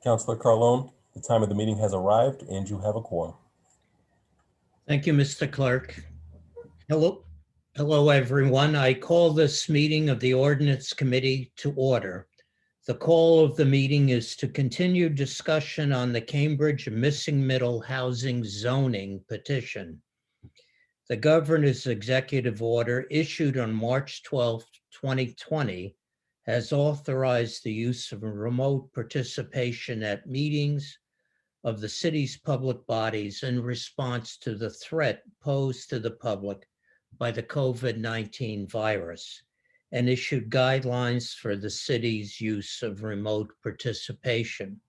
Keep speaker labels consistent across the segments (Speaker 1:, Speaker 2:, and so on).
Speaker 1: Councilor Carlone, the time of the meeting has arrived and you have a quorum.
Speaker 2: Thank you, Mr. Clerk. Hello, everyone. I call this meeting of the Ordinance Committee to order. The call of the meeting is to continue discussion on the Cambridge Missing Middle Housing Zoning Petition. The Governor's Executive Order issued on March 12, 2020 has authorized the use of remote participation at meetings of the city's public bodies in response to the threat posed to the public by the COVID-19 virus, and issued guidelines for the city's use of remote participation.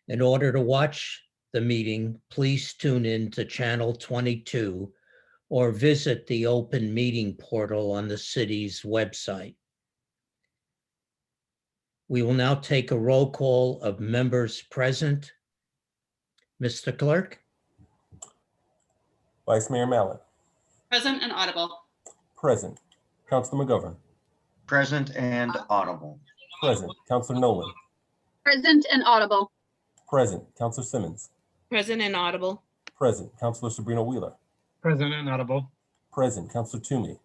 Speaker 2: In order to watch the meeting, please tune in to Channel 22 or visit the open meeting portal on the city's website. We will now take a roll call of members present. Mr. Clerk?
Speaker 1: Vice Mayor Mallett.
Speaker 3: Present and audible.
Speaker 1: Present. Councilor McGovern.
Speaker 4: Present and audible.
Speaker 1: Present. Councilor Nolan.
Speaker 5: Present and audible.
Speaker 1: Present. Councilor Simmons.
Speaker 3: Present and audible.
Speaker 1: Present. Councilor Sabrina Wheeler.
Speaker 6: Present and audible.
Speaker 1: Present. Councilor Toomey.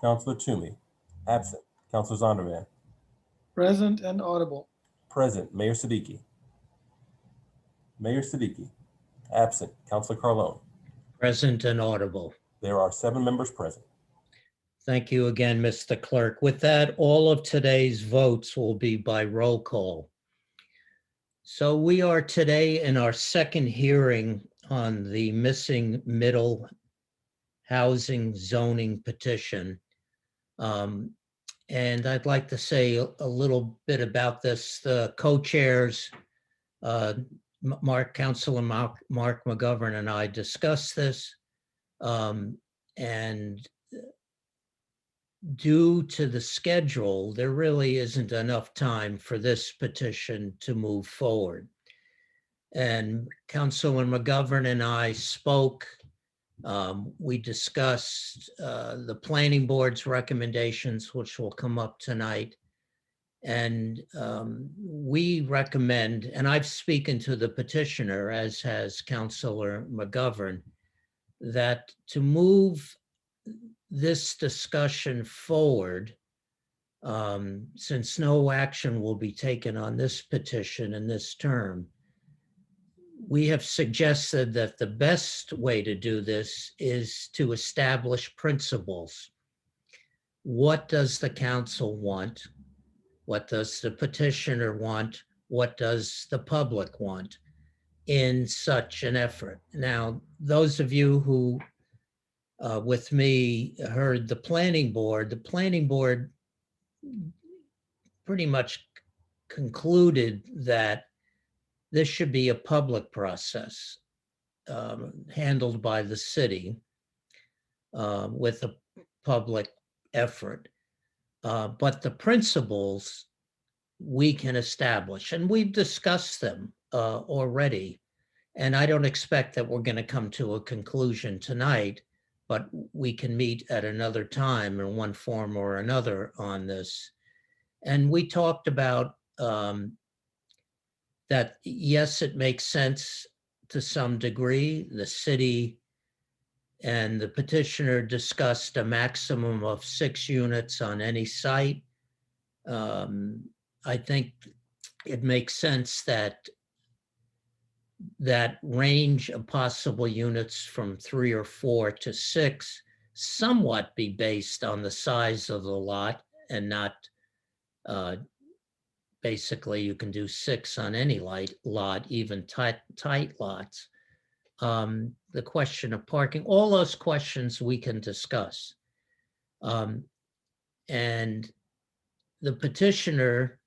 Speaker 1: Councilor Toomey. Absent. Councilor Zondervan.
Speaker 6: Present and audible.
Speaker 1: Present. Mayor Siddiqui. Mayor Siddiqui. Absent. Councilor Carlone.
Speaker 2: Present and audible.
Speaker 1: There are 7 members present.
Speaker 2: Thank you again, Mr. Clerk. With that, all of today's votes will be by roll call. So we are today in our second hearing on the Missing Middle Housing Zoning Petition. And I'd like to say a little bit about this. The co-chairs, Councilor Mark McGovern and I discussed this. And due to the schedule, there really isn't enough time for this petition to move forward. And Councilor McGovern and I spoke. We discussed the planning board's recommendations, which will come up tonight. And we recommend, and I've spoken to the petitioner, as has Councilor McGovern, that to move this discussion forward, since no action will be taken on this petition in this term, we have suggested that the best way to do this is to establish principles. What does the council want? What does the petitioner want? What does the public want in such an effort? Now, those of you who with me heard the planning board pretty much concluded that this should be a public process handled by the city with a public effort. But the principles we can establish, and we've discussed them already. And I don't expect that we're going to come to a conclusion tonight, but we can meet at another time in one form or another on this. And we talked about that, yes, it makes sense to some degree. The city and the petitioner discussed a maximum of 6 units on any site. I think it makes sense that that range of possible units from 3 or 4 to 6 somewhat be based on the size of the lot and not basically you can do 6 on any lot, even tight lots. The question of parking, all those questions we can discuss. And the petitioner,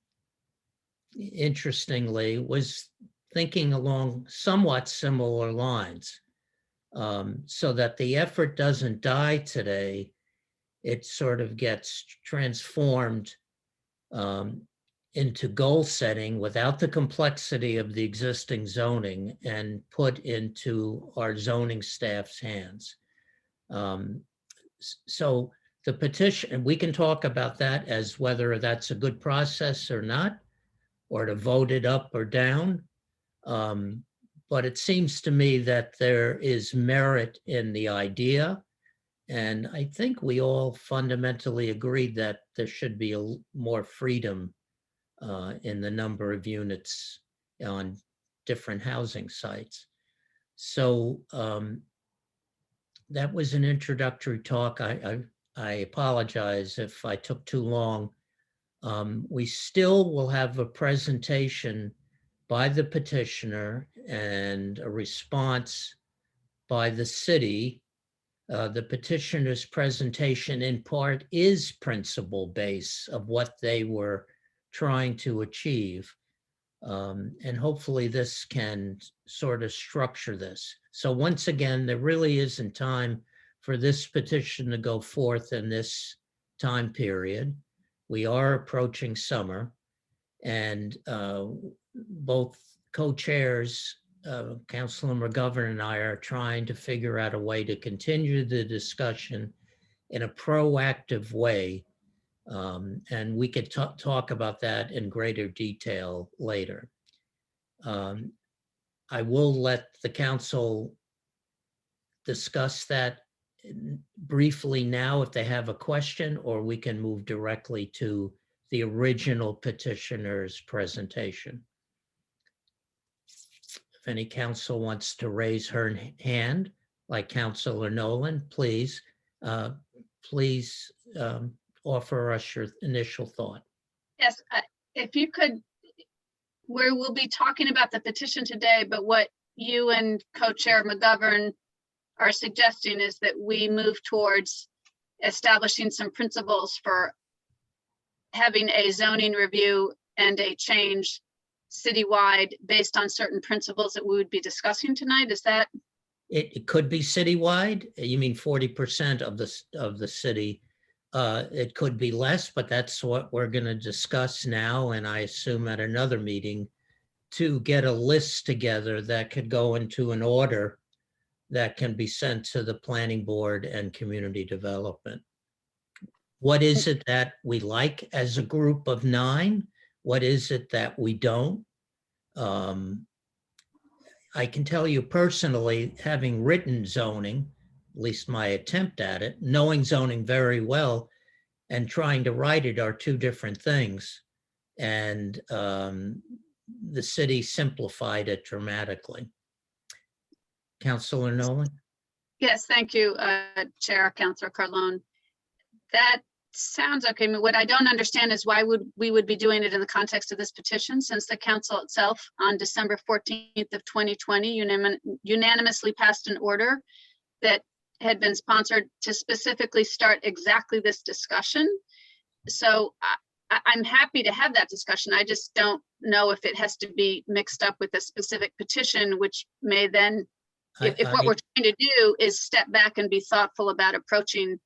Speaker 2: interestingly, was thinking along somewhat similar lines, so that the effort doesn't die today. It sort of gets transformed into goal setting without the complexity of the existing zoning and put into our zoning staff's hands. So the petition, and we can talk about that as whether that's a good process or not, or to vote it up or down. But it seems to me that there is merit in the idea. And I think we all fundamentally agreed that there should be more freedom in the number of units on different housing sites. So that was an introductory talk. I apologize if I took too long. We still will have a presentation by the petitioner and a response by the city. The petitioner's presentation in part is principle base of what they were trying to achieve. And hopefully this can sort of structure this. So once again, there really isn't time for this petition to go forth in this time period. We are approaching summer, and both co-chairs, Councilor McGovern and I, are trying to figure out a way to continue the discussion in a proactive way. And we could talk about that in greater detail later. I will let the council discuss that briefly now if they have a question, or we can move directly to the original petitioner's presentation. If any council wants to raise her hand, like Councilor Nolan, please offer us your initial thought.
Speaker 5: Yes, if you could, we'll be talking about the petition today, but what you and Co-Chair McGovern are suggesting is that we move towards establishing some principles for having a zoning review and a change citywide based on certain principles that we would be discussing tonight. Is that?
Speaker 2: It could be citywide. You mean 40% of the city. It could be less, but that's what we're going to discuss now, and I assume at another meeting, to get a list together that could go into an order that can be sent to the planning board and community development. What is it that we like as a group of 9? What is it that we don't? I can tell you personally, having written zoning, at least my attempt at it, knowing zoning very well and trying to write it are 2 different things. And the city simplified it dramatically. Councilor Nolan?
Speaker 5: Yes, thank you, Chair, Councilor Carlone. That sounds okay. I mean, what I don't understand is why we would be doing it in the context of this petition, since the council itself on December 14th of 2020 unanimously passed an order that had been sponsored to specifically start exactly this discussion. So I'm happy to have that discussion. I just don't know if it has to be mixed up with a specific petition, which may then, if what we're trying to do is step back and be thoughtful about approaching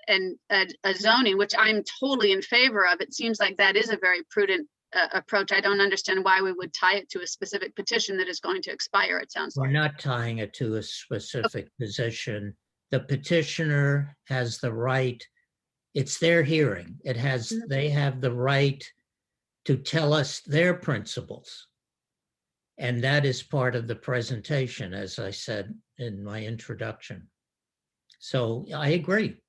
Speaker 5: a zoning, which I'm totally in favor of. It seems like that is a very prudent approach. I don't understand why we would tie it to a specific petition that is going to expire, it sounds
Speaker 2: We're
Speaker 5: like.
Speaker 2: not tying it to a specific position. The petitioner has the right, it's their hearing. They have the right to tell us their principles. And that is part of the presentation, as I said in my introduction. So I agree.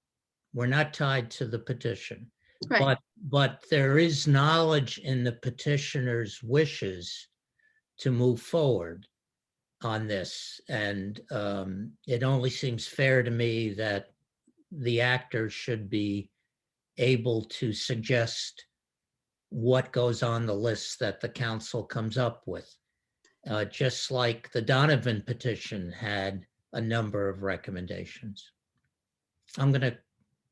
Speaker 2: We're not tied to the petition.
Speaker 5: Right.
Speaker 2: But there is knowledge in the petitioner's wishes to move forward on this. And it only seems fair to me that the actors should be able to suggest what goes on the list that the council comes up with. Just like the Donovan petition had a number of recommendations. I'm going to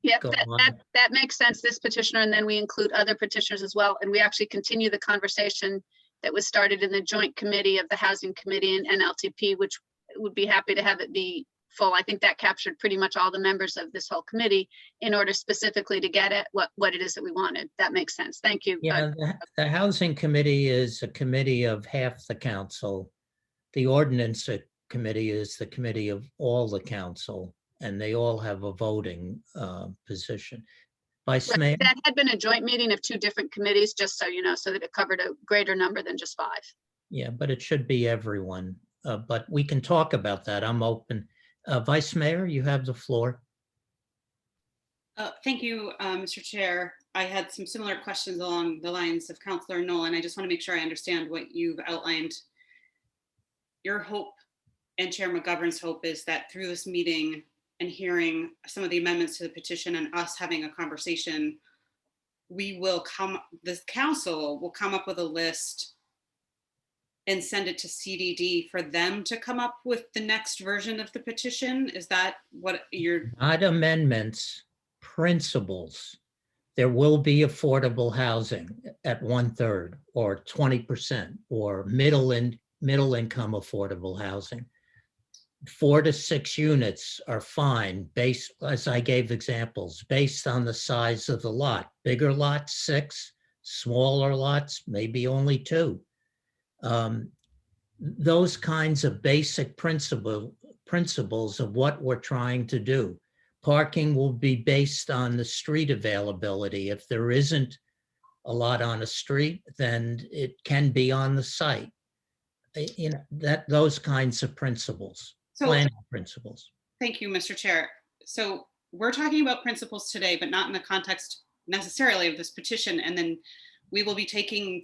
Speaker 5: Yep,
Speaker 2: go on.
Speaker 5: that makes sense, this petitioner, and then we include other petitioners as well. And we actually continue the conversation that was started in the joint committee of the Housing Committee and NLTP, which would be happy to have it be full. I think that captured pretty much all the members of this whole committee in order specifically to get at what it is that we wanted. That makes sense. Thank you.
Speaker 2: Yeah, the Housing Committee is a committee of half the council. The Ordinance Committee is the committee of all the council, and they all have a voting position. Vice Mayor?
Speaker 5: That had been a joint meeting of two different committees, just so you know, so that it covered a greater number than just 5.
Speaker 2: Yeah, but it should be everyone. But we can talk about that. I'm open. Vice Mayor, you have the floor.
Speaker 3: Thank you, Mr. Chair. I had some similar questions along the lines of Councilor Nolan. I just want to make sure I understand what you've outlined. Your hope and Chair McGovern's hope is that through this meeting and hearing some of the amendments to the petition and us having a conversation, this council will come up with a list and send it to CDD for them to come up with the next version of the petition? Is that what you're...
Speaker 2: Not amendments, principles. There will be affordable housing at 1/3 or 20% or middle income affordable housing. 4 to 6 units are fine, based, as I gave examples, based on the size of the lot. Bigger lots, 6, smaller lots, maybe only 2. Those kinds of basic principles of what we're trying to do. Parking will be based on the street availability. If there isn't a lot on a street, then it can be on the site. You know, those kinds of principles.
Speaker 3: So,
Speaker 2: planning principles.
Speaker 3: Thank you, Mr. Chair. So we're talking about principles today, but not in the context necessarily of this petition. And then we will be taking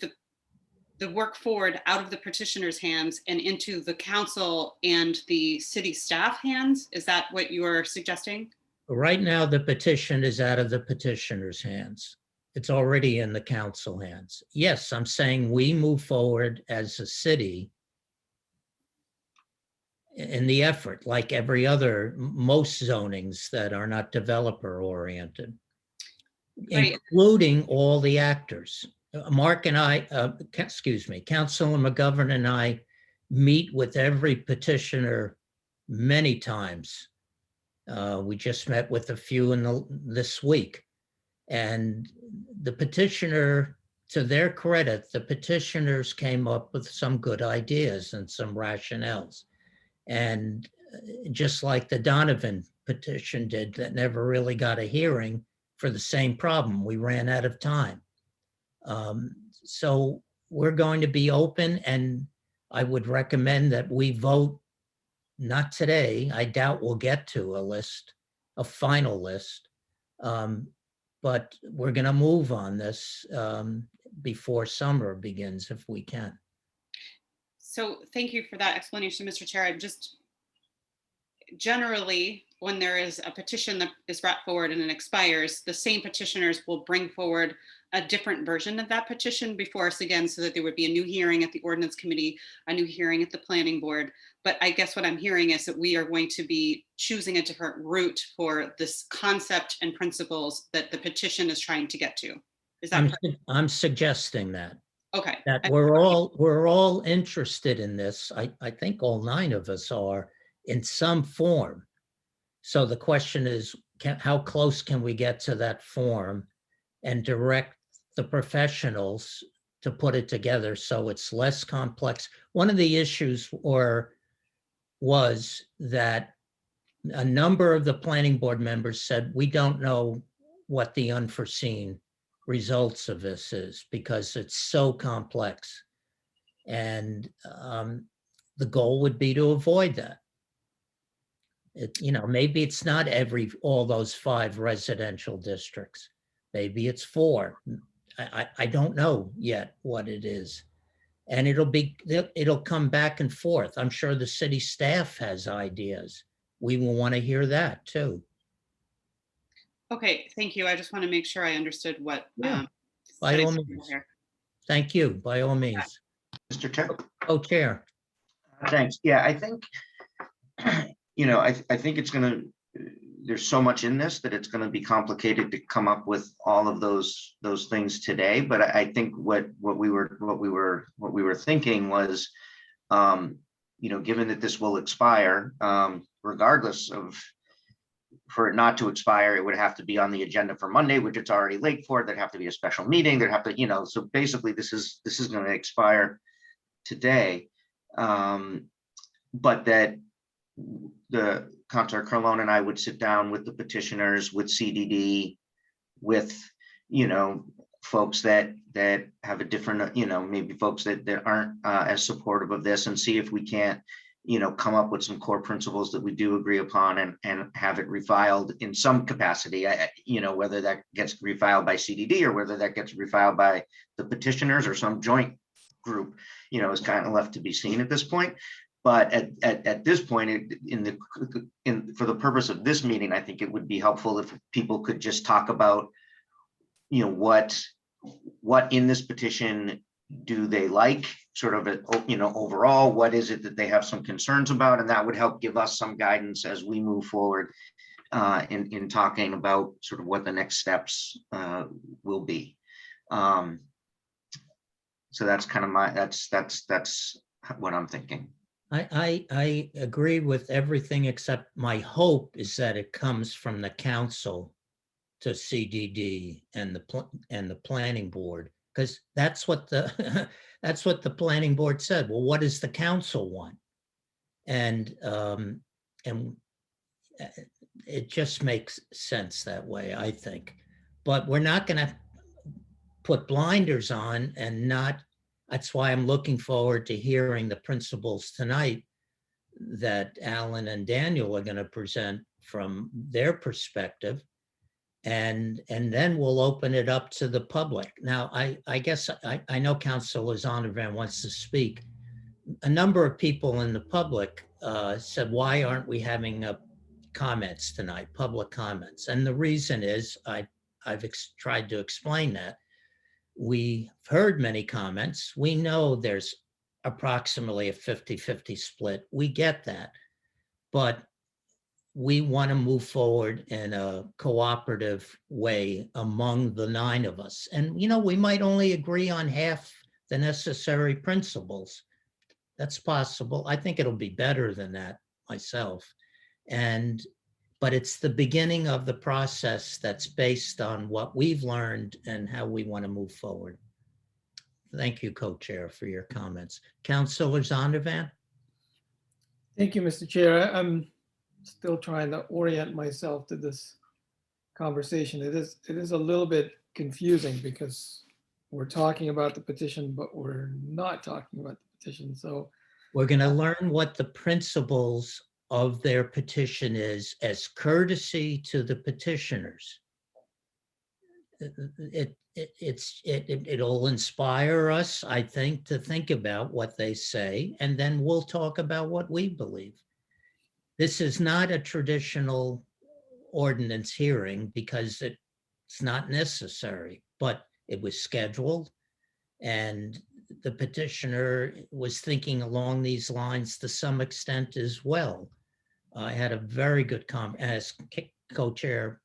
Speaker 3: the work forward out of the petitioner's hands and into the council and the city staff hands. Is that what you are suggesting?
Speaker 2: Right now, the petition is out of the petitioner's hands. It's already in the council hands. Yes, I'm saying we move forward as a city in the effort, like most zonings that are not developer oriented,
Speaker 3: Right.
Speaker 2: including all the actors. Mark and I, Councilor McGovern and I meet with every petitioner many times. We just met with a few this week. And the petitioner, to their credit, the petitioners came up with some good ideas and some rationales. And just like the Donovan petition did, that never really got a hearing for the same problem. We ran out of time. So we're going to be open, and I would recommend that we vote, not today. I doubt we'll get to a final list, but we're going to move on this before summer begins if we can.
Speaker 3: So thank you for that explanation, Mr. Chair. I'm just generally, when there is a petition that is brought forward and it expires, the same petitioners will bring forward a different version of that petition before us again, so that there would be a new hearing at the Ordinance Committee, a new hearing at the Planning Board. But I guess what I'm hearing is that we are going to be choosing a different route for this concept and principles that the petition is trying to get to. Is that correct?
Speaker 2: I'm suggesting that.
Speaker 3: Okay.
Speaker 2: That we're all interested in this. I think all 9 of us are in some form. So the question is, how close can we get to that form and direct the professionals to put it together so it's less complex? One of the issues was that a number of the planning board members said, we don't know what the unforeseen results of this is because it's so complex. And the goal would be to avoid that. Maybe it's not all those 5 residential districts. Maybe it's 4. I don't know yet what it is. And it'll come back and forth. I'm sure the city staff has ideas. We will want to hear that too.
Speaker 3: Okay, thank you. I just want to make sure I understood what.
Speaker 2: Yeah, by all means. Thank you, by all means.
Speaker 4: Mr. Chair?
Speaker 2: Co-chair.
Speaker 4: Thanks. Yeah, I think, I think it's going to, there's so much in this that it's going to be complicated to come up with all of those things today. But I think what we were thinking was, given that this will expire, regardless of, for it not to expire, it would have to be on the agenda for Monday, which it's already late for. There'd have to be a special meeting. There'd have to, so basically this is going to expire today. But that the Councilor Carlone and I would sit down with the petitioners, with CDD, with, folks that have a different, maybe folks that aren't as supportive of this, and see if we can't, come up with some core principles that we do agree upon and have it refiled in some capacity, whether that gets refiled by CDD or whether that gets refiled by the petitioners or some joint group, is kind of left to be seen at this point. But at this point, for the purpose of this meeting, I think it would be helpful if people could just talk about, what in this petition do they like, sort of, overall, what is it that they have some concerns about, and that would help give us some guidance as we move forward in talking about sort of what the next steps will be. So that's kind of that's what I'm thinking.
Speaker 2: I agree with everything, except my hope is that it comes from the council to CDD and the planning board, because that's what the that's what the planning board said. Well, what does the council want? And it just makes sense that way, I think. But we're not going to put blinders on and not. That's why I'm looking forward to hearing the principles tonight that Alan and Daniel are going to present from their perspective. And then we'll open it up to the public. Now, I guess I know Councilor Zondervan wants to speak. A number of people in the public said, why aren't we having comments tonight, public comments? And the reason is, I've tried to explain that. We've heard many comments. We know there's approximately a 50-50 split. We get that. But we want to move forward in a cooperative way among the 9 of us. And, we might only agree on half the necessary principles. That's possible. I think it'll be better than that myself. But it's the beginning of the process that's based on what we've learned and how we want to move forward. Thank you, Co-Chair, for your comments. Councilor Zondervan?
Speaker 6: Thank you, Mr. Chair. I'm still trying to orient myself to this conversation. It is a little bit confusing because we're talking about the petition, but we're not talking about the petition. So
Speaker 2: we're going to learn what the principles of their petition is as courtesy to the petitioners. It'll inspire us, I think, to think about what they say, and then we'll talk about what we believe. This is not a traditional ordinance hearing because it's not necessary, but it was scheduled. And the petitioner was thinking along these lines to some extent as well. I had a very good as co-chair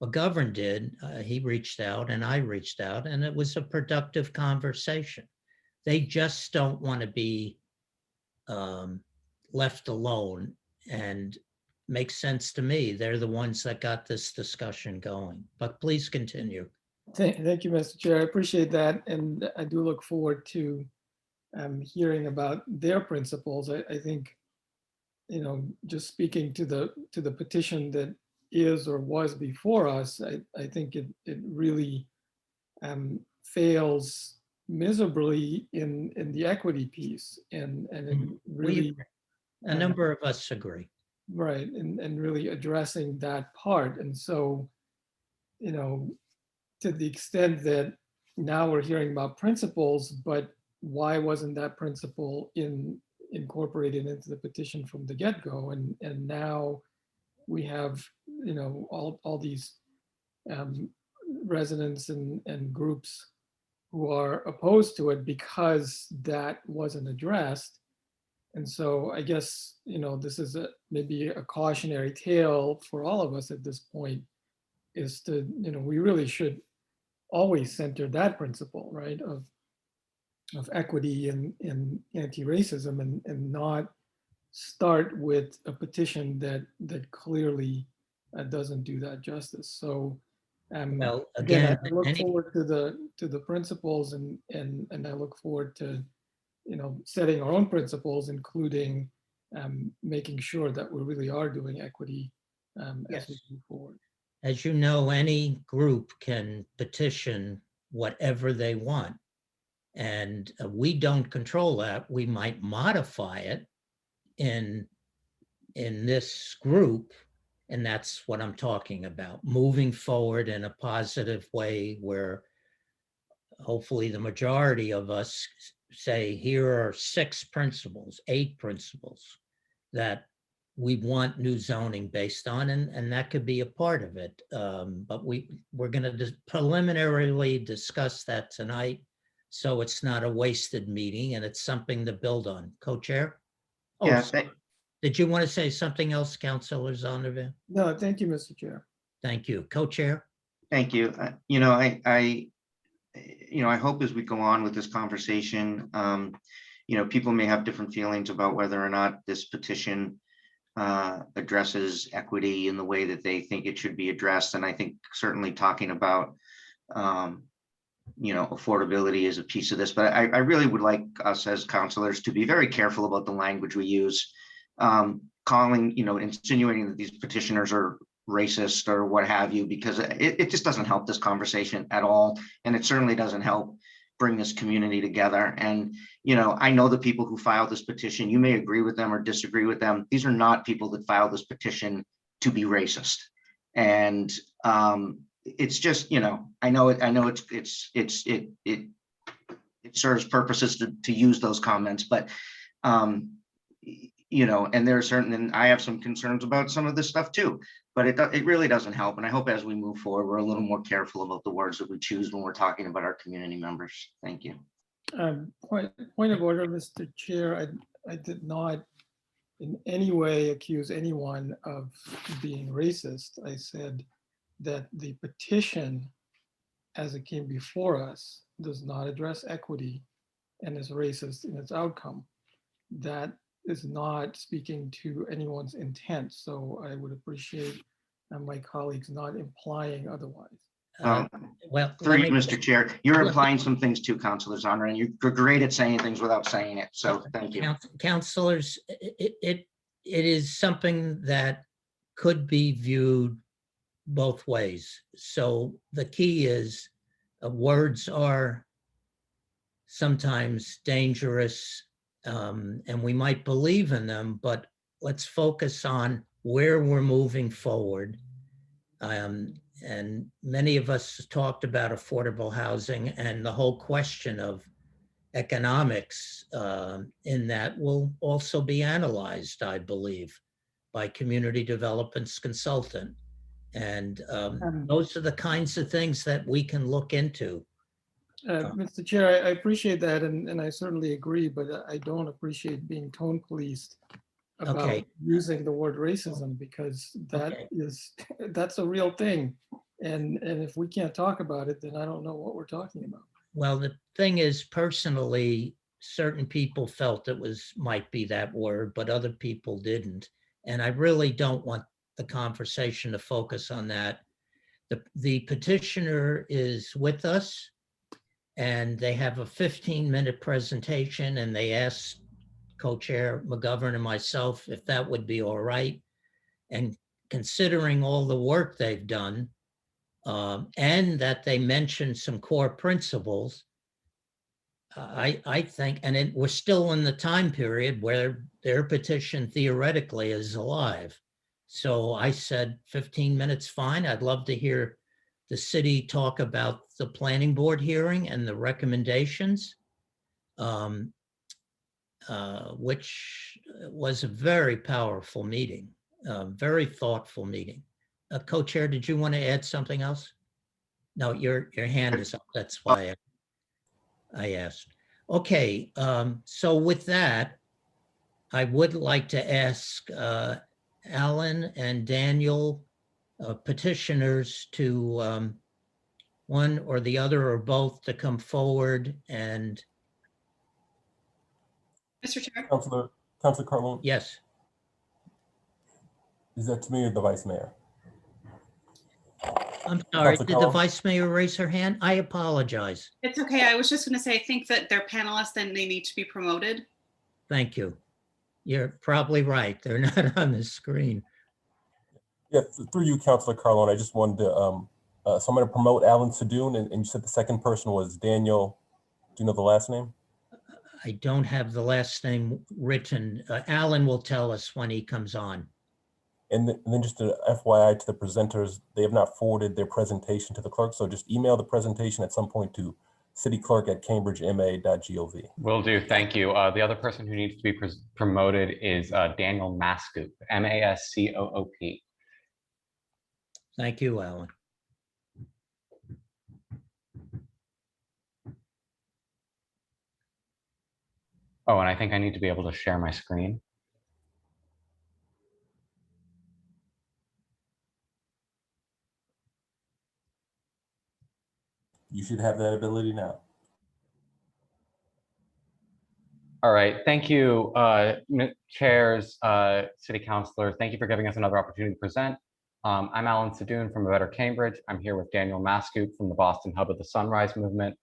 Speaker 2: McGovern did. He reached out and I reached out, and it was a productive conversation. They just don't want to be left alone, and makes sense to me. They're the ones that got this discussion going. But please continue.
Speaker 6: Thank you, Mr. Chair. I appreciate that. And I do look forward to hearing about their principles. I think, you know, just speaking to the petition that is or was before us, I think it really fails miserably in the equity piece, and it really,
Speaker 2: A number of us agree.
Speaker 6: right, and really addressing that part. And so, you know, to the extent that now we're hearing about principles, but why wasn't that principle incorporated into the petition from the get-go? And now we have, you know, all these residents and groups who are opposed to it because that wasn't addressed. And so I guess, you know, this is maybe a cautionary tale for all of us at this point, is to, you know, we really should always center that principle, right, of equity and anti-racism, and not start with a petition that clearly doesn't do that justice. So
Speaker 2: Well,
Speaker 6: again,
Speaker 2: again,
Speaker 6: I look forward to the principles, and I look forward to, you know, setting our own principles, including making sure that we really are doing equity as we move forward.
Speaker 2: as you know, any group can petition whatever they want. And we don't control that. We might modify it in this group. And that's what I'm talking about, moving forward in a positive way where hopefully the majority of us say, here are 6 principles, 8 principles that we want new zoning based on, and that could be a part of it. But we're going to preliminarily discuss that tonight, so it's not a wasted meeting and it's something to build on. Co-chair? Oh,
Speaker 4: Yeah,
Speaker 2: did you want to say something else, Councilor Zondervan?
Speaker 6: No, thank you, Mr. Chair.
Speaker 2: Thank you. Co-chair?
Speaker 4: thank you. You know, I hope as we go on with this conversation, you know, people may have different feelings about whether or not this petition addresses equity in the way that they think it should be addressed. And I think certainly talking about, you know, affordability is a piece of this, but I really would like us as counselors to be very careful about the language we use, calling, you know, insinuating that these petitioners are racist or what have you, because it just doesn't help this conversation at all. And it certainly doesn't help bring this community together. And, you know, I know the people who filed this petition, you may agree with them or disagree with them. These are not people that filed this petition to be racist. And it's just, you know, I know it serves purposes to use those comments, but you know, and there are certain, and I have some concerns about some of this stuff too, but it really doesn't help. And I hope as we move forward, we're a little more careful about the words that we choose when we're talking about our community members. Thank you.
Speaker 6: Point of order, Mr. Chair. I did not in any way accuse anyone of being racist. I said that the petition, as it came before us, does not address equity and is racist in its outcome. That is not speaking to anyone's intent. So I would appreciate my colleagues not implying otherwise.
Speaker 2: Well,
Speaker 4: Through you, Mr. Chair, you're implying some things too, Councilor Zonner, and you're great at saying things without saying it. So thank you.
Speaker 2: Councilors, it is something that could be viewed both ways. So the key is words are sometimes dangerous, and we might believe in them, but let's focus on where we're moving forward. And many of us talked about affordable housing, and the whole question of economics in that will also be analyzed, I believe. by community development's consultant. And those are the kinds of things that we can look into.
Speaker 6: Mr. Chair, I appreciate that, and I certainly agree, but I don't appreciate being tone policed about
Speaker 2: Okay.
Speaker 6: using the word racism, because
Speaker 2: Okay.
Speaker 6: that's a real thing. And if we can't talk about it, then I don't know what we're talking about.
Speaker 2: Well, the thing is, personally, certain people felt it might be that word, but other people didn't. And I really don't want the conversation to focus on that. The petitioner is with us, and they have a 15-minute presentation, and they asked Co-Chair McGovern and myself if that would be all right. And considering all the work they've done, and that they mentioned some core principles, I think, and we're still in the time period where their petition theoretically is alive. So I said 15 minutes, fine. I'd love to hear the city talk about the planning board hearing and the recommendations, which was a very powerful meeting, very thoughtful meeting. Co-Chair, did you want to add something else? No, your hand is up. That's why I asked. Okay, so with that, I would like to ask Alan and Daniel, petitioners, to one or the other or both to come forward and,
Speaker 3: Mr. Chair,
Speaker 1: Councilor Carlone,
Speaker 2: yes.
Speaker 1: is that to me or the vice mayor?
Speaker 2: I'm sorry,
Speaker 1: Councilor
Speaker 2: did the
Speaker 1: Collins?
Speaker 2: vice mayor raise her hand? I apologize.
Speaker 3: it's okay. I was just going to say, I think that they're panelists and they need to be promoted.
Speaker 2: Thank you. You're probably right. They're not on the screen.
Speaker 1: Yeah, through you, Councilor Carlone, I just wanted to, so I'm going to promote Alan Sadoun, and you said the second person was Daniel. Do you know the last name?
Speaker 2: I don't have the last name written. Alan will tell us when he comes on.
Speaker 1: And then just a FYI to the presenters, they have not forwarded their presentation to the clerk, so just email the presentation at some point to cityclerk@cambridgema.gov.
Speaker 7: Will do, thank you. The other person who needs to be promoted is Daniel Mascoop, Mascoop.
Speaker 2: Thank you, Alan.
Speaker 7: Oh, and I think I need to be able to share my screen.
Speaker 1: You should have that ability now.
Speaker 7: All right, thank you, chairs, city councilors. Thank you for giving us another opportunity to present. I'm Alan Sadoun from A Better Cambridge. I'm here with Daniel Mascoop from the Boston Hub of the Sunrise Movement.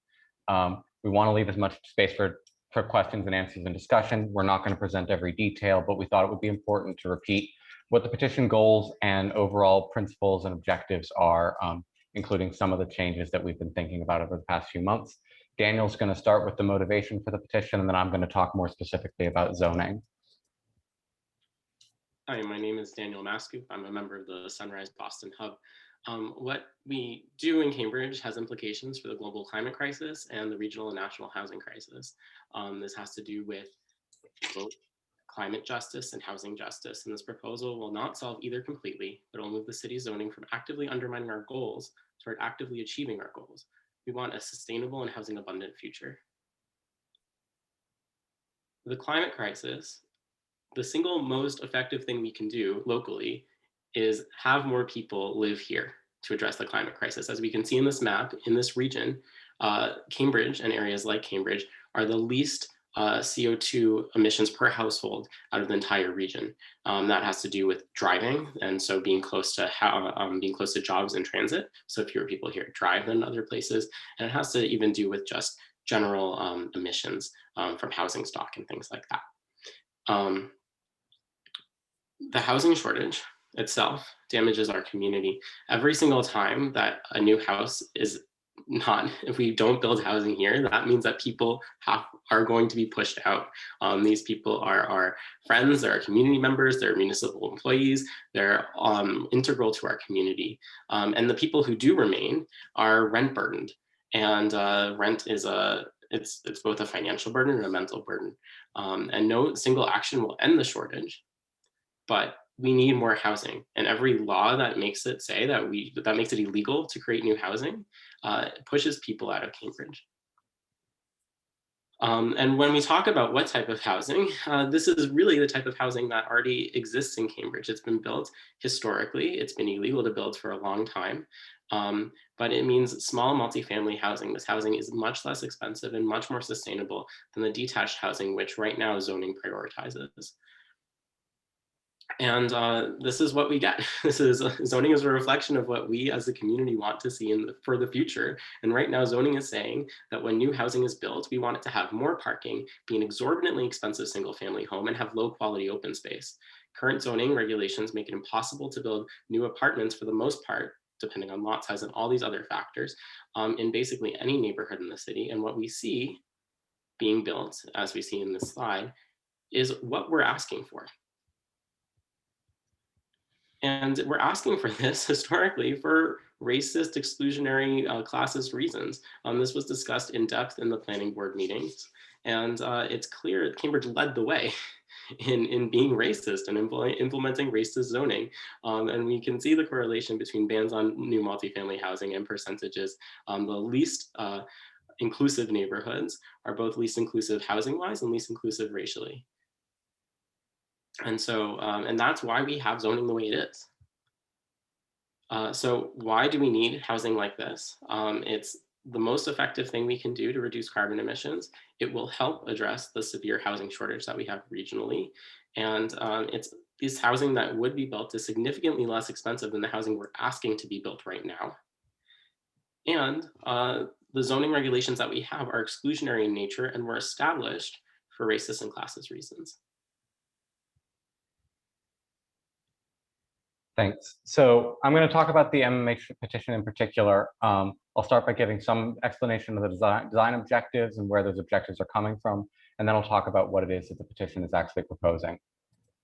Speaker 7: We want to leave as much space for questions and answers and discussion. We're not going to present every detail, but we thought it would be important to repeat what the petition goals and overall principles and objectives are, including some of the changes that we've been thinking about over the past few months. Daniel's going to start with the motivation for the petition, and then I'm going to talk more specifically about zoning.
Speaker 8: Hi, my name is Daniel Mascoop. I'm a member of the Sunrise Boston Hub. What we do in Cambridge has implications for the global climate crisis and the regional and national housing crisis. This has to do with both climate justice and housing justice. And this proposal will not solve either completely, but will move the city's zoning from actively undermining our goals toward actively achieving our goals. We want a sustainable and housing abundant future. The climate crisis, the single most effective thing we can do locally is have more people live here to address the climate crisis. As we can see in this map, in this region, Cambridge and areas like Cambridge are the least CO2 emissions per household out of the entire region. That has to do with driving, and so being close to jobs and transit. So fewer people here drive than other places, and it has to even do with just general emissions from housing stock and things like that. The housing shortage itself damages our community. Every single time that a new house is not, if we don't build housing here, that means that people are going to be pushed out. These people are our friends, they're our community members, they're municipal employees, they're integral to our community. And the people who do remain are rent burdened. And rent is it's both a financial burden and a mental burden. And no single action will end the shortage, but we need more housing, and every law that makes it say that makes it illegal to create new housing pushes people out of Cambridge. And when we talk about what type of housing, this is really the type of housing that already exists in Cambridge. It's been built historically. It's been illegal to build for a long time, but it means small multifamily housing. This housing is much less expensive and much more sustainable than the detached housing, which right now zoning prioritizes. And this is what we get. Zoning is a reflection of what we as a community want to see for the future. And right now zoning is saying that when new housing is built, we want it to have more parking, be an exorbitantly expensive single family home, and have low quality open space. Current zoning regulations make it impossible to build new apartments for the most part, depending on lot size and all these other factors, in basically any neighborhood in the city. And what we see being built, as we see in this slide, is what we're asking for. And we're asking for this historically for racist, exclusionary, classist reasons. This was discussed in depth in the planning board meetings. And it's clear that Cambridge led the way in being racist and implementing racist zoning. And we can see the correlation between bans on new multifamily housing and percentages. The least inclusive neighborhoods are both least inclusive housing-wise and least inclusive racially. And so, and that's why we have zoning the way it is. So why do we need housing like this? It's the most effective thing we can do to reduce carbon emissions. It will help address the severe housing shortage that we have regionally. And it's this housing that would be built is significantly less expensive than the housing we're asking to be built right now. And the zoning regulations that we have are exclusionary in nature and were established for racist and classist reasons.
Speaker 7: Thanks. So I'm going to talk about the MMA petition in particular. I'll start by giving some explanation of the design objectives and where those objectives are coming from, and then I'll talk about what it is that the petition is actually proposing.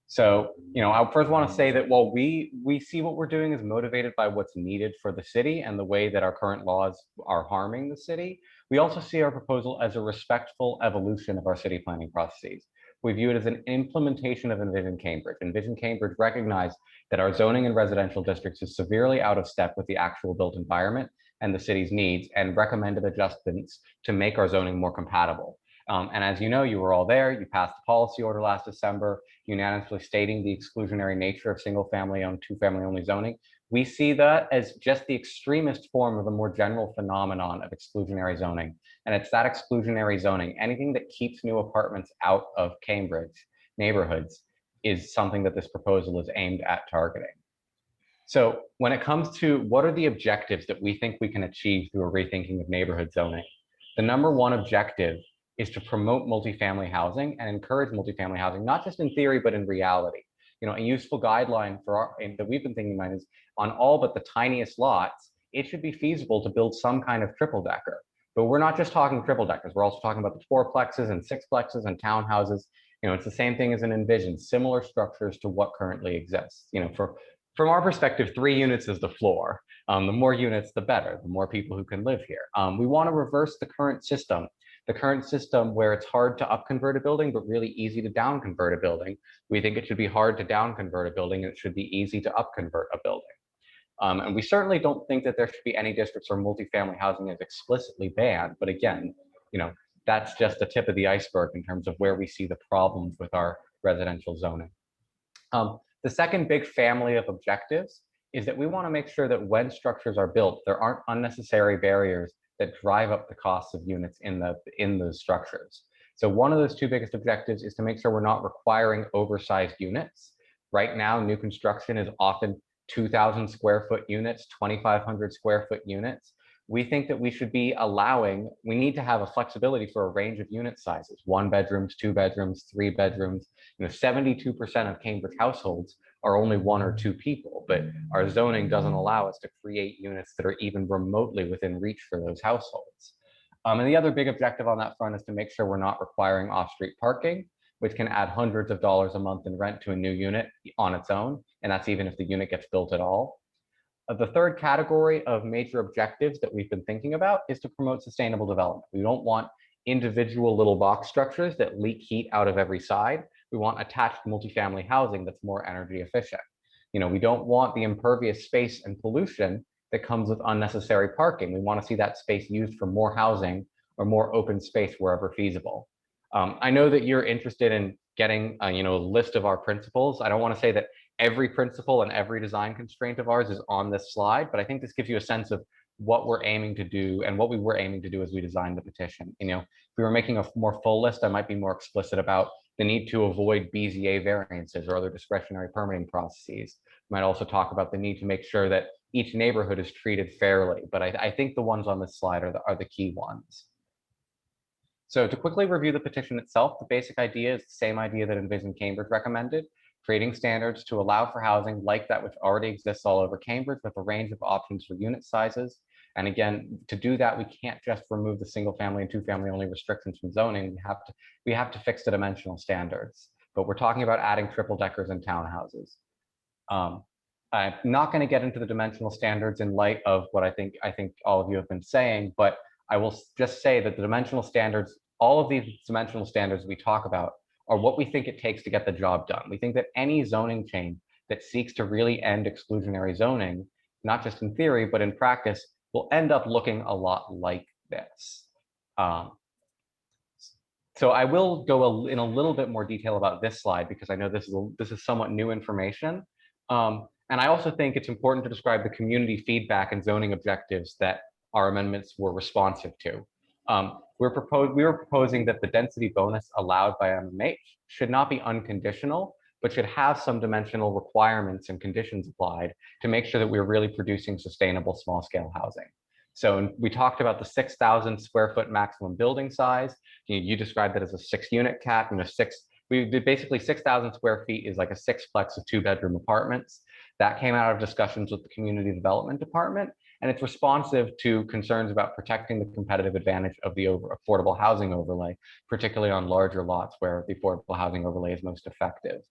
Speaker 7: So, I first want to say that while we see what we're doing is motivated by what's needed for the city and the way that our current laws are harming the city, we also see our proposal as a respectful evolution of our city planning processes. We view it as an implementation of Envision Cambridge. Envision Cambridge recognized that our zoning in residential districts is severely out of step with the actual built environment and the city's needs, and recommended adjustments to make our zoning more compatible. And as you know, you were all there, you passed the policy order last December, unanimously stating the exclusionary nature of single family owned, two family only zoning. We see that as just the extremist form of a more general phenomenon of exclusionary zoning. And it's that exclusionary zoning, anything that keeps new apartments out of Cambridge neighborhoods, is something that this proposal is aimed at targeting. So when it comes to what are the objectives that we think we can achieve through a rethinking of neighborhood zoning, the number one objective is to promote multifamily housing and encourage multifamily housing, not just in theory, but in reality. A useful guideline that we've been thinking about is on all but the tiniest lots, it should be feasible to build some kind of triple decker. But we're not just talking triple deckers. We're also talking about the fourplexes and sixplexes and townhouses. It's the same thing as an Envision, similar structures to what currently exists. From our perspective, 3 units is the floor. The more units, the better, the more people who can live here. We want to reverse the current system where it's hard to up convert a building, but really easy to down convert a building. We think it should be hard to down convert a building, and it should be easy to up convert a building. And we certainly don't think that there should be any districts where multifamily housing is explicitly banned. But again, that's just the tip of the iceberg in terms of where we see the problems with our residential zoning. The second big family of objectives is that we want to make sure that when structures are built, there aren't unnecessary barriers that drive up the costs of units in those structures. So one of those 2 biggest objectives is to make sure we're not requiring oversized units. Right now, new construction is often 2,000 square foot units, 2,500 square foot units. We think that we should be we need to have a flexibility for a range of unit sizes, 1 bedrooms, 2 bedrooms, 3 bedrooms. 72% of Cambridge households are only 1 or 2 people, but our zoning doesn't allow us to create units that are even remotely within reach for those households. And the other big objective on that front is to make sure we're not requiring off-street parking, which can add hundreds of dollars a month in rent to a new unit on its own, and that's even if the unit gets built at all. The third category of major objectives that we've been thinking about is to promote sustainable development. We don't want individual little box structures that leak heat out of every side. We want attached multifamily housing that's more energy efficient. We don't want the impervious space and pollution that comes with unnecessary parking. We want to see that space used for more housing or more open space wherever feasible. I know that you're interested in getting a list of our principles. I don't want to say that every principle and every design constraint of ours is on this slide, but I think this gives you a sense of what we're aiming to do and what we were aiming to do as we designed the petition. If we were making a more full list, I might be more explicit about the need to avoid BZA variances or other discretionary permitting processes. We might also talk about the need to make sure that each neighborhood is treated fairly, but I think the ones on this slide are the key ones. So to quickly review the petition itself, the basic idea is the same idea that Envision Cambridge recommended, creating standards to allow for housing like that which already exists all over Cambridge with a range of options for unit sizes. And again, to do that, we can't just remove the single family and two family only restrictions from zoning. We have to fix the dimensional standards, but we're talking about adding triple deckers and townhouses. I'm not going to get into the dimensional standards in light of what I think all of you have been saying, but I will just say that the dimensional standards, all of these dimensional standards we talk about are what we think it takes to get the job done. We think that any zoning change that seeks to really end exclusionary zoning, not just in theory, but in practice, will end up looking a lot like this. So I will go in a little bit more detail about this slide because I know this is somewhat new information. And I also think it's important to describe the community feedback and zoning objectives that our amendments were responsive to. We were proposing that the density bonus allowed by MMH should not be unconditional, but should have some dimensional requirements and conditions applied to make sure that we're really producing sustainable small scale housing. So we talked about the 6,000 square foot maximum building size. You described it as a 6-unit cap, we did basically 6,000 square feet is like a 6-plex of 2-bedroom apartments. That came out of discussions with the community development department, and it's responsive to concerns about protecting the competitive advantage of the affordable housing overlay, particularly on larger lots where the affordable housing overlay is most effective.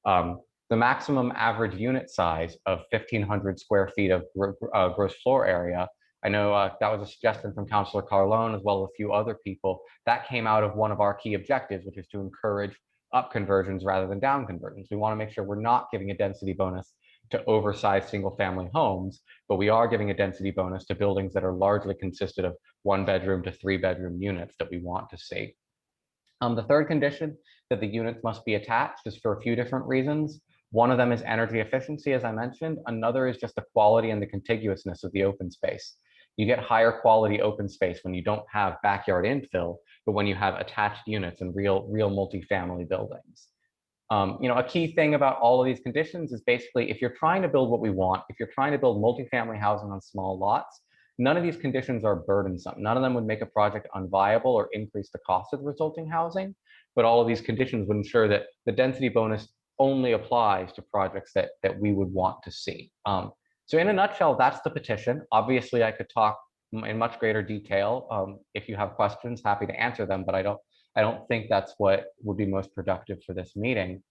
Speaker 7: The maximum average unit size of 1,500 square feet of gross floor area, I know that was a suggestion from Councilor Carlone as well as a few other people. That came out of one of our key objectives, which is to encourage up conversions rather than down conversions. We want to make sure we're not giving a density bonus to oversized single family homes, but we are giving a density bonus to buildings that are largely consisted of 1-bedroom to 3-bedroom units that we want to see. The third condition that the units must be attached is for a few different reasons. One of them is energy efficiency, as I mentioned. Another is just the quality and the contiguousness of the open space. You get higher quality open space when you don't have backyard infill, but when you have attached units and real multifamily buildings. A key thing about all of these conditions is basically if you're trying to build what we want, if you're trying to build multifamily housing on small lots, none of these conditions are burdensome. None of them would make a project unviable or increase the cost of the resulting housing, but all of these conditions would ensure that the density bonus only applies to projects that we would want to see. So in a nutshell, that's the petition. Obviously, I could talk in much greater detail. If you have questions, happy to answer them, but I don't think that's what would be most productive for this meeting.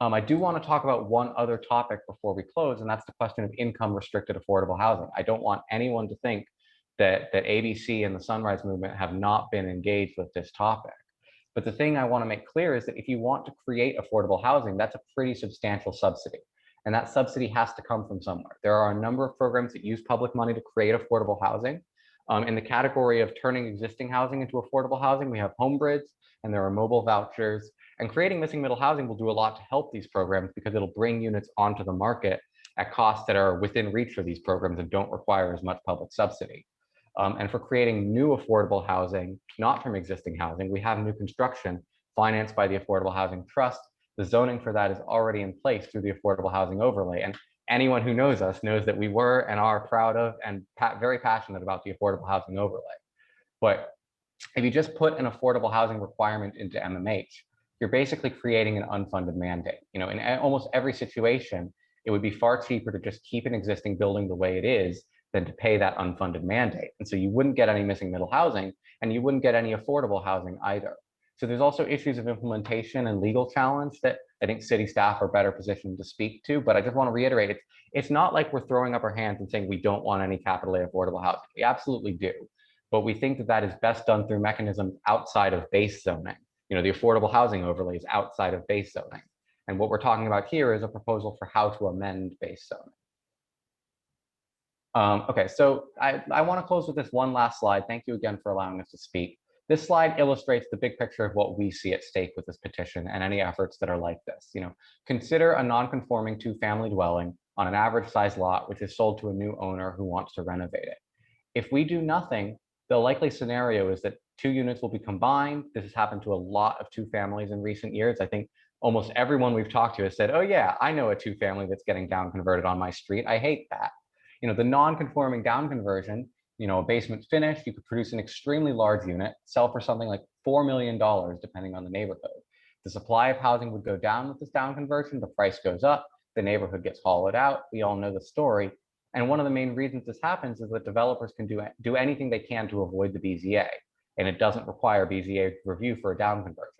Speaker 7: I do want to talk about one other topic before we close, and that's the question of income restricted affordable housing. I don't want anyone to think that ABC and the Sunrise Movement have not been engaged with this topic. But the thing I want to make clear is that if you want to create affordable housing, that's a pretty substantial subsidy. And that subsidy has to come from somewhere. There are a number of programs that use public money to create affordable housing. In the category of turning existing housing into affordable housing, we have HomeBridge and there are mobile vouchers. And creating missing middle housing will do a lot to help these programs because it'll bring units onto the market at costs that are within reach for these programs and don't require as much public subsidy. And for creating new affordable housing, not from existing housing, we have new construction financed by the Affordable Housing Trust. The zoning for that is already in place through the Affordable Housing Overlay. And anyone who knows us knows that we were and are proud of and very passionate about the Affordable Housing Overlay. But if you just put an affordable housing requirement into MMH, you're basically creating an unfunded mandate. In almost every situation, it would be far cheaper to just keep an existing building the way it is than to pay that unfunded mandate. And so you wouldn't get any missing middle housing and you wouldn't get any affordable housing either. So there's also issues of implementation and legal challenge that I think city staff are better positioned to speak to, but I just want to reiterate, it's not like we're throwing up our hands and saying we don't want any capital A affordable housing. We absolutely do, but we think that that is best done through mechanisms outside of base zoning. the affordable housing overlays outside of base zoning. And what we're talking about here is a proposal for how to amend base zoning. Okay, so I want to close with this one last slide. Thank you again for allowing us to speak. This slide illustrates the big picture of what we see at stake with this petition and any efforts that are like this. Consider a non-conforming two-family dwelling on an average size lot, which is sold to a new owner who wants to renovate it. If we do nothing, the likely scenario is that 2 units will be combined. This has happened to a lot of two families in recent years. I think almost everyone we've talked to has said, oh yeah, I know a two-family that's getting down converted on my street. I hate that. The non-conforming down conversion, a basement finished, you could produce an extremely large unit, sell for something like $4 million, depending on the neighborhood. The supply of housing would go down with this down conversion, the price goes up, the neighborhood gets hollowed out. We all know the story. And one of the main reasons this happens is that developers can do anything they can to avoid the BZA, and it doesn't require BZA review for a down conversion.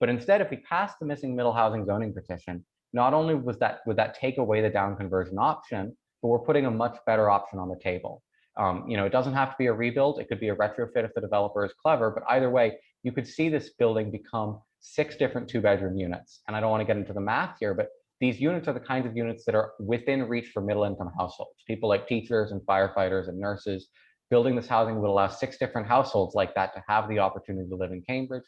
Speaker 7: But instead, if we pass the missing middle housing zoning petition, not only would that take away the down conversion option, but we're putting a much better option on the table. It doesn't have to be a rebuild. It could be a retrofit if the developer is clever, but either way, you could see this building become 6 different 2-bedroom units. And I don't want to get into the math here, but these units are the kinds of units that are within reach for middle-income households. People like teachers and firefighters and nurses. Building this housing would allow 6 different households like that to have the opportunity to live in Cambridge,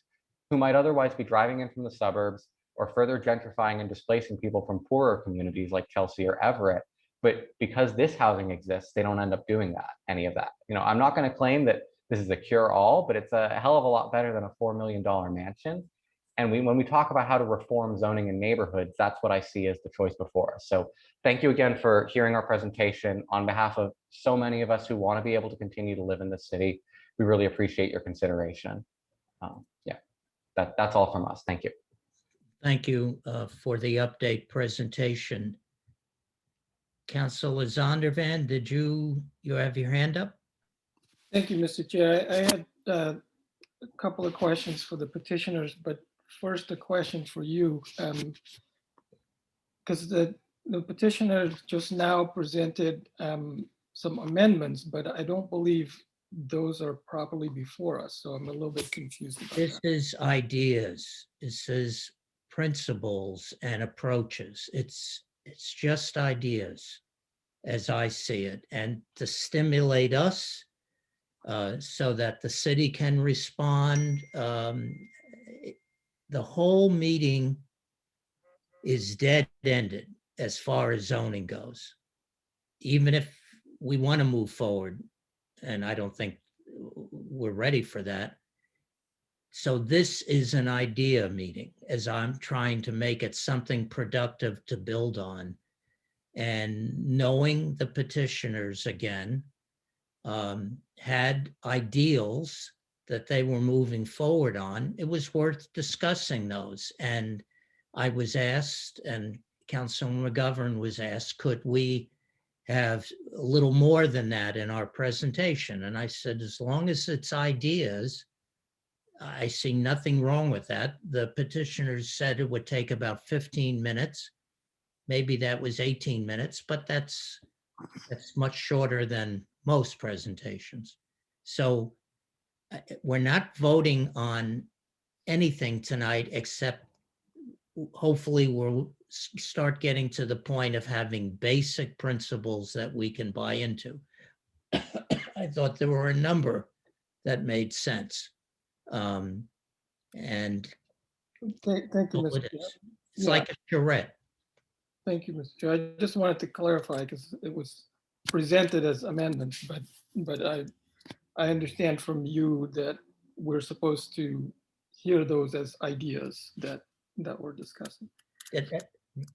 Speaker 7: who might otherwise be driving in from the suburbs or further gentrifying and displacing people from poorer communities like Chelsea or Everett. But because this housing exists, they don't end up doing any of that. I'm not going to claim that this is a cure-all, but it's a hell of a lot better than a $4 million mansion. And when we talk about how to reform zoning in neighborhoods, that's what I see as the choice before us. So thank you again for hearing our presentation. On behalf of so many of us who want to be able to continue to live in this city, we really appreciate your consideration. That's all from us. Thank you.
Speaker 2: Thank you for the update presentation. Councilor Zondervan, did you have your hand up?
Speaker 6: Thank you, Mr. Chair. I had a couple of questions for the petitioners, but first a question for you. Because the petitioner just now presented some amendments, but I don't believe those are properly before us. So I'm a little bit confused about
Speaker 2: This
Speaker 6: that.
Speaker 2: is ideas. This is principles and approaches. It's just ideas as I see it, and to stimulate us so that the city can respond. The whole meeting is dead-ended as far as zoning goes. Even if we want to move forward, and I don't think we're ready for that. So this is an idea meeting, as I'm trying to make it something productive to build on. And knowing the petitioners again, had ideals that they were moving forward on, it was worth discussing those. And I was asked, and Councilman McGovern was asked, could we have a little more than that in our presentation? And I said, as long as it's ideas, I see nothing wrong with that. The petitioners said it would take about 15 minutes. Maybe that was 18 minutes, but that's much shorter than most presentations. So we're not voting on anything tonight, except hopefully we'll start getting to the point of having basic principles that we can buy into. I thought there were a number that made sense. And
Speaker 6: Thank you, Mr. Chair.
Speaker 2: it's like a charrette.
Speaker 6: Thank you, Mr. Chair. I just wanted to clarify because it was presented as amendments, but I understand from you that we're supposed to hear those as ideas that we're discussing.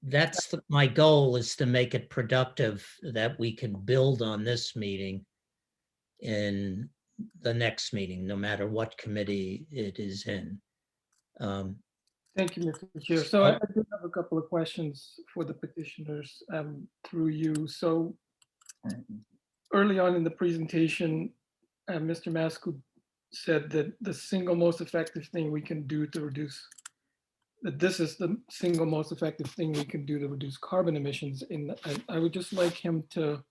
Speaker 2: That's my goal, is to make it productive, that we can build on this meeting in the next meeting, no matter what committee it is in.
Speaker 6: Thank you, Mr. Chair. So I do have a couple of questions for the petitioners through you. So early on in the presentation, Mr. Mascout said that the single most effective thing we can do to reduce, that this is the single most effective thing we can do to reduce carbon emissions. And I would just like him to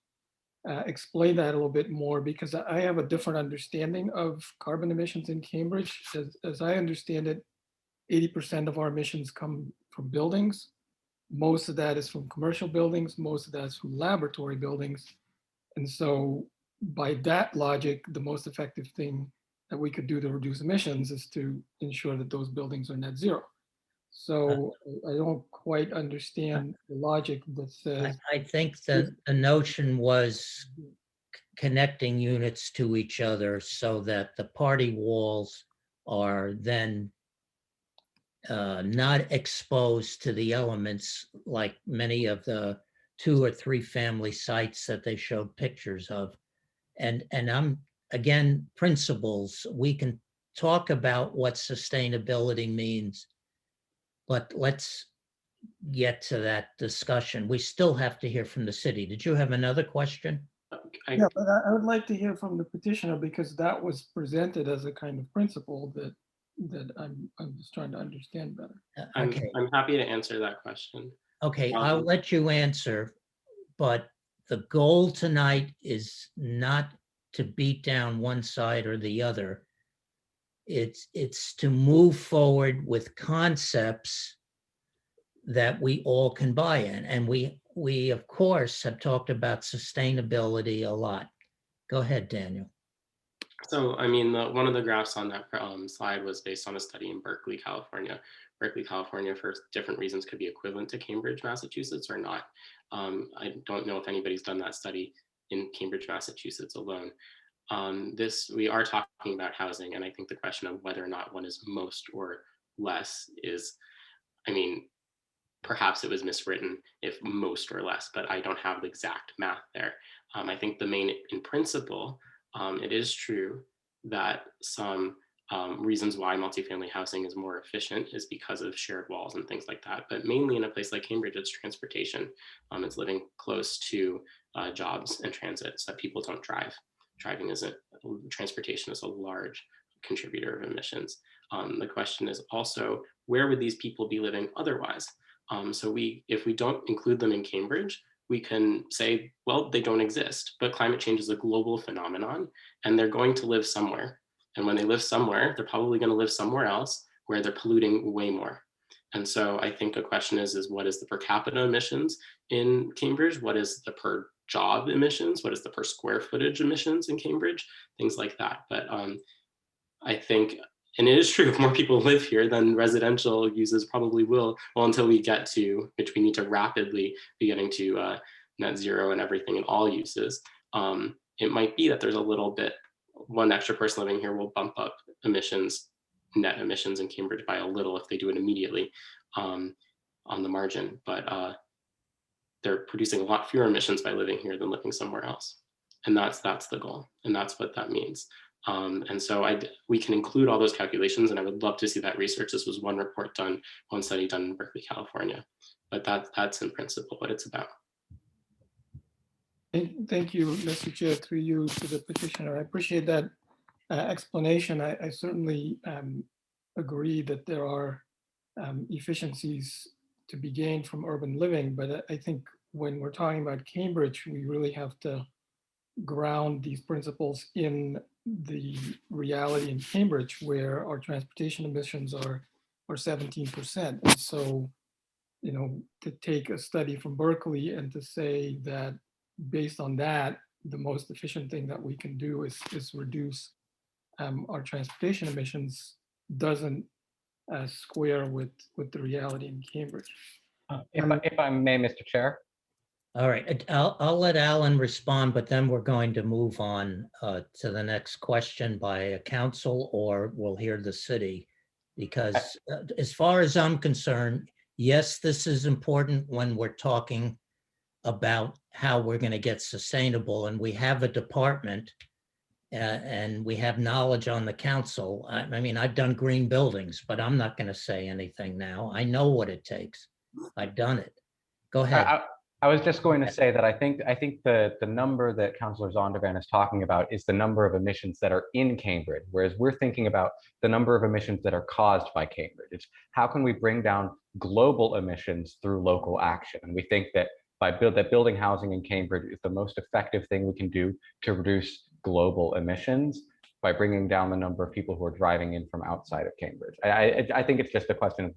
Speaker 6: explain that a little bit more, because I have a different understanding of carbon emissions in Cambridge. As I understand it, 80% of our emissions come from buildings. Most of that is from commercial buildings. Most of that is from laboratory buildings. And so by that logic, the most effective thing that we could do to reduce emissions is to ensure that those buildings are net zero. So I don't quite understand the logic that says,
Speaker 2: I think that the notion was connecting units to each other so that the party walls are then not exposed to the elements like many of the 2 or 3 family sites that they showed pictures of. And I'm, again, principles, we can talk about what sustainability means, but let's get to that discussion. We still have to hear from the city. Did you have another question?
Speaker 6: yeah, but I would like to hear from the petitioner because that was presented as a kind of principle that I'm just trying to understand better.
Speaker 2: Okay,
Speaker 8: I'm happy to answer that question.
Speaker 2: okay, I'll let you answer, but the goal tonight is not to beat down one side or the other. It's to move forward with concepts that we all can buy in. And we of course have talked about sustainability a lot. Go ahead, Daniel.
Speaker 8: So, I mean, one of the graphs on that slide was based on a study in Berkeley, California. Berkeley, California, for different reasons, could be equivalent to Cambridge, Massachusetts, or not. I don't know if anybody's done that study in Cambridge, Massachusetts alone. We are talking about housing, and I think the question of whether or not one is most or less is, I mean, perhaps it was miswritten if most or less, but I don't have the exact math there. I think the main, in principle, it is true that some reasons why multifamily housing is more efficient is because of shared walls and things like that. But mainly in a place like Cambridge, it's transportation. It's living close to jobs and transit so that people don't drive. Transportation is a large contributor of emissions. The question is also, where would these people be living otherwise? So if we don't include them in Cambridge, we can say, well, they don't exist, but climate change is a global phenomenon and they're going to live somewhere. And when they live somewhere, they're probably going to live somewhere else where they're polluting way more. And so I think a question is what is the per capita emissions in Cambridge? What is the per job emissions? What is the per square footage emissions in Cambridge? Things like that. But I think, and it is true, if more people live here, then residential uses probably will, well, until we get to, which we need to rapidly be getting to net zero and everything in all uses. It might be that there's a little bit, one extra person living here will bump up emissions, net emissions in Cambridge by a little if they do it immediately on the margin, but they're producing a lot fewer emissions by living here than living somewhere else. And that's the goal, and that's what that means. And so we can include all those calculations, and I would love to see that research. This was one report done, one study done in Berkeley, California, but that's in principle what it's about.
Speaker 6: Thank you, Mr. Chair, through you to the petitioner. I appreciate that explanation. I certainly agree that there are efficiencies to be gained from urban living, but I think when we're talking about Cambridge, we really have to ground these principles in the reality in Cambridge, where our transportation emissions are 17%. And so, you know, to take a study from Berkeley and to say that based on that, the most efficient thing that we can do is reduce our transportation emissions doesn't square with the reality in Cambridge.
Speaker 7: If I may, Mr. Chair.
Speaker 2: All right, I'll let Alan respond, but then we're going to move on to the next question by a council, or we'll hear the city. Because as far as I'm concerned, yes, this is important when we're talking about how we're going to get sustainable, and we have a department and we have knowledge on the council. I mean, I've done green buildings, but I'm not going to say anything now. I know what it takes. I've done it. Go ahead.
Speaker 7: I was just going to say that I think the number that Councillor Zondervan is talking about is the number of emissions that are in Cambridge, whereas we're thinking about the number of emissions that are caused by Cambridge. It's how can we bring down global emissions through local action? And we think that building housing in Cambridge is the most effective thing we can do to reduce global emissions. by bringing down the number of people who are driving in from outside of Cambridge. I think it's just a question of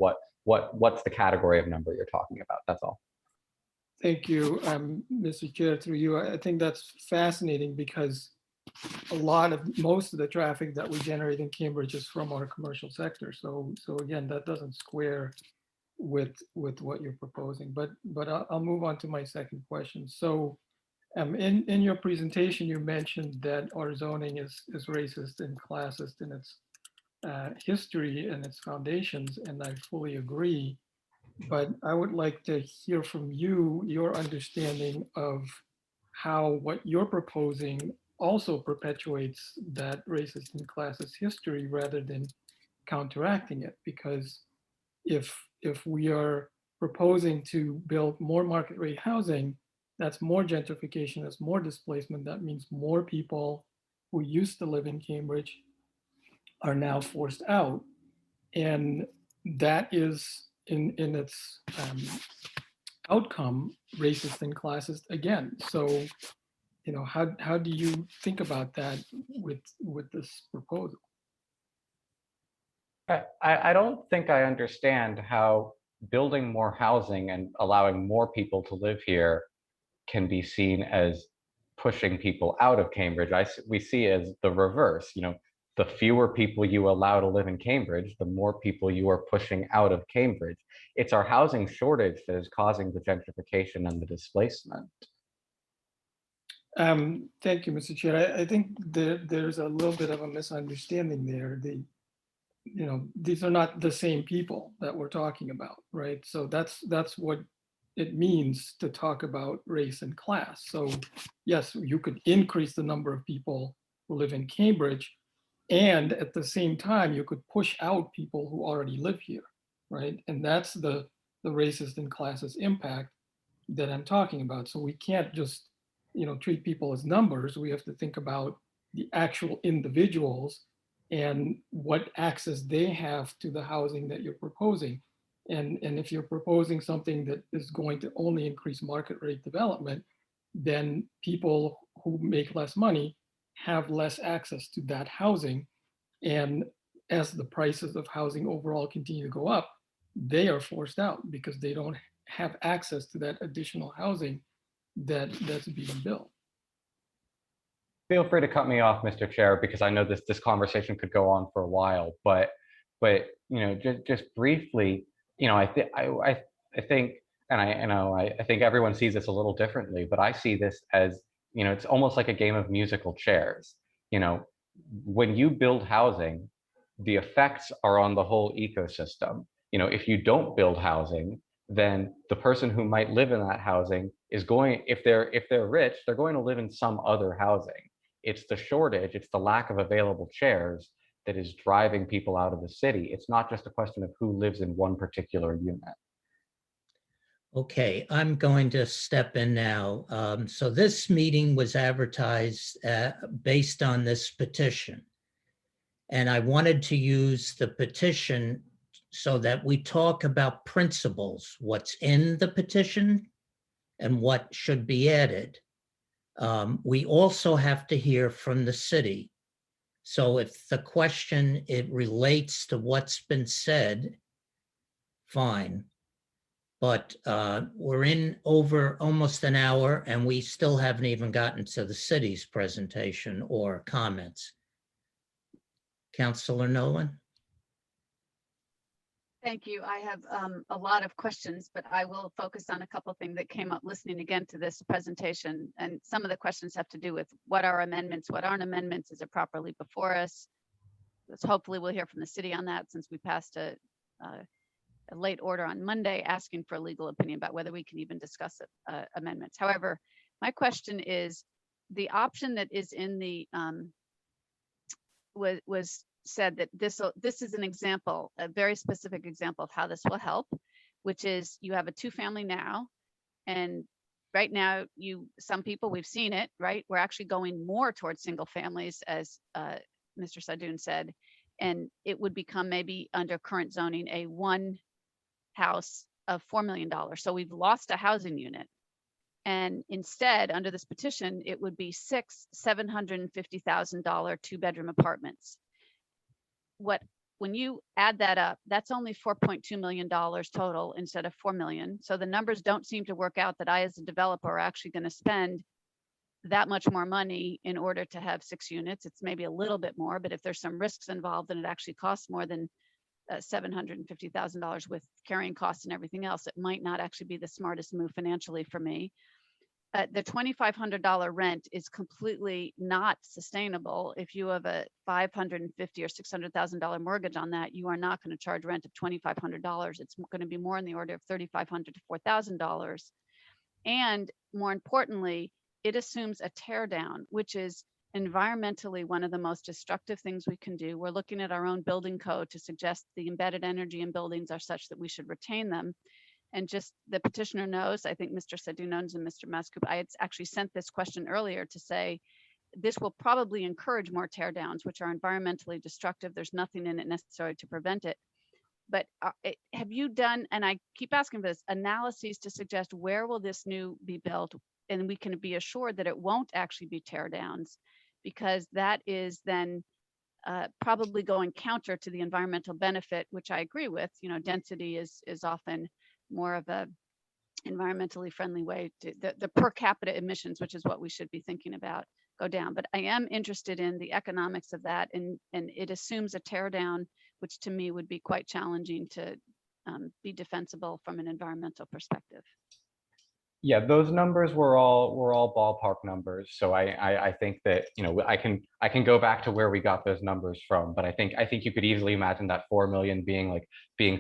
Speaker 7: what's the category of number you're talking about. That's all.
Speaker 6: Thank you, Mr. Chair, through you. I think that's fascinating because most of the traffic that we generate in Cambridge is from our commercial sector. So again, that doesn't square with what you're proposing. But I'll move on to my second question. So in your presentation, you mentioned that our zoning is racist and classist in its history and its foundations, and I fully agree. But I would like to hear from you, your understanding of how what you're proposing also perpetuates that racist and classist history rather than counteracting it. Because if we are proposing to build more market rate housing, that's more gentrification, that's more displacement. That means more people who used to live in Cambridge are now forced out. And that is in its outcome racist and classist again. So, you know, how do you think about that with this proposal?
Speaker 7: I don't think I understand how building more housing and allowing more people to live here can be seen as pushing people out of Cambridge. We see it as the reverse. You know, the fewer people you allow to live in Cambridge, the more people you are pushing out of Cambridge. It's our housing shortage that is causing the gentrification and the displacement.
Speaker 6: Thank you, Mr. Chair. I think there's a little bit of a misunderstanding there. You know, these are not the same people that we're talking about, right? So that's what it means to talk about race and class. So yes, you could increase the number of people who live in Cambridge, and at the same time, you could push out people who already live here, right? And that's the racist and classist impact that I'm talking about. So we can't just, you know, treat people as numbers. We have to think about the actual individuals and what access they have to the housing that you're proposing. And if you're proposing something that is going to only increase market rate development, then people who make less money have less access to that housing. And as the prices of housing overall continue to go up, they are forced out because they don't have access to that additional housing that's being built.
Speaker 7: Feel free to cut me off, Mr. Chair, because I know this conversation could go on for a while. But you know, just briefly, you know, I think, and I think everyone sees this a little differently, but I see this as, you know, it's almost like a game of musical chairs. You know, when you build housing, the effects are on the whole ecosystem. You know, if you don't build housing, then the person who might live in that housing is going, if they're rich, they're going to live in some other housing. It's the shortage, it's the lack of available chairs that is driving people out of the city. It's not just a question of who lives in one particular unit.
Speaker 2: Okay, I'm going to step in now. So this meeting was advertised based on this petition. And I wanted to use the petition so that we talk about principles, what's in the petition and what should be added. We also have to hear from the city. So if the question, it relates to what's been said, fine. But we're in over almost an hour and we still haven't even gotten to the city's presentation or comments. Councilor Nolan?
Speaker 5: Thank you. I have a lot of questions, but I will focus on a couple of things that came up listening again to this presentation. And some of the questions have to do with what are amendments, what aren't amendments, is it properly before us? So hopefully we'll hear from the city on that, since we passed a late order on Monday asking for a legal opinion about whether we can even discuss amendments. However, my question is, the option that is in the was said that this is an example, a very specific example of how this will help, which is you have a two-family now, and right now some people, we've seen it, right? We're actually going more towards single families, as Mr. Sadoun said, and it would become maybe under current zoning a one house of $4 million. So we've lost a housing unit. And instead, under this petition, it would be 6 $750,000 two-bedroom apartments. When you add that up, that's only $4.2 million total instead of 4 million. So the numbers don't seem to work out that I, as a developer, are actually going to spend that much more money in order to have 6 units. It's maybe a little bit more, but if there's some risks involved, then it actually costs more than $750,000 with carrying costs and everything else. It might not actually be the smartest move financially for me. The $2,500 rent is completely not sustainable. If you have a $550,000 or $600,000 mortgage on that, you are not going to charge rent of $2,500. It's going to be more in the order of $3,500 to $4,000. And more importantly, it assumes a tear down, which is environmentally one of the most destructive things we can do. We're looking at our own building code to suggest the embedded energy in buildings are such that we should retain them. And just the petitioner knows, I think Mr. Sadhu knows and Mr. Mascoop, I had actually sent this question earlier to say, this will probably encourage more tear downs, which are environmentally destructive. There's nothing in it necessary to prevent it. But have you done, and I keep asking for this, analyses to suggest where will this new be built? And we can be assured that it won't actually be tear downs, because that is then probably going counter to the environmental benefit, which I agree with. You know, density is often more of a environmentally friendly way to the per capita emissions, which is what we should be thinking about, go down. But I am interested in the economics of that, and it assumes a tear down, which to me would be quite challenging to be defensible from an environmental perspective.
Speaker 7: Yeah, those numbers were all ballpark numbers. So I think that, you know, I can go back to where we got those numbers from, but I think you could easily imagine that 4 million being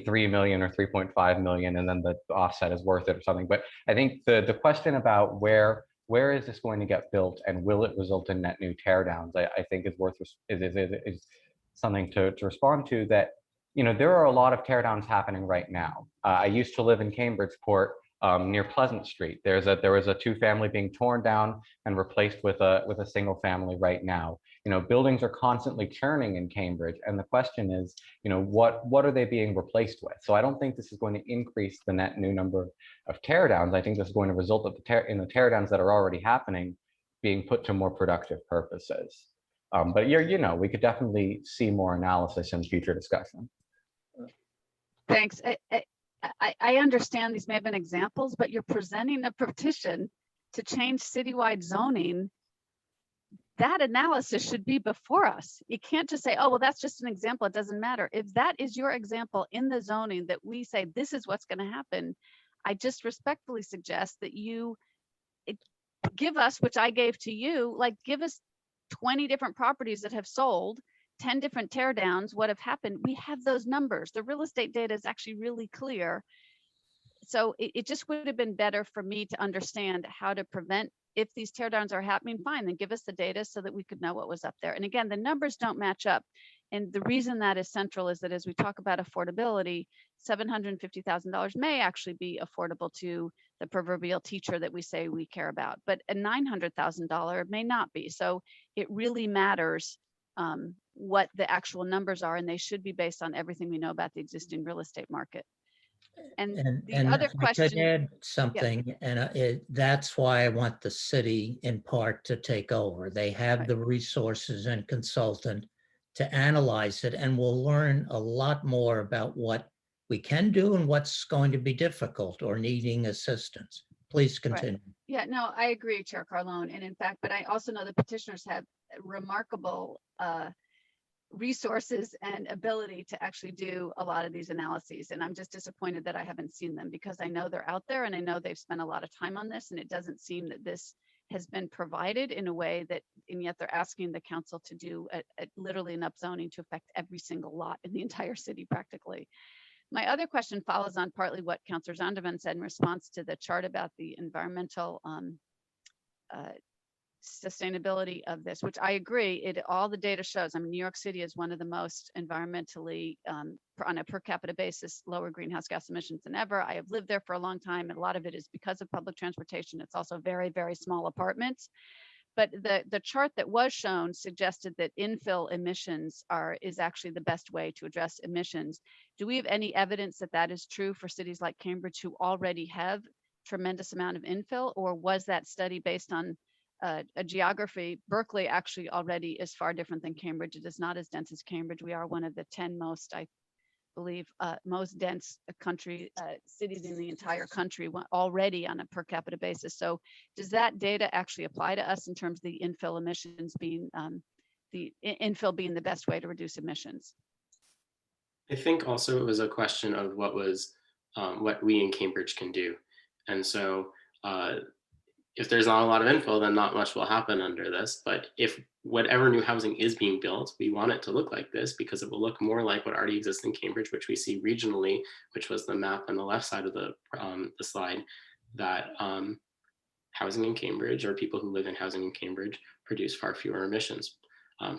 Speaker 7: 3 million or 3.5 million, and then the offset is worth it or something. But I think the question about where is this going to get built and will it result in net new teardowns, I think is something to respond to. That, you know, there are a lot of teardowns happening right now. I used to live in Cambridgeport, near Pleasant Street. There was a 2-family being torn down and replaced with a single family right now. You know, buildings are constantly churning in Cambridge, and the question is, you know, what are they being replaced with? So I don't think this is going to increase the net new number of teardowns. I think this is going to result in the teardowns that are already happening being put to more productive purposes. But you know, we could definitely see more analysis in future discussion.
Speaker 5: Thanks. I understand these may have been examples, but you're presenting a petition to change citywide zoning. That analysis should be before us. You can't just say, oh, well, that's just an example, it doesn't matter. If that is your example in the zoning that we say this is what's going to happen, I just respectfully suggest that you give us, which I gave to you, like give us 20 different properties that have sold, 10 different teardowns, what have happened. We have those numbers. The real estate data is actually really clear. So it just would have been better for me to understand how to prevent, if these teardowns are happening, fine, then give us the data so that we could know what was up there. And again, the numbers don't match up. And the reason that is central is that as we talk about affordability, $750,000 may actually be affordable to the proverbial teacher that we say we care about, but a $900,000 may not be. So it really matters what the actual numbers are, and they should be based on everything we know about the existing real estate market. And the other question,
Speaker 2: I could add something, and that's why I want the city in part to take over. They have the resources and consultant to analyze it, and we'll learn a lot more about what we can do and what's going to be difficult or needing assistance. Please continue.
Speaker 5: Right. Yeah, no, I agree, Chair Carlone. And in fact, but I also know the petitioners have remarkable resources and ability to actually do a lot of these analyses. And I'm just disappointed that I haven't seen them, because I know they're out there and I know they've spent a lot of time on this, and it doesn't seem that this has been provided in a way that, and yet they're asking the council to do literally an upzoning to affect every single lot in the entire city practically. My other question follows on partly what Councillor Zondervan said in response to the chart about the environmental sustainability of this, which I agree, all the data shows. I mean, New York City is one of the most environmentally, on a per capita basis, lower greenhouse gas emissions than ever. I have lived there for a long time, and a lot of it is because of public transportation. It's also very, very small apartments. But the chart that was shown suggested that infill emissions is actually the best way to address emissions. Do we have any evidence that that is true for cities like Cambridge, who already have tremendous amount of infill, or was that study based on a geography? Berkeley actually already is far different than Cambridge. It is not as dense as Cambridge. We are one of the 10 most, I believe, most dense cities in the entire country already on a per capita basis. So does that data actually apply to us in terms of the infill emissions being, the infill being the best way to reduce emissions?
Speaker 8: I think also it was a question of what we in Cambridge can do. And so if there's not a lot of infill, then not much will happen under this. But if whatever new housing is being built, we want it to look like this because it will look more like what already exists in Cambridge, which we see regionally, which was the map on the left side of the slide, that housing in Cambridge, or people who live in housing in Cambridge, produce far fewer emissions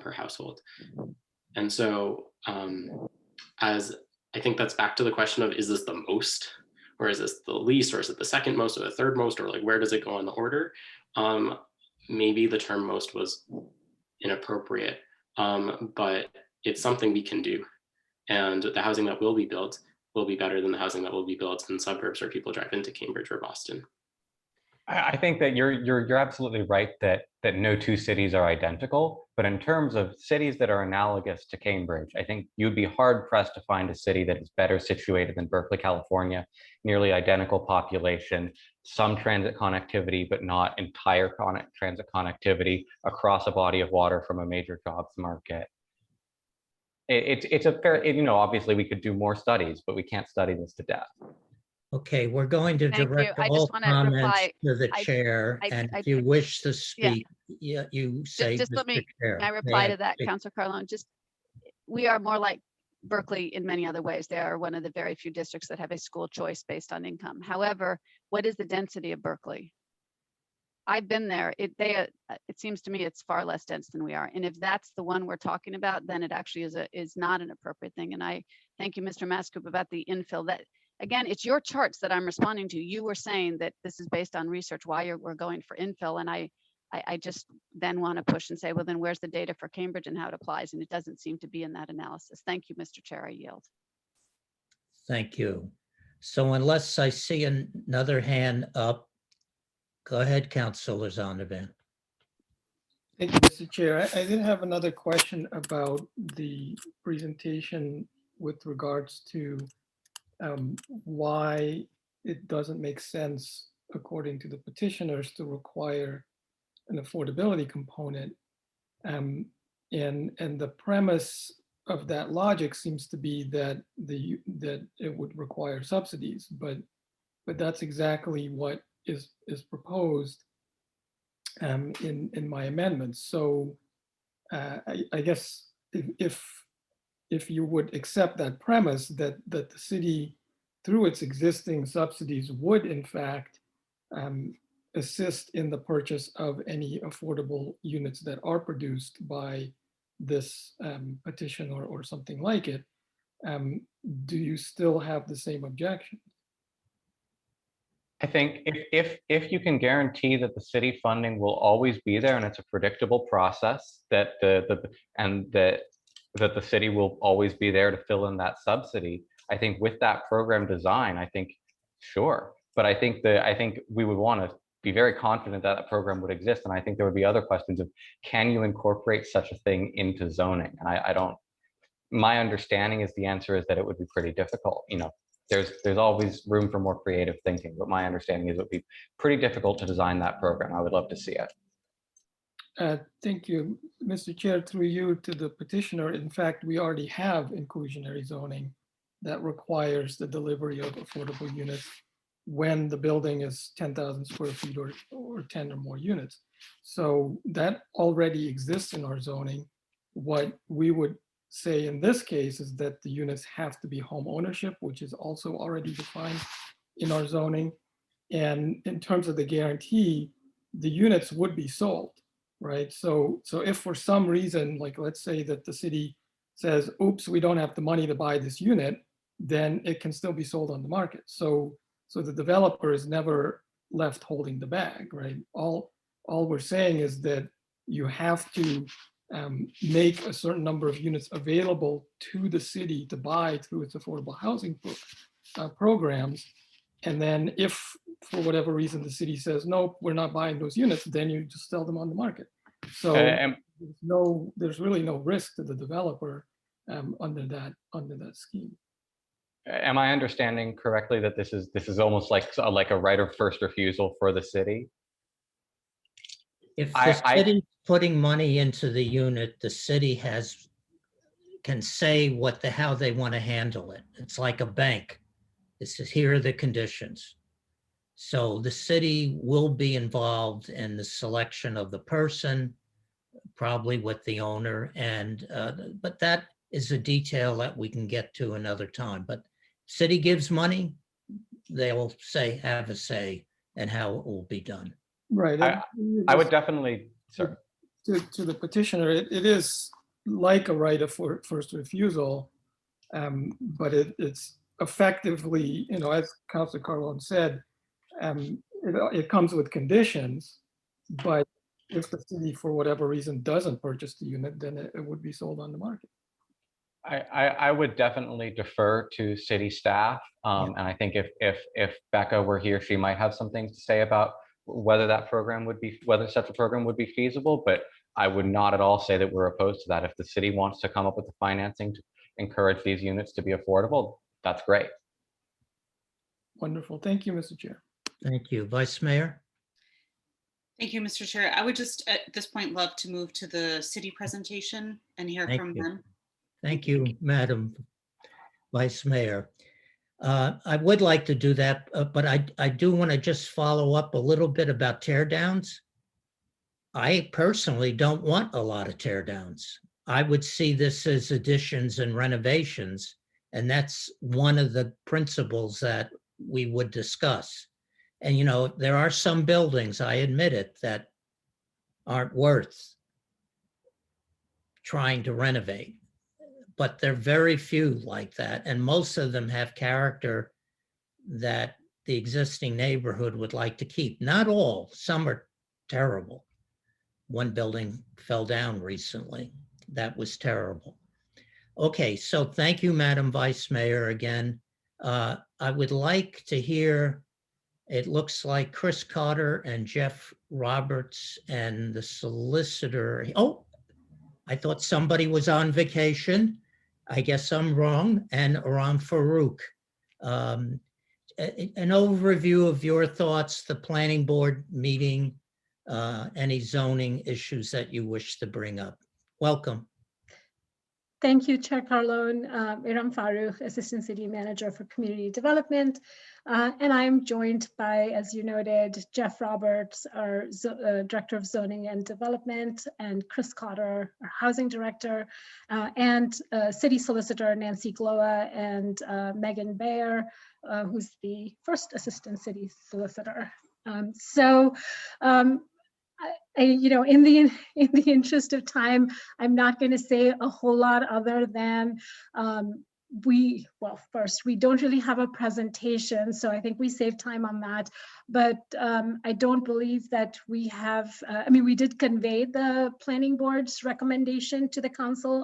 Speaker 8: per household. And so as I think that's back to the question of, is this the most, or is this the least, or is it the second most, or the third most, or like where does it go in the order? Maybe the term most was inappropriate, but it's something we can do. And the housing that will be built will be better than the housing that will be built in suburbs where people drive into Cambridge or Boston.
Speaker 7: I think that you're absolutely right that no two cities are identical, but in terms of cities that are analogous to Cambridge, I think you'd be hard pressed to find a city that is better situated than Berkeley, California, nearly identical population, some transit connectivity, but not entire transit connectivity across a body of water from a major jobs market. It's a fair, obviously we could do more studies, but we can't study this to death.
Speaker 2: Okay, we're going to
Speaker 5: Thank you.
Speaker 2: direct
Speaker 5: I
Speaker 2: all
Speaker 5: just wanna
Speaker 2: comments
Speaker 5: reply.
Speaker 2: to the chair, and if you wish to speak, you say,
Speaker 5: Just let
Speaker 2: Mr.
Speaker 5: me,
Speaker 2: Chair.
Speaker 5: I reply
Speaker 2: May
Speaker 5: to that,
Speaker 2: speak?
Speaker 5: Councilor Carlone. Just, we are more like Berkeley in many other ways. They are one of the very few districts that have a school choice based on income. However, what is the density of Berkeley? I've been there. It seems to me it's far less dense than we are. And if that's the one we're talking about, then it actually is not an appropriate thing. And I thank you, Mr. Mascoop, about the infill. That, again, it's your charts that I'm responding to. You were saying that this is based on research, why we're going for infill. And I just then want to push and say, well, then where's the data for Cambridge and how it applies? And it doesn't seem to be in that analysis. Thank you, Mr. Chair. I yield.
Speaker 2: Thank you. So unless I see another hand up, go ahead, Councilor Zondervan.
Speaker 6: Thank you, Mr. Chair. I did have another question about the presentation with regards to why it doesn't make sense, according to the petitioners, to require an affordability component. And the premise of that logic seems to be that that it would require subsidies, but that's exactly what is proposed in my amendments. So I guess if you would accept that premise that the city, through its existing subsidies, would in fact assist in the purchase of any affordable units that are produced by this petition or something like it, do you still have the same objection?
Speaker 7: I think if you can guarantee that the city funding will always be there and it's a predictable process, that the city will always be there to fill in that subsidy, I think with that program design, I think sure. But I think we would want to be very confident that that program would exist. And I think there would be other questions of, can you incorporate such a thing into zoning? And I don't, my understanding is the answer is that it would be pretty difficult. There's always room for more creative thinking, but my understanding is it would be pretty difficult to design that program. I would love to see it.
Speaker 6: Thank you, Mr. Chair, through you to the petitioner. In fact, we already have inclusionary zoning that requires the delivery of affordable units when the building is 10,000 square feet or 10 or more units. So that already exists in our zoning. What we would say in this case is that the units have to be home ownership, which is also already defined in our zoning. And in terms of the guarantee, the units would be sold, right? So if for some reason, like let's say that the city says, oops, we don't have the money to buy this unit, then it can still be sold on the market. So the developer is never left holding the bag, right? All we're saying is that you have to make a certain number of units available to the city to buy through its affordable housing programs. And then if for whatever reason, the city says, nope, we're not buying those units, then you just sell them on the market. So
Speaker 7: And
Speaker 6: there's really no risk to the developer under that scheme.
Speaker 7: am I understanding correctly that this is almost like a right of first refusal for the city?
Speaker 2: If
Speaker 7: I-
Speaker 2: the city's putting money into the unit, the city can say how they want to handle it. It's like a bank. This is, here are the conditions. So the city will be involved in the selection of the person, probably with the owner, and but that is a detail that we can get to another time. But city gives money, they'll have a say in how it will be done.
Speaker 6: Right.
Speaker 7: I would definitely, sorry.
Speaker 6: To the petitioner, it is like a right of first refusal, but it's effectively, as Councilor Carlone said, it comes with conditions, but if the city, for whatever reason, doesn't purchase the unit, then it would be sold on the market.
Speaker 7: I would definitely defer to city staff. And I think if Becca were here, she might have some things to say about whether such a program would be feasible, but I would not at all say that we're opposed to that. If the city wants to come up with the financing to encourage these units to be affordable, that's great.
Speaker 6: Wonderful. Thank you, Mr. Chair.
Speaker 2: Thank you. Vice Mayor?
Speaker 3: Thank you, Mr. Chair. I would just at this point love to move to the city presentation and hear
Speaker 2: Thank
Speaker 3: from
Speaker 2: you.
Speaker 3: them.
Speaker 2: Thank you, Madam Vice Mayor. I would like to do that, but I do want to just follow up a little bit about tear downs. I personally don't want a lot of tear downs. I would see this as additions and renovations, and that's one of the principles that we would discuss. And, there are some buildings, I admit it, that aren't worth trying to renovate, but there are very few like that. And most of them have character that the existing neighborhood would like to keep. Not all, some are terrible. One building fell down recently. That was terrible. Okay, so thank you, Madam Vice Mayor, again. I would like to hear, it looks like Chris Cotter and Jeff Roberts and the solicitor. Oh, I thought somebody was on vacation. I guess I'm wrong. And Aram Farouk. An overview of your thoughts, the planning board meeting, any zoning issues that you wish to bring up. Welcome.
Speaker 9: Thank you, Chair Carlone. Iram Farouk, Assistant City Manager for Community Development. And I'm joined by, as you noted, Jeff Roberts, our Director of Zoning and Development, and Chris Cotter, our Housing Director, and City Solicitor Nancy Gloa, and Megan Bayer, who's the first Assistant City Solicitor. In the interest of time, I'm not going to say a whole lot other than first, we don't really have a presentation, so I think we saved time on that. But I don't believe that we have. We did convey the planning board's recommendation to the council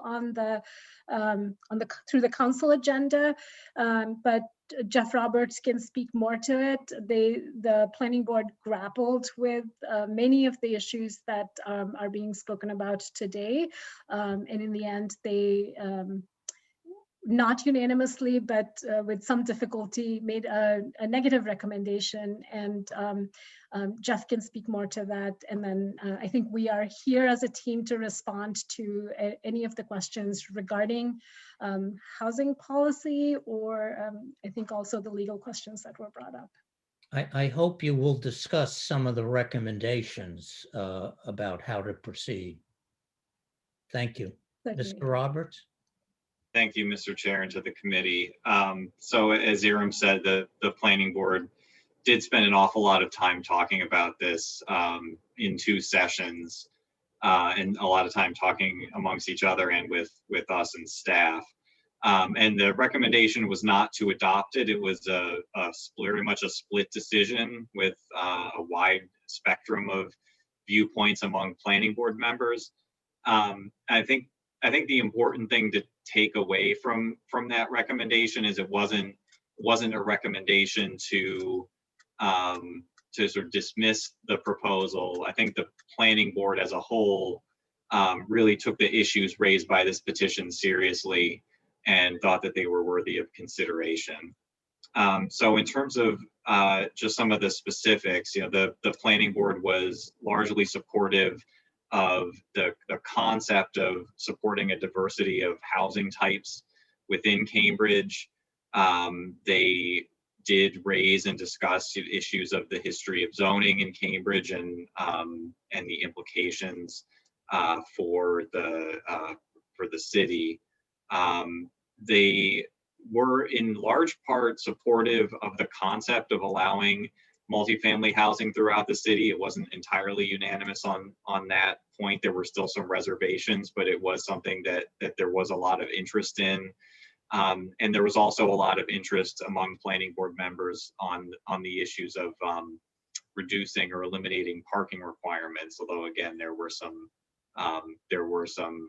Speaker 9: through the council agenda, but Jeff Roberts can speak more to it. The planning board grappled with many of the issues that are being spoken about today. And in the end, they, not unanimously, but with some difficulty, made a negative recommendation. And Jeff can speak more to that. And then I think we are here as a team to respond to any of the questions regarding housing policy, or I think also the legal questions that were brought up.
Speaker 2: I hope you will discuss some of the recommendations about how to proceed. Thank you. Mr. Roberts?
Speaker 10: Thank you, Mr. Chair, and to the committee. So as Iram said, the planning board did spend an awful lot of time talking about this in 2 sessions, and a lot of time talking amongst each other and with us and staff. And the recommendation was not to adopt it. It was very much a split decision with a wide spectrum of viewpoints among planning board members. I think the important thing to take away from that recommendation is it wasn't a recommendation to to sort of dismiss the proposal. I think the planning board as a whole really took the issues raised by this petition seriously and thought that they were worthy of consideration. So in terms of just some of the specifics, the planning board was largely supportive of the concept of supporting a diversity of housing types within Cambridge. They did raise and discuss issues of the history of zoning in Cambridge and the implications for the city. They were in large part supportive of the concept of allowing multifamily housing throughout the city. It wasn't entirely unanimous on that point. There were still some reservations, but it was something that there was a lot of interest in. And there was also a lot of interest among planning board members on the issues of reducing or eliminating parking requirements. Although again, there were some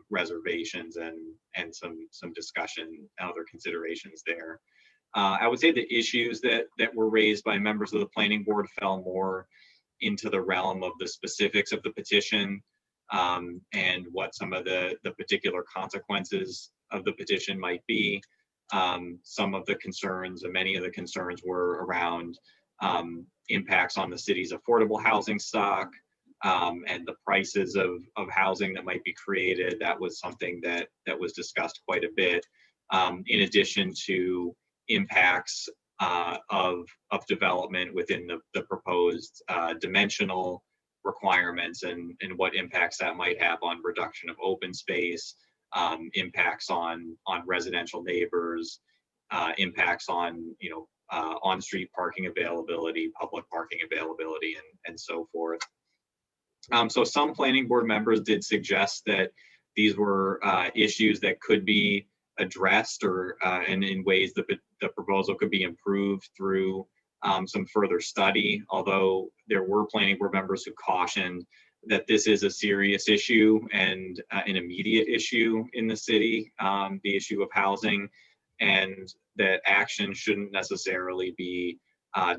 Speaker 10: reservations and some discussion and other considerations there. I would say the issues that were raised by members of the planning board fell more into the realm of the specifics of the petition and what some of the particular consequences of the petition might be. Some of the concerns, and many of the concerns, were around impacts on the city's affordable housing stock and the prices of housing that might be created. That was something that was discussed quite a bit, in addition to impacts of development within the proposed dimensional requirements and what impacts that might have on reduction of open space, impacts on residential neighbors, impacts on on-street parking availability, public parking availability, and so forth. So some planning board members did suggest that these were issues that could be addressed and in ways that the proposal could be improved through some further study, although there were planning board members who cautioned that this is a serious issue and an immediate issue in the city, the issue of housing, and that action shouldn't necessarily be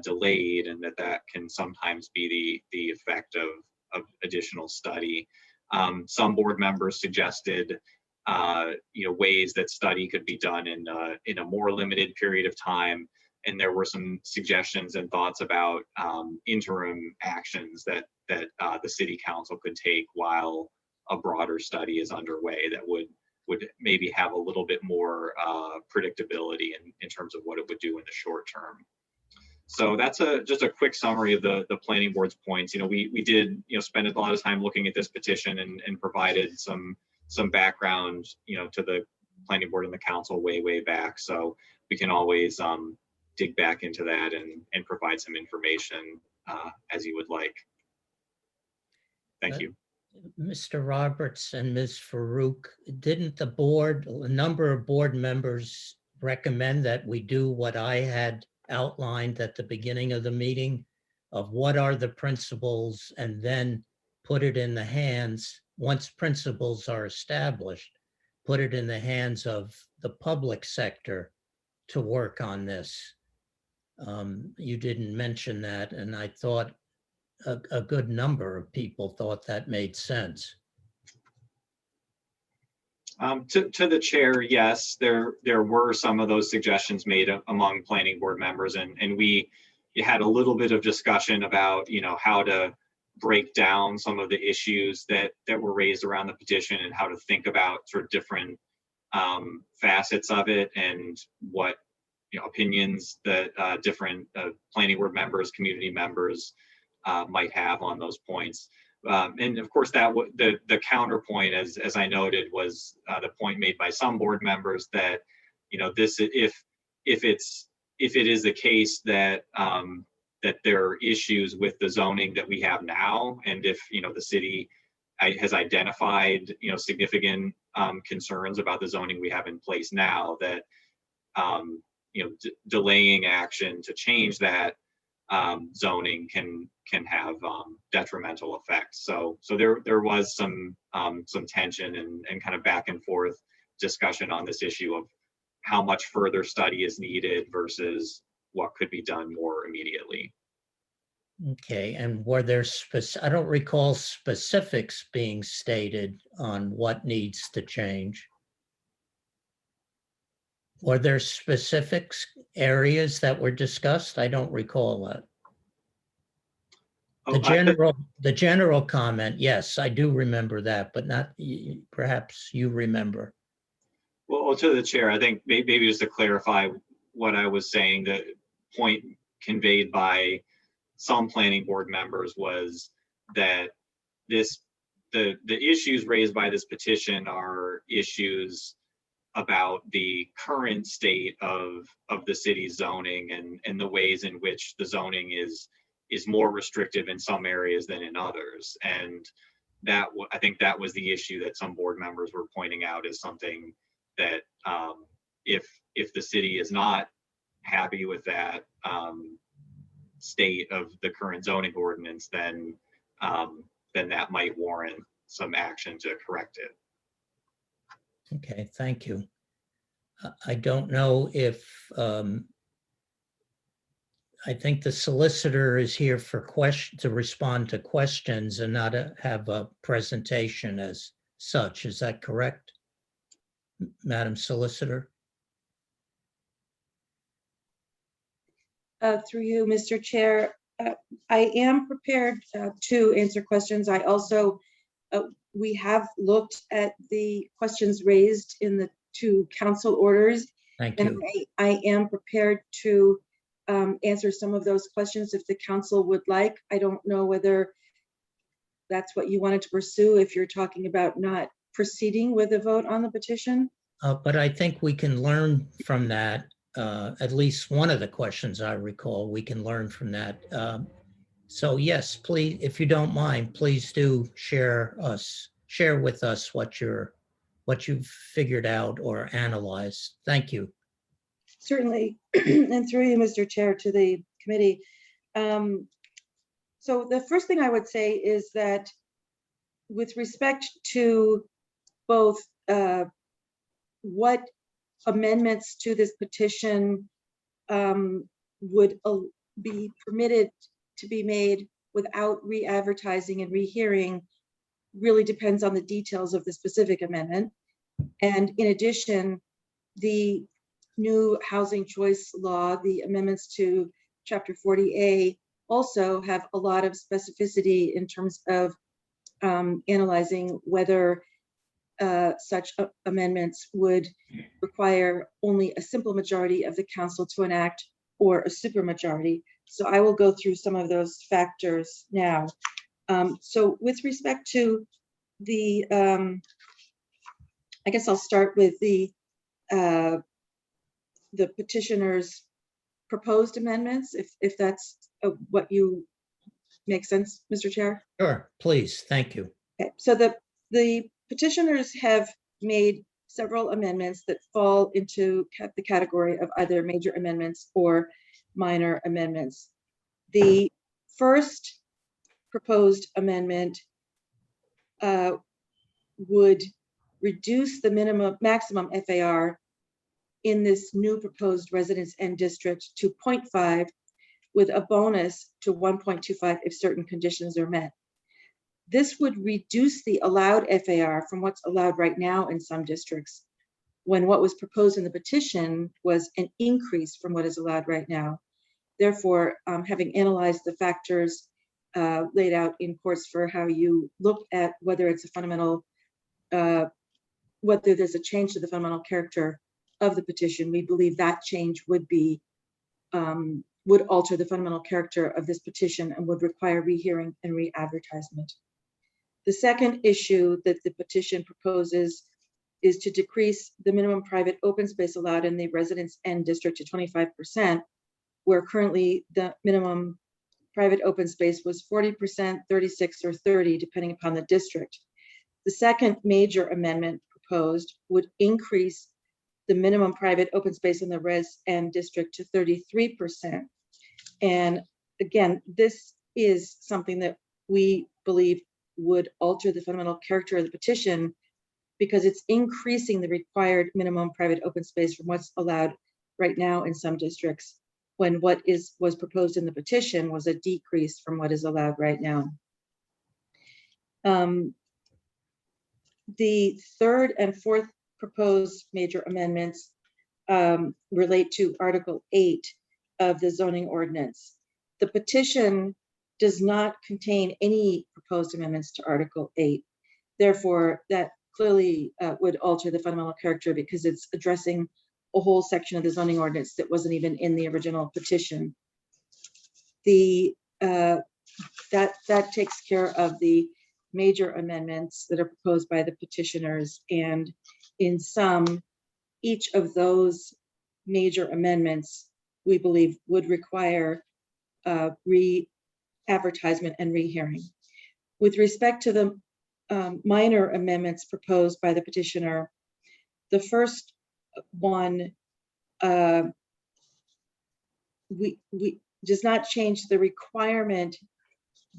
Speaker 10: delayed, and that can sometimes be the effect of additional study. Some board members suggested ways that study could be done in a more limited period of time, and there were some suggestions and thoughts about interim actions that the city council could take while a broader study is underway that would maybe have a little bit more predictability in terms of what it would do in the short term. So that's just a quick summary of the planning board's points. We did spend a lot of time looking at this petition and provided some background to the planning board and the council way back. So we can always dig back into that and provide some information as you would like. Thank you.
Speaker 2: Mr. Roberts and Ms. Farouk, didn't the board, a number of board members, recommend that we do what I had outlined at the beginning of the meeting of what are the principles, and then put it in the hands, once principles are established, put it in the hands of the public sector to work on this? You didn't mention that, and I thought a good number of people thought that made sense.
Speaker 10: To the chair, yes, there were some of those suggestions made among planning board members, and we had a little bit of discussion about how to break down some of the issues that were raised around the petition and how to think about sort of different facets of it and what opinions that different planning board members, community members might have on those points. And of course, that the counterpoint, as I noted, was the point made by some board members that this, if it is the case that that there are issues with the zoning that we have now, and if the city has identified significant concerns about the zoning we have in place now, that delaying action to change that zoning can have detrimental effects. So there was some tension and kind of back and forth discussion on this issue of how much further study is needed versus what could be done more immediately.
Speaker 2: Okay, and were there I don't recall specifics being stated on what needs to change. Were there specifics areas that were discussed? I don't recall that.
Speaker 10: Oh,
Speaker 2: The general comment, yes, I do remember that, but not, perhaps you remember.
Speaker 10: Well, to the chair, I think maybe just to clarify what I was saying, the point conveyed by some planning board members was that the issues raised by this petition are issues about the current state of the city's zoning and the ways in which the zoning is more restrictive in some areas than in others. And that I think that was the issue that some board members were pointing out as something that if the city is not happy with that state of the current zoning ordinance, then that might warrant some action to correct it.
Speaker 2: Okay, thank you. I don't know if, I think the solicitor is here for to respond to questions and not have a presentation as such. Is that correct, Madam Solicitor?
Speaker 11: Through you, Mr. Chair, I am prepared to answer questions. I also, we have looked at the questions raised in the two council orders.
Speaker 2: Thank
Speaker 11: and
Speaker 2: you.
Speaker 11: I am prepared to answer some of those questions if the council would like. I don't know whether that's what you wanted to pursue, if you're talking about not proceeding with a vote on the petition.
Speaker 2: But I think we can learn from that. At least one of the questions I recall, we can learn from that. So yes, please, if you don't mind, please do share with us what you've figured out or analyzed. Thank you.
Speaker 11: Certainly, and through you, Mr. Chair, to the committee. So the first thing I would say is that with respect to both what amendments to this petition would be permitted to be made without re-advertising and rehearing really depends on the details of the specific amendment. And in addition, the new housing choice law, the amendments to Chapter 40A, also have a lot of specificity in terms of analyzing whether such amendments would require only a simple majority of the council to enact or a supermajority. So I will go through some of those factors now. So with respect to the, I guess I'll start with the petitioner's proposed amendments, if that's what you make sense, Mr. Chair.
Speaker 2: Sure, please. Thank you.
Speaker 11: Okay, so the petitioners have made several amendments that fall into the category of either major amendments or minor amendments. The first proposed amendment would reduce the maximum FAR in this new proposed residence end district to 0.5 with a bonus to 1.25 if certain conditions are met. This would reduce the allowed FAR from what's allowed right now in some districts, when what was proposed in the petition was an increase from what is allowed right now. Therefore, having analyzed the factors laid out in courts for how you look at whether it's a fundamental, whether there's a change to the fundamental character of the petition, we believe that change would be, would alter the fundamental character of this petition and would require rehearing and re-advertisement. The second issue that the petition proposes is to decrease the minimum private open space allowed in the residence end district to 25%, where currently the minimum private open space was 40%, 36, or 30, depending upon the district. The second major amendment proposed would increase the minimum private open space in the res end district to 33%. And again, this is something that we believe would alter the fundamental character of the petition because it's increasing the required minimum private open space from what's allowed right now in some districts when what was proposed in the petition was a decrease from what is allowed right now. The third and fourth proposed major amendments relate to Article 8 of the zoning ordinance. The petition does not contain any proposed amendments to Article 8. Therefore, that clearly would alter the fundamental character because it's addressing a whole section of the zoning ordinance that wasn't even in the original petition. That takes care of the major amendments that are proposed by the petitioners, and in sum, each of those major amendments we believe would require re-advertisement and rehearing. With respect to the minor amendments proposed by the petitioner, the first one does not change the requirement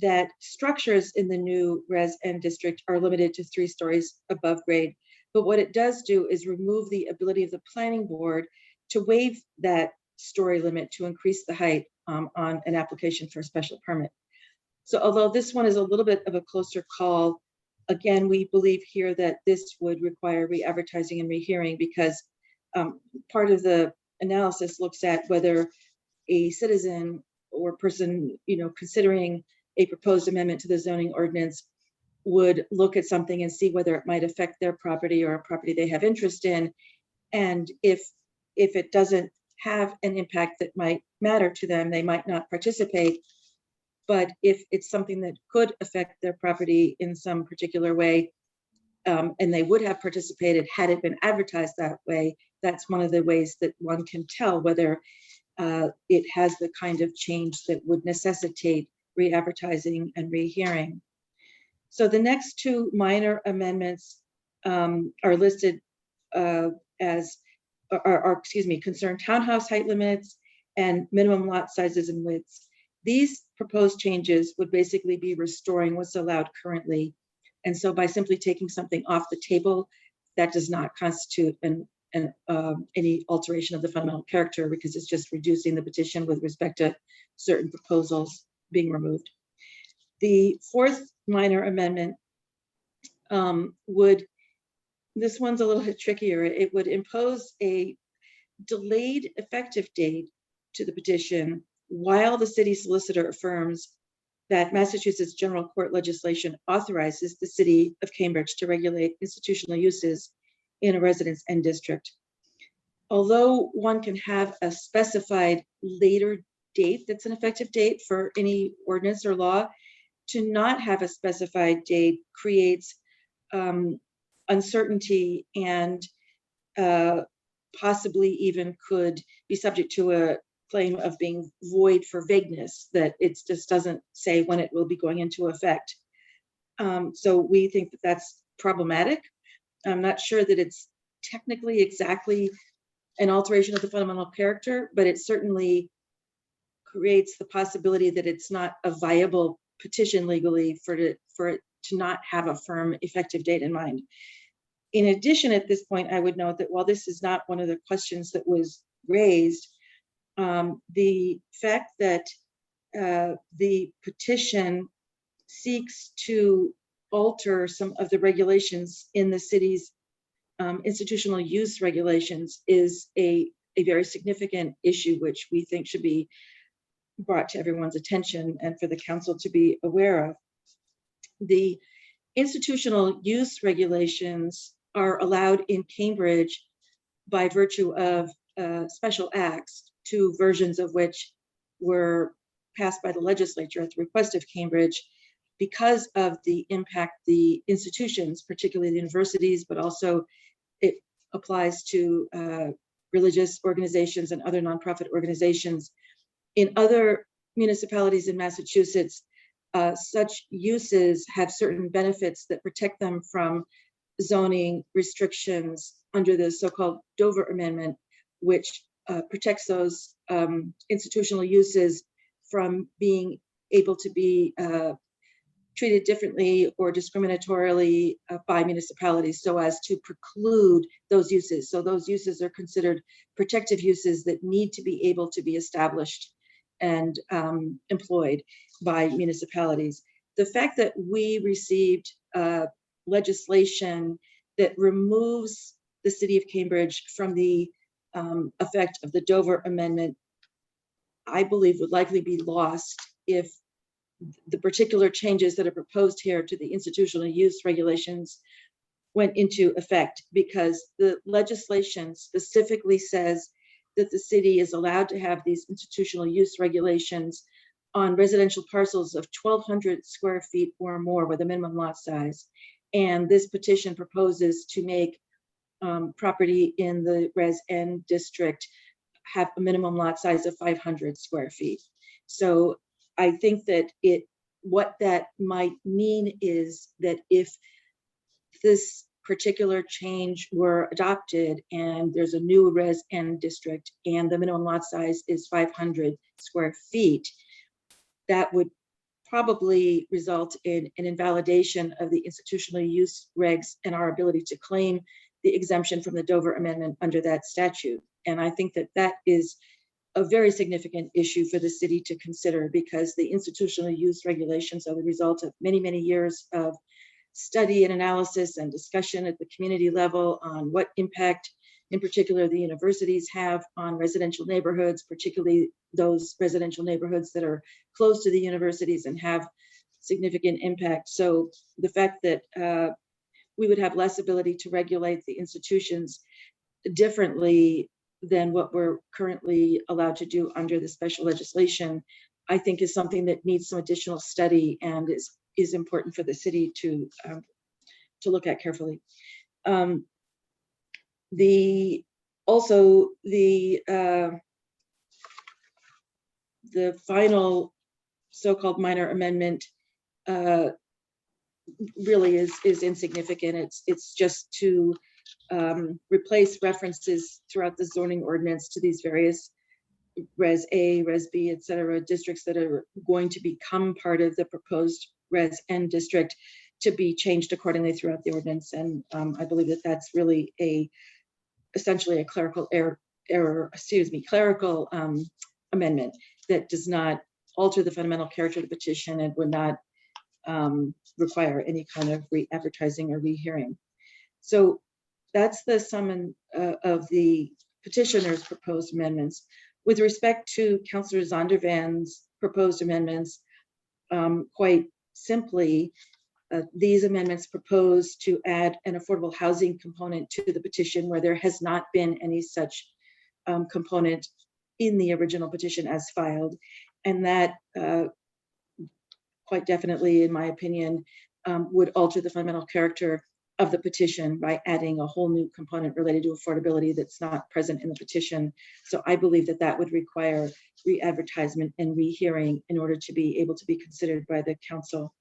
Speaker 11: that structures in the new res N district are limited to 3 stories above grade. But what it does do is remove the ability of the planning board to waive that story limit to increase the height on an application for a special permit. So although this one is a little bit of a closer call, again, we believe here that this would require re-advertising and rehearing because part of the analysis looks at whether a citizen or person, considering a proposed amendment to the zoning ordinance would look at something and see whether it might affect their property or a property they have interest in. And if it doesn't have an impact that might matter to them, they might not participate. But if it's something that could affect their property in some particular way, and they would have participated had it been advertised that way, that's one of the ways that one can tell whether it has the kind of change that would necessitate re-advertising and rehearing. So the next 2 minor amendments are listed concern townhouse height limits and minimum lot sizes and widths. These proposed changes would basically be restoring what's allowed currently. And so by simply taking something off the table, that does not constitute any alteration of the fundamental character because it's just reducing the petition with respect to certain proposals being removed. The fourth minor amendment this one's a little bit trickier. It would impose a delayed effective date to the petition while the city solicitor affirms that Massachusetts General Court legislation authorizes the city of Cambridge to regulate institutional uses in a residence N district. Although one can have a specified later date that's an effective date for any ordinance or law, to not have a specified date creates uncertainty and possibly even could be subject to a claim of being void for vagueness, that it just doesn't say when it will be going into effect. So we think that that's problematic. I'm not sure that it's technically exactly an alteration of the fundamental character, but it certainly creates the possibility that it's not a viable petition legally for it to not have a firm effective date in mind. In addition, at this point, I would note that while this is not one of the questions that was raised, the fact that the petition seeks to alter some of the regulations in the city's institutional use regulations is a very significant issue, which we think should be brought to everyone's attention and for the council to be aware of. The institutional use regulations are allowed in Cambridge by virtue of special acts, 2 versions of which were passed by the legislature at the request of Cambridge because of the impact the institutions, particularly the universities, but also it applies to religious organizations and other nonprofit organizations. In other municipalities in Massachusetts, such uses have certain benefits that protect them from zoning restrictions under the so-called Dover Amendment, which protects those institutional uses from being able to be treated differently or discriminatorily by municipalities so as to preclude those uses. So those uses are considered protective uses that need to be able to be established and employed by municipalities. The fact that we received legislation that removes the city of Cambridge from the effect of the Dover Amendment, I believe would likely be lost if the particular changes that are proposed here to the institutional use regulations went into effect, because the legislation specifically says that the city is allowed to have these institutional use regulations on residential parcels of 1,200 square feet or more with a minimum lot size. And this petition proposes to make property in the Res N district have a minimum lot size of 500 square feet. So I think that what that might mean is that if this particular change were adopted and there's a new Res N district and the minimum lot size is 500 square feet, that would probably result in an invalidation of the institutional use regs and our ability to claim the exemption from the Dover Amendment under that statute. And I think that that is a very significant issue for the city to consider, because the institutional use regulations are the result of many, many years of study and analysis and discussion at the community level on what impact, in particular, the universities have on residential neighborhoods, particularly those residential neighborhoods that are close to the universities and have significant impact. So the fact that we would have less ability to regulate the institutions differently than what we're currently allowed to do under the special legislation, I think is something that needs some additional study and is important for the city to look at carefully. The final so-called minor amendment really is insignificant. It's just to replace references throughout the zoning ordinance to these various Res A, Res B, et cetera, districts that are going to become part of the proposed Res N district to be changed accordingly throughout the ordinance. And I believe that that's really essentially a clerical clerical amendment that does not alter the fundamental character of the petition and would not require any kind of re-advertising or rehearing. So that's the sum of the petitioner's proposed amendments. With respect to Councillor Zondervan's proposed amendments, quite simply, these amendments propose to add an affordable housing component to the petition where there has not been any such component in the original petition as filed. And that quite definitely, in my opinion, would alter the fundamental character of the petition by adding a whole new component related to affordability that's not present in the petition. So I believe that that would require re-advertisement and rehearing in order to be able to be considered by the council.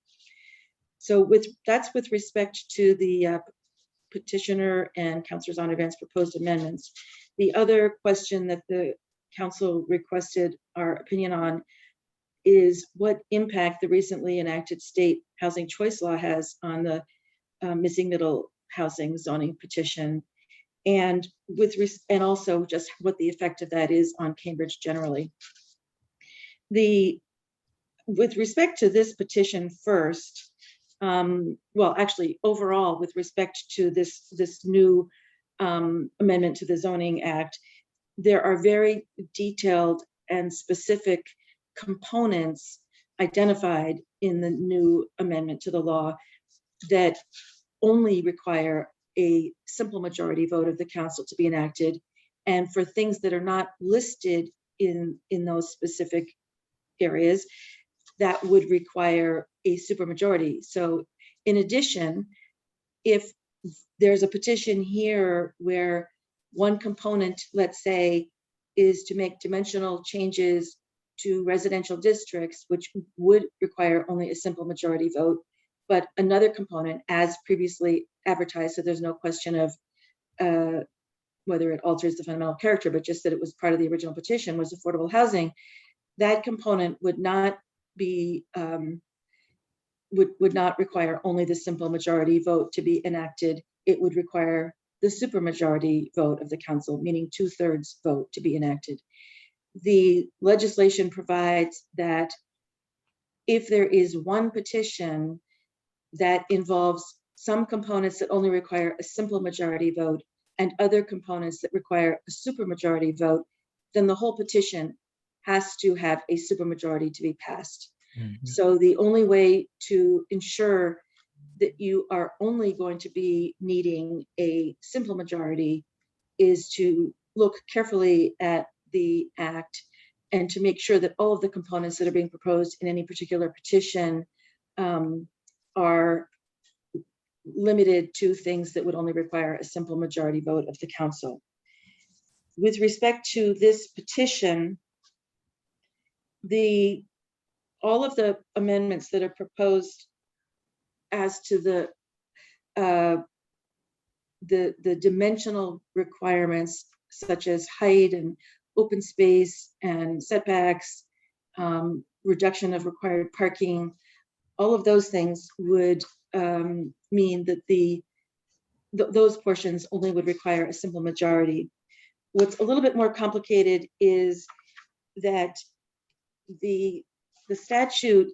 Speaker 11: So that's with respect to the petitioner and Councillor Zondervan's proposed amendments. The other question that the council requested our opinion on is what impact the recently enacted state housing choice law has on the missing middle housing zoning petition, and also just what the effect of that is on Cambridge generally. With respect to this petition first, well, actually overall with respect to this new amendment to the Zoning Act, there are very detailed and specific components identified in the new amendment to the law that only require a simple majority vote of the council to be enacted. And for things that are not listed in those specific areas, that would require a supermajority. So in addition, if there's a petition here where one component, let's say, is to make dimensional changes to residential districts, which would require only a simple majority vote, but another component, as previously advertised, so there's no question of whether it alters the fundamental character, but just that it was part of the original petition, was affordable housing, that component would not be would not require only the simple majority vote to be enacted. It would require the supermajority vote of the council, meaning 2/3 vote to be enacted. The legislation provides that if there is one petition that involves some components that only require a simple majority vote and other components that require a supermajority vote, then the whole petition has to have a supermajority to be passed. So the only way to ensure that you are only going to be needing a simple majority is to look carefully at the act and to make sure that all of the components that are being proposed in any particular petition are limited to things that would only require a simple majority vote of the council. With respect to this petition, all of the amendments that are proposed as to the dimensional requirements, such as height and open space and setbacks, reduction of required parking, all of those things would mean that those portions only would require a simple majority. What's a little bit more complicated is that the statute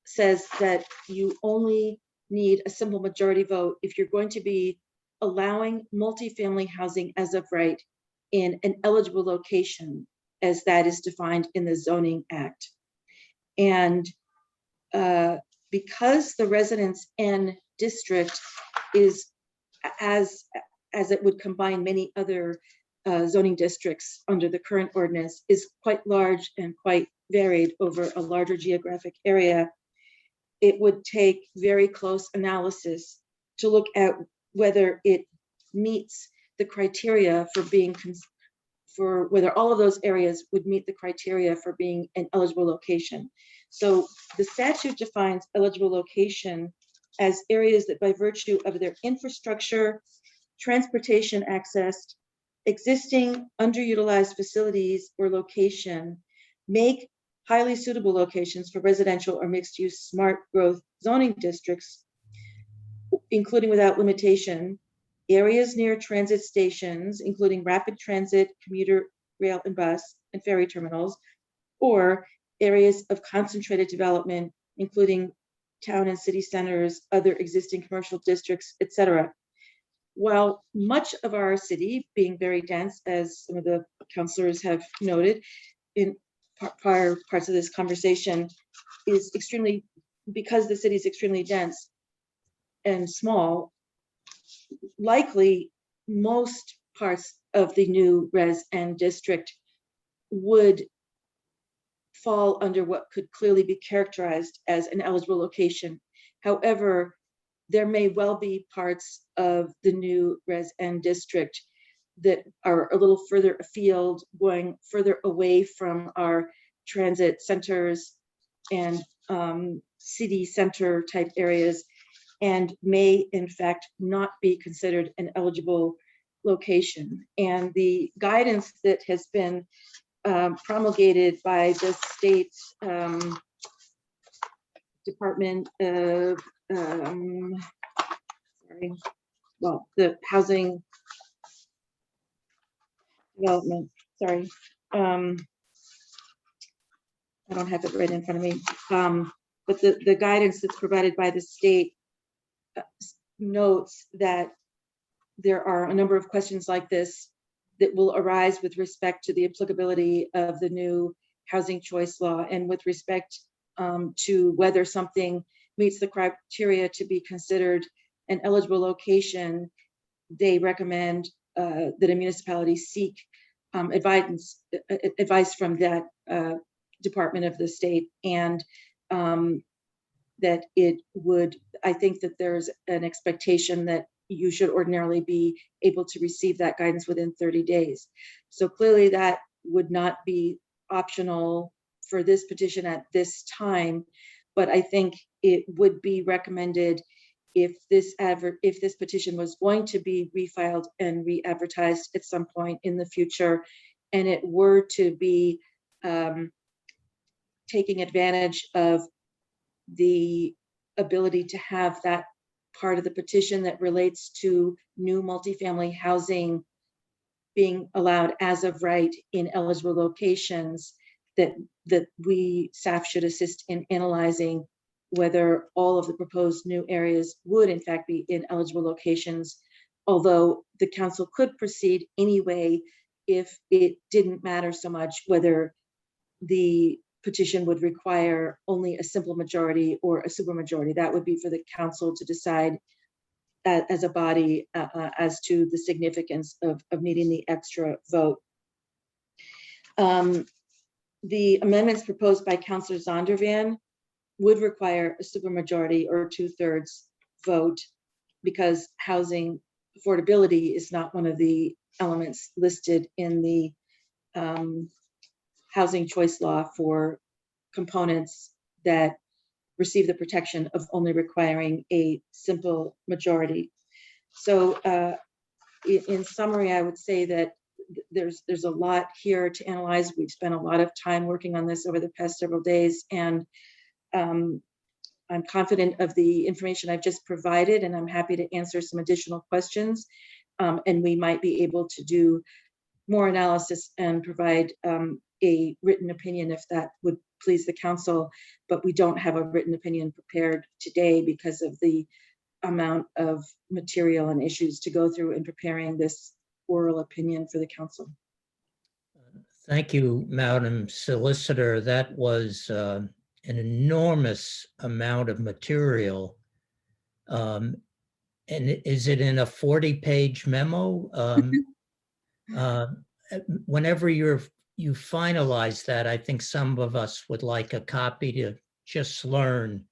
Speaker 11: says that you only need a simple majority vote if you're going to be allowing multifamily housing as of right in an eligible location, as that is defined in the Zoning Act. And because the Residence N district is, as it would combine many other zoning districts under the current ordinance, is quite large and quite varied over a larger geographic area, it would take very close analysis to look at whether it meets the criteria for whether all of those areas would meet the criteria for being an eligible location. So the statute defines eligible location as areas that by virtue of their infrastructure, transportation access, existing underutilized facilities or location make highly suitable locations for residential or mixed use smart growth zoning districts, including without limitation, areas near transit stations, including rapid transit, commuter rail and bus and ferry terminals, or areas of concentrated development, including town and city centers, other existing commercial districts, etc. While much of our city, being very dense, as some of the councilors have noted in prior parts of this conversation, is extremely, because the city is extremely dense and small, likely most parts of the new Res N district would fall under what could clearly be characterized as an eligible location. However, there may well be parts of the new Res N district that are a little further afield, going further away from our transit centers and city center type areas, and may in fact not be considered an eligible location. And the guidance that has been promulgated by the state Department of the Housing Development, I don't have it right in front of me, but the guidance that's provided by the state notes that there are a number of questions like this that will arise with respect to the applicability of the new housing choice law, and with respect to whether something meets the criteria to be considered an eligible location. They recommend that a municipality seek advice from that department of the state, and that it would, I think that there's an expectation that you should ordinarily be able to receive that guidance within 30 days. So clearly that would not be optional for this petition at this time, but I think it would be recommended if this petition was going to be refiled and re-advertised at some point in the future, and it were to be taking advantage of the ability to have that part of the petition that relates to new multifamily housing being allowed as of right in eligible locations, that we, staff, should assist in analyzing whether all of the proposed new areas would in fact be in eligible locations, although the council could proceed anyway if it didn't matter so much whether the petition would require only a simple majority or a supermajority. That would be for the council to decide as a body as to the significance of needing the extra vote. The amendments proposed by Councillor Zondervan would require a supermajority or 2/3 vote because housing affordability is not one of the elements listed in the housing choice law for components that receive the protection of only requiring a simple majority. So in summary, I would say that there's a lot here to analyze. We've spent a lot of time working on this over the past several days, and I'm confident of the information I've just provided, and I'm happy to answer some additional questions. And we might be able to do more analysis and provide a written opinion if that would please the council, but we don't have a written opinion prepared today because of the amount of material and issues to go through in preparing this oral opinion for the council.
Speaker 2: Thank you, Madam Solicitor. That was an enormous amount of material. And is it in a 40-page memo? Whenever you finalize that, I think some of us would like a copy to just learn.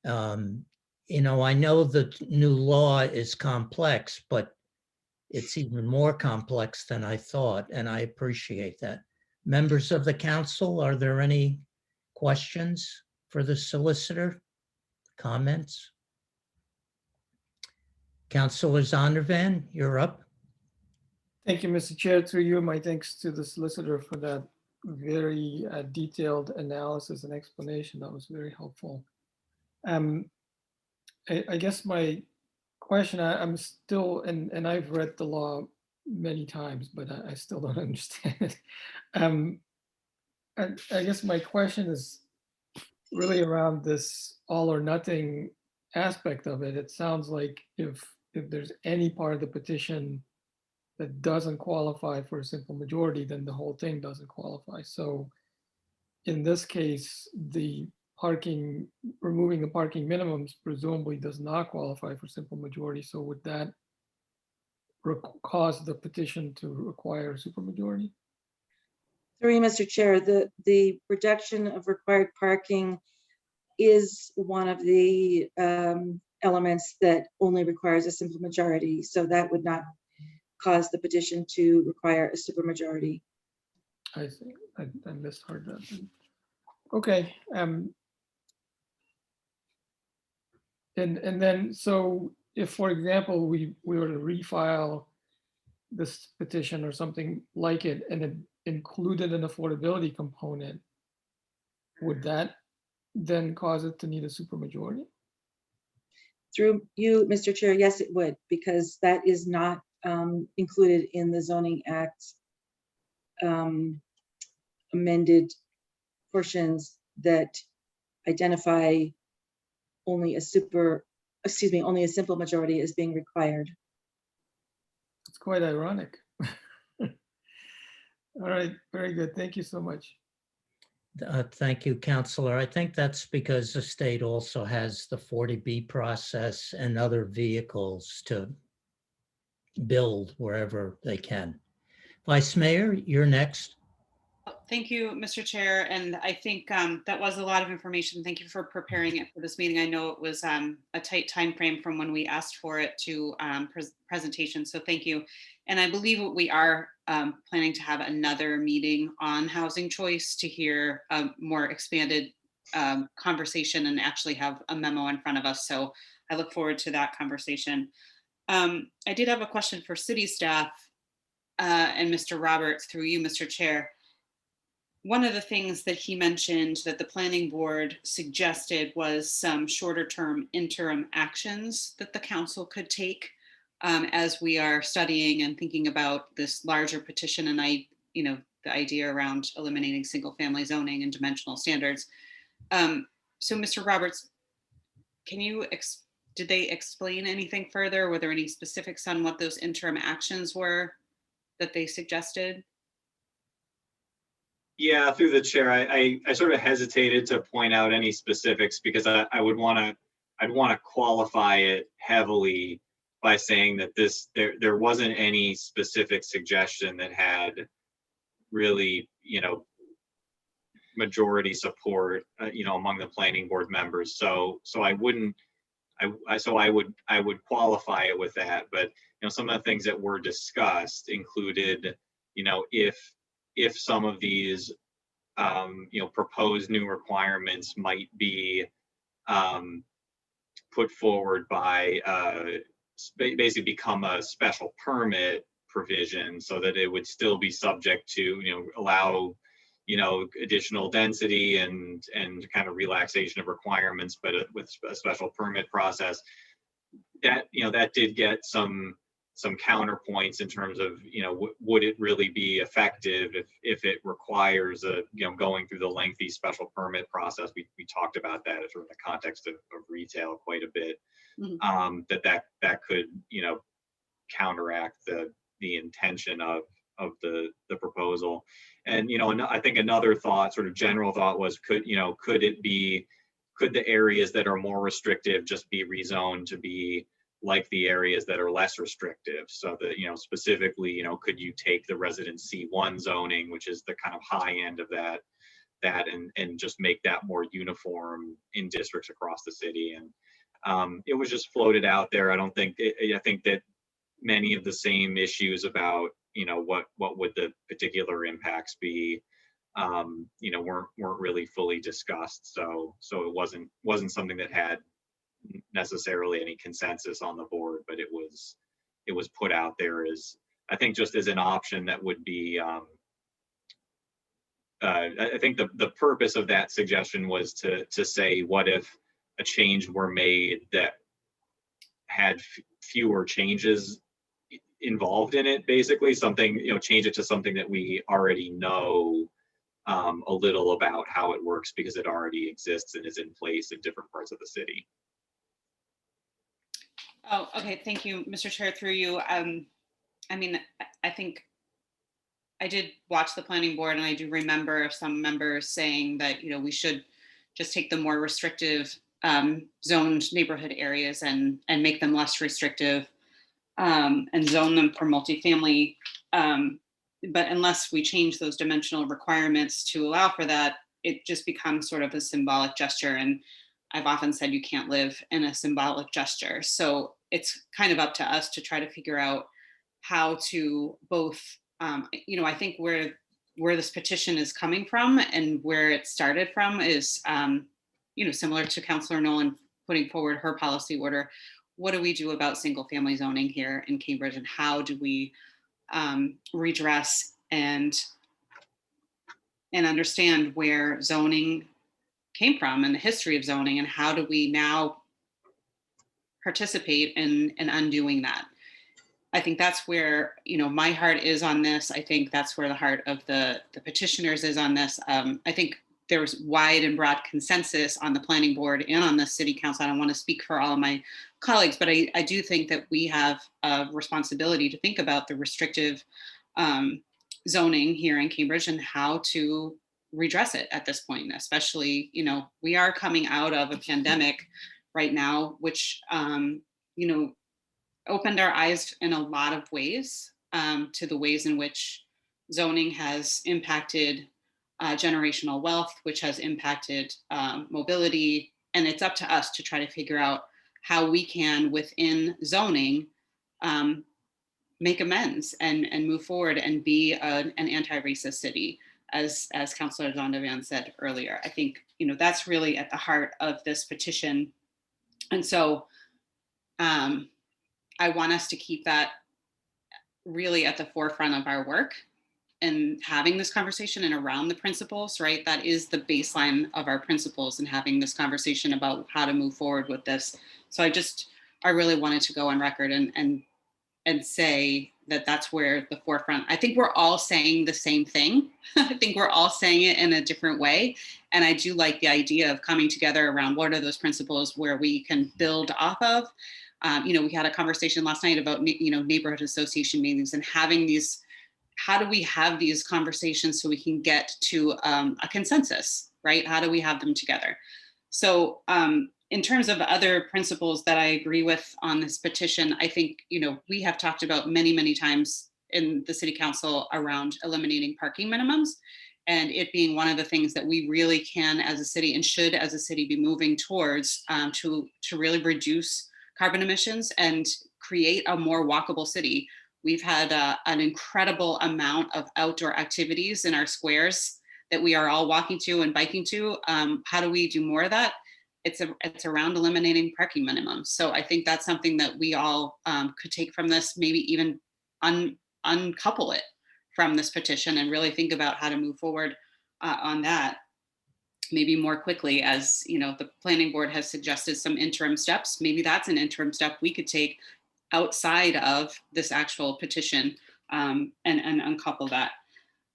Speaker 2: You know, I know the new law is complex, but it's even more complex than I thought, and I appreciate that. Members of the council, are there any questions for the solicitor? Comments? Councilor Zondervan, you're up.
Speaker 6: Thank you, Mr. Chair. Through you, my thanks to the solicitor for that very detailed analysis and explanation. That was very helpful. I guess my question, I'm still, and I've read the law many times, but I still don't understand it. I guess my question is really around this all or nothing aspect of it. It sounds like if there's any part of the petition that doesn't qualify for a simple majority, then the whole thing doesn't qualify. So in this case, the parking, removing the parking minimums presumably does not qualify for simple majority. So would that cause the petition to require a supermajority?
Speaker 11: Through you, Mr. Chair, the reduction of required parking is one of the elements that only requires a simple majority. So that would not cause the petition to require a supermajority.
Speaker 6: I see. I misheard that. Okay. And then, so if, for example, we were to refile this petition or something like it and it included an affordability component, would that then cause it to need a supermajority?
Speaker 11: Through you, Mr. Chair, yes, it would, because that is not included in the Zoning Act amended portions that identify only a simple majority as being required.
Speaker 6: It's quite ironic. All right, very good. Thank you so much.
Speaker 2: Thank you, Councilor. I think that's because the state also has the 40B process and other vehicles to build wherever they can. Vice Mayor, you're next.
Speaker 3: Thank you, Mr. Chair. And I think that was a lot of information. Thank you for preparing it for this meeting. I know it was a tight time frame from when we asked for it to presentation. So thank you. And I believe we are planning to have another meeting on housing choice to hear a more expanded conversation and actually have a memo in front of us. So I look forward to that conversation. I did have a question for city staff and Mr. Roberts, through you, Mr. Chair. one of the things that he mentioned that the planning board suggested was some shorter term interim actions that the council could take as we are studying and thinking about this larger petition. And the idea around eliminating single family zoning and dimensional standards. So Mr. Roberts, did they explain anything further? Were there any specifics on what those interim actions were that they suggested?
Speaker 10: Yeah, through the chair, I sort of hesitated to point out any specifics because I'd want to qualify it heavily by saying that there wasn't any specific suggestion that had really, majority support, among the planning board members. So I wouldn't, I would qualify it with that. But, some of the things that were discussed included, if some of these, proposed new requirements might be put forward by basically become a special permit provision so that it would still be subject to, allow, additional density and kind of relaxation of requirements, but with a special permit process. That, that did get some counterpoints in terms of, would it really be effective if it requires going through the lengthy special permit process. We talked about that in the context of retail quite a bit. Mm-hmm. that could, counteract the intention of the proposal. And, I think another thought, sort of general thought was, could the areas that are more restrictive just be rezoned to be like the areas that are less restrictive? So that, specifically, could you take the residence C1 zoning, which is the kind of high end of that and just make that more uniform in districts across the city? And it was just floated out there. I think that many of the same issues about, what would the particular impacts be, weren't really fully discussed. So it wasn't something that had necessarily any consensus on the board, but it was put out there as, I think, just as an option that would be, I think the purpose of that suggestion was to say, what if a change were made that had fewer changes involved in it, basically something, change it to something that we already know a little about how it works because it already exists and is in place in different parts of the city.
Speaker 3: Oh, okay. Thank you, Mr. Chair, through you. I think I did watch the planning board, and I do remember some members saying that, we should just take the more restrictive zoned neighborhood areas and make them less restrictive and zone them for multifamily. But unless we change those dimensional requirements to allow for that, it just becomes sort of a symbolic gesture. And I've often said you can't live in a symbolic gesture. So it's kind of up to us to try to figure out how to both, I think where this petition is coming from and where it started from is, similar to Councilor Nolan putting forward her policy order. What do we do about single family zoning here in Cambridge, and how do we redress and understand where zoning came from and the history of zoning, and how do we now participate in undoing that? I think that's where, my heart is on this. I think that's where the heart of the petitioners is on this. I think there's wide and broad consensus on the planning board and on the city council. I don't want to speak for all of my colleagues, but I do think that we have a responsibility to think about the restrictive zoning here in Cambridge and how to redress it at this point, especially, we are coming out of a pandemic right now, which, opened our eyes in a lot of ways to the ways in which zoning has impacted generational wealth, which has impacted mobility. And it's up to us to try to figure out how we can, within zoning, make amends and move forward and be an anti-racist city, as Councilor Zondervan said earlier. I think, that's really at the heart of this petition. And so I want us to keep that really at the forefront of our work. and having this conversation and around the principles, right? That is the baseline of our principles and having this conversation about how to move forward with this. So I really wanted to go on record and say that that's where the forefront, I think we're all saying the same thing. I think we're all saying it in a different way. And I do like the idea of coming together around what are those principles where we can build off of. We had a conversation last night about, neighborhood association meetings and having these, how do we have these conversations so we can get to a consensus, right? How do we have them together? So in terms of other principles that I agree with on this petition, I think, we have talked about many, many times in the city council around eliminating parking minimums, and it being one of the things that we really can as a city and should as a city be moving towards to really reduce carbon emissions and create a more walkable city. We've had an incredible amount of outdoor activities in our squares that we are all walking to and biking to. How do we do more of that? It's around eliminating parking minimums. So I think that's something that we all could take from this, maybe even uncouple it from this petition and really think about how to move forward on that maybe more quickly. As the planning board has suggested some interim steps. Maybe that's an interim step we could take outside of this actual petition and uncouple that.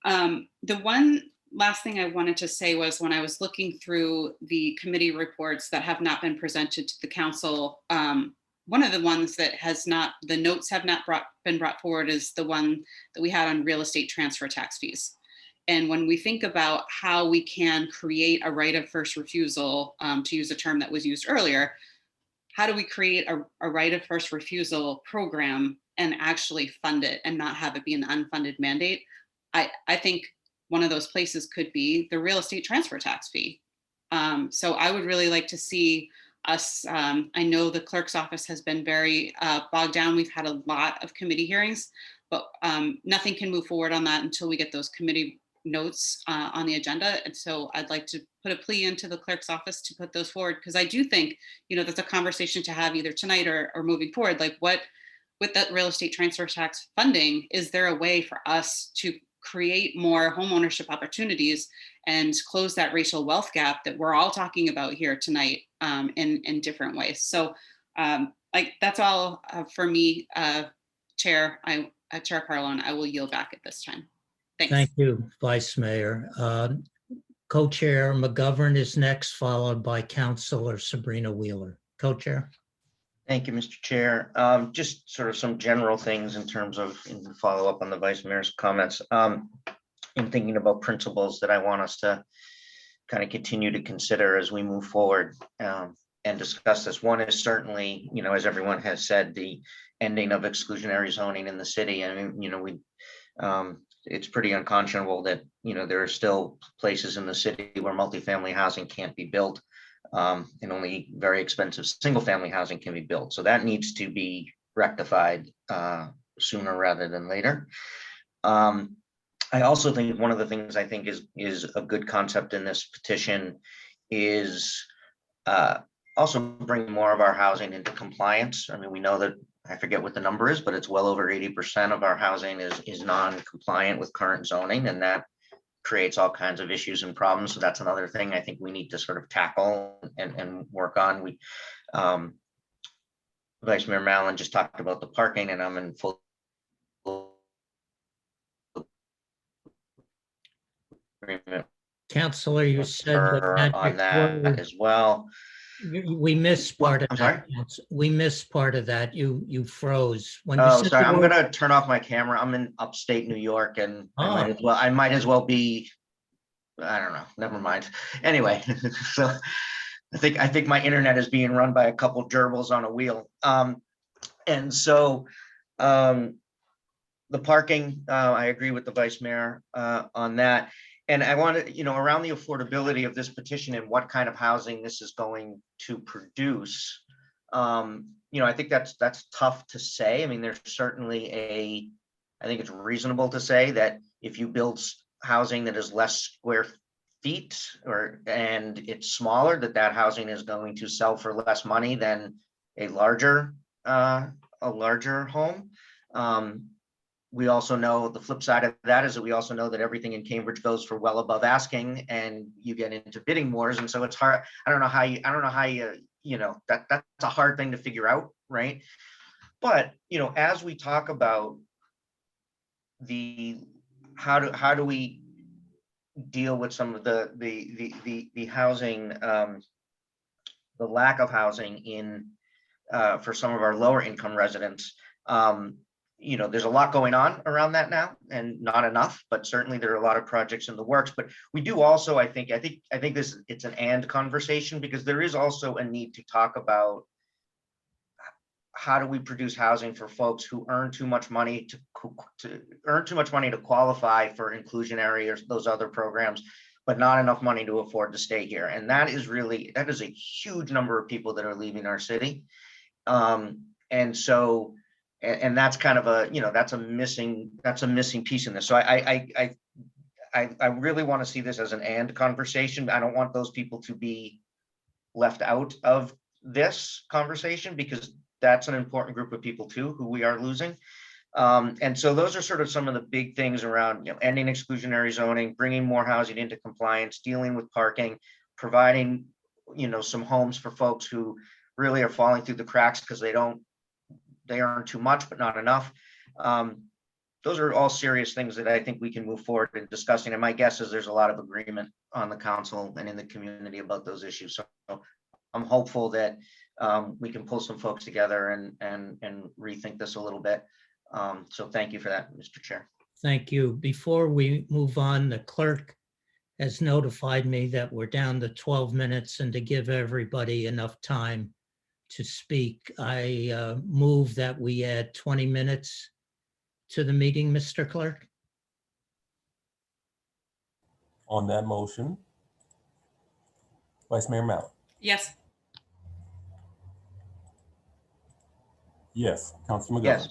Speaker 3: The one last thing I wanted to say was when I was looking through the committee reports that have not been presented to the council, one of the ones that the notes have not been brought forward is the one that we had on real estate transfer tax fees. And when we think about how we can create a right of first refusal, to use a term that was used earlier, how do we create a right of first refusal program and actually fund it and not have it be an unfunded mandate? I think one of those places could be the real estate transfer tax fee. So I would really like to see us, I know the clerk's office has been very bogged down. We've had a lot of committee hearings, but nothing can move forward on that until we get those committee notes on the agenda. And so I'd like to put a plea into the clerk's office to put those forward, because I do think, that's a conversation to have either tonight or moving forward. Like, what, with that real estate transfer tax funding, is there a way for us to create more homeownership opportunities and close that racial wealth gap that we're all talking about here tonight in different ways? So that's all for me, Chair Carlone. I will yield back at this time. Thanks.
Speaker 2: Thank you, Vice Mayor. Co-Chair McGovern is next, followed by Councilor Sabrina Wheeler. Co-Chair.
Speaker 4: Thank you, Mr. Chair. Just sort of some general things in terms of follow up on the Vice Mayor's comments. In thinking about principles that I want us to kind of continue to consider as we move forward and discuss this. One is certainly, as everyone has said, the ending of exclusionary zoning in the city. I mean, it's pretty unconscionable that, there are still places in the city where multifamily housing can't be built. And only very expensive single family housing can be built. So that needs to be rectified sooner rather than later. I also think one of the things I think is a good concept in this petition is also bring more of our housing into compliance. I mean, we know that, I forget what the number is, but it's well over 80% of our housing is non-compliant with current zoning, and that creates all kinds of issues and problems. So that's another thing I think we need to sort of tackle and work on. Vice Mayor Mallon just talked about the parking, and I'm in full agreement.
Speaker 2: Councilor, you said
Speaker 4: on that as well.
Speaker 2: We missed part of
Speaker 4: I'm
Speaker 2: that.
Speaker 4: sorry?
Speaker 2: We missed part of that. You froze. When you
Speaker 4: Oh,
Speaker 2: said
Speaker 4: sorry.
Speaker 2: the
Speaker 4: I'm
Speaker 2: word-
Speaker 4: gonna turn off my camera. I'm in upstate New York, and I
Speaker 2: Oh.
Speaker 4: might as well be. I don't know. Never mind. Anyway, so I think my internet is being run by a couple gerbils on a wheel. And so the parking, I agree with the Vice Mayor on that. And I wanted, around the affordability of this petition and what kind of housing this is going to produce. I think that's tough to say. I mean, there's certainly I think it's reasonable to say that if you build housing that is less square feet and it's smaller, that housing is going to sell for less money than a larger home. we also know the flip side of that is that we also know that everything in Cambridge goes for well above asking, and you get into bidding wars. And so it's hard. I don't know how you, you know, that's a hard thing to figure out, right? But, you know, as we talk about how do we deal with some of the housing, the lack of housing in for some of our lower income residents. You know, there's a lot going on around that now, and not enough, but certainly there are a lot of projects in the works. But we do also, I think it's an and conversation, because there is also a need to talk about how do we produce housing for folks who earn too much money to qualify for inclusionary or those other programs, but not enough money to afford to stay here. And that is a huge number of people that are leaving our city. And so, and that's kind of a, you know, that's a missing piece in this. So I really want to see this as an and conversation. I don't want those people to be left out of this conversation, because that's an important group of people too, who we are losing. And so those are sort of some of the big things around, you know, ending exclusionary zoning, bringing more housing into compliance, dealing with parking, providing, you know, some homes for folks who really are falling through the cracks because they earn too much, but not enough. Those are all serious things that I think we can move forward in discussing. And my guess is there's a lot of agreement on the council and in the community about those issues. So I'm hopeful that we can pull some folks together and rethink this a little bit. So thank you for that, Mr. Chair.
Speaker 2: Thank you. Before we move on, the clerk has notified me that we're down to 12 minutes, and to give everybody enough time to speak, I move that we add 20 minutes to the meeting, Mr. Clerk.
Speaker 1: On that motion, Vice Mayor Mallon.
Speaker 3: Yes.
Speaker 1: Yes. Councilor McGovern.
Speaker 4: Yes.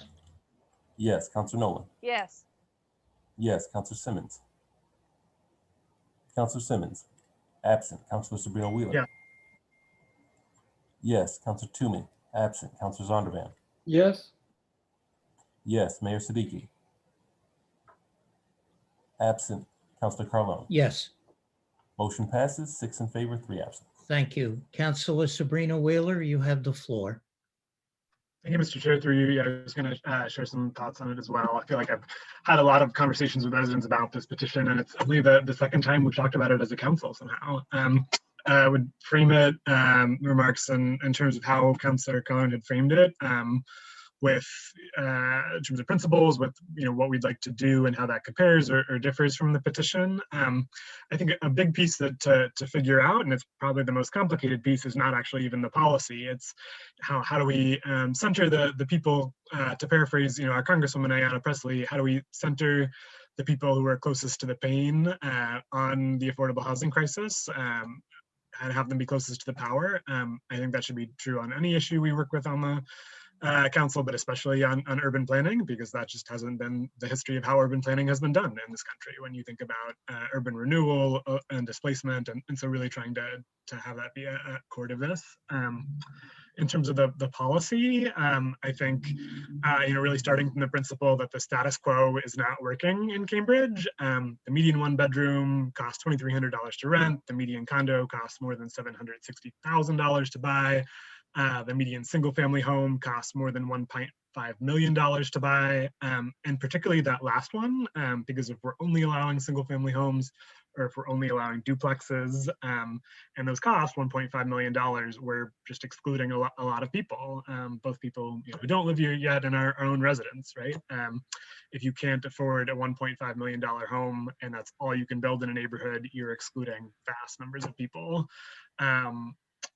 Speaker 1: Yes. Councilor Nolan.
Speaker 12: Yes.
Speaker 1: Yes. Councilor Simmons. Councilor Simmons. Absent. Councilor Sabrina Wheeler.
Speaker 6: Yeah.
Speaker 1: Yes. Councilor Toomey. Absent. Councilor Zondervan.
Speaker 6: Yes.
Speaker 1: Yes. Mayor Siddiqui. Absent. Councilor Carlone.
Speaker 2: Yes,
Speaker 1: Motion passes 6 in favor, 3 absent.
Speaker 2: thank you. Councilor Sabrina Wheeler, you have the floor.
Speaker 13: Thank you, Mr. Chair. Through you, yeah, I was going to share some thoughts on it as well. I feel like I've had a lot of conversations with residents about this petition, and it's only the second time we've talked about it as a council somehow. I would frame it, remarks in terms of how Councilor Carlone had framed it, with in terms of principles, with what we'd like to do and how that compares or differs from the petition. I think a big piece that to figure out, and it's probably the most complicated piece, is not actually even the policy. It's how do we center the people, to paraphrase our Congresswoman Ayanna Pressley, how do we center the people who are closest to the pain on the affordable housing crisis, and have them be closest to the power. I think that should be true on any issue we work with on the council, but especially on urban planning, because that just hasn't been the history of how urban planning has been done in this country when you think about urban renewal and displacement, and so really trying to have that be a core to this. In terms of the policy, I think really starting from the principle that the status quo is not working in Cambridge. The median 1-bedroom costs $2,300 to rent. The median condo costs more than $760,000 to buy. The median single-family home costs more than $1.5 million to buy, and particularly that last one, because if we're only allowing single-family homes, or if we're only allowing duplexes, and those cost $1.5 million, we're just excluding a lot of people, both people who don't live here yet and our own residents, right? If you can't afford a $1.5 million home and that's all you can build in a neighborhood, you're excluding vast numbers of people.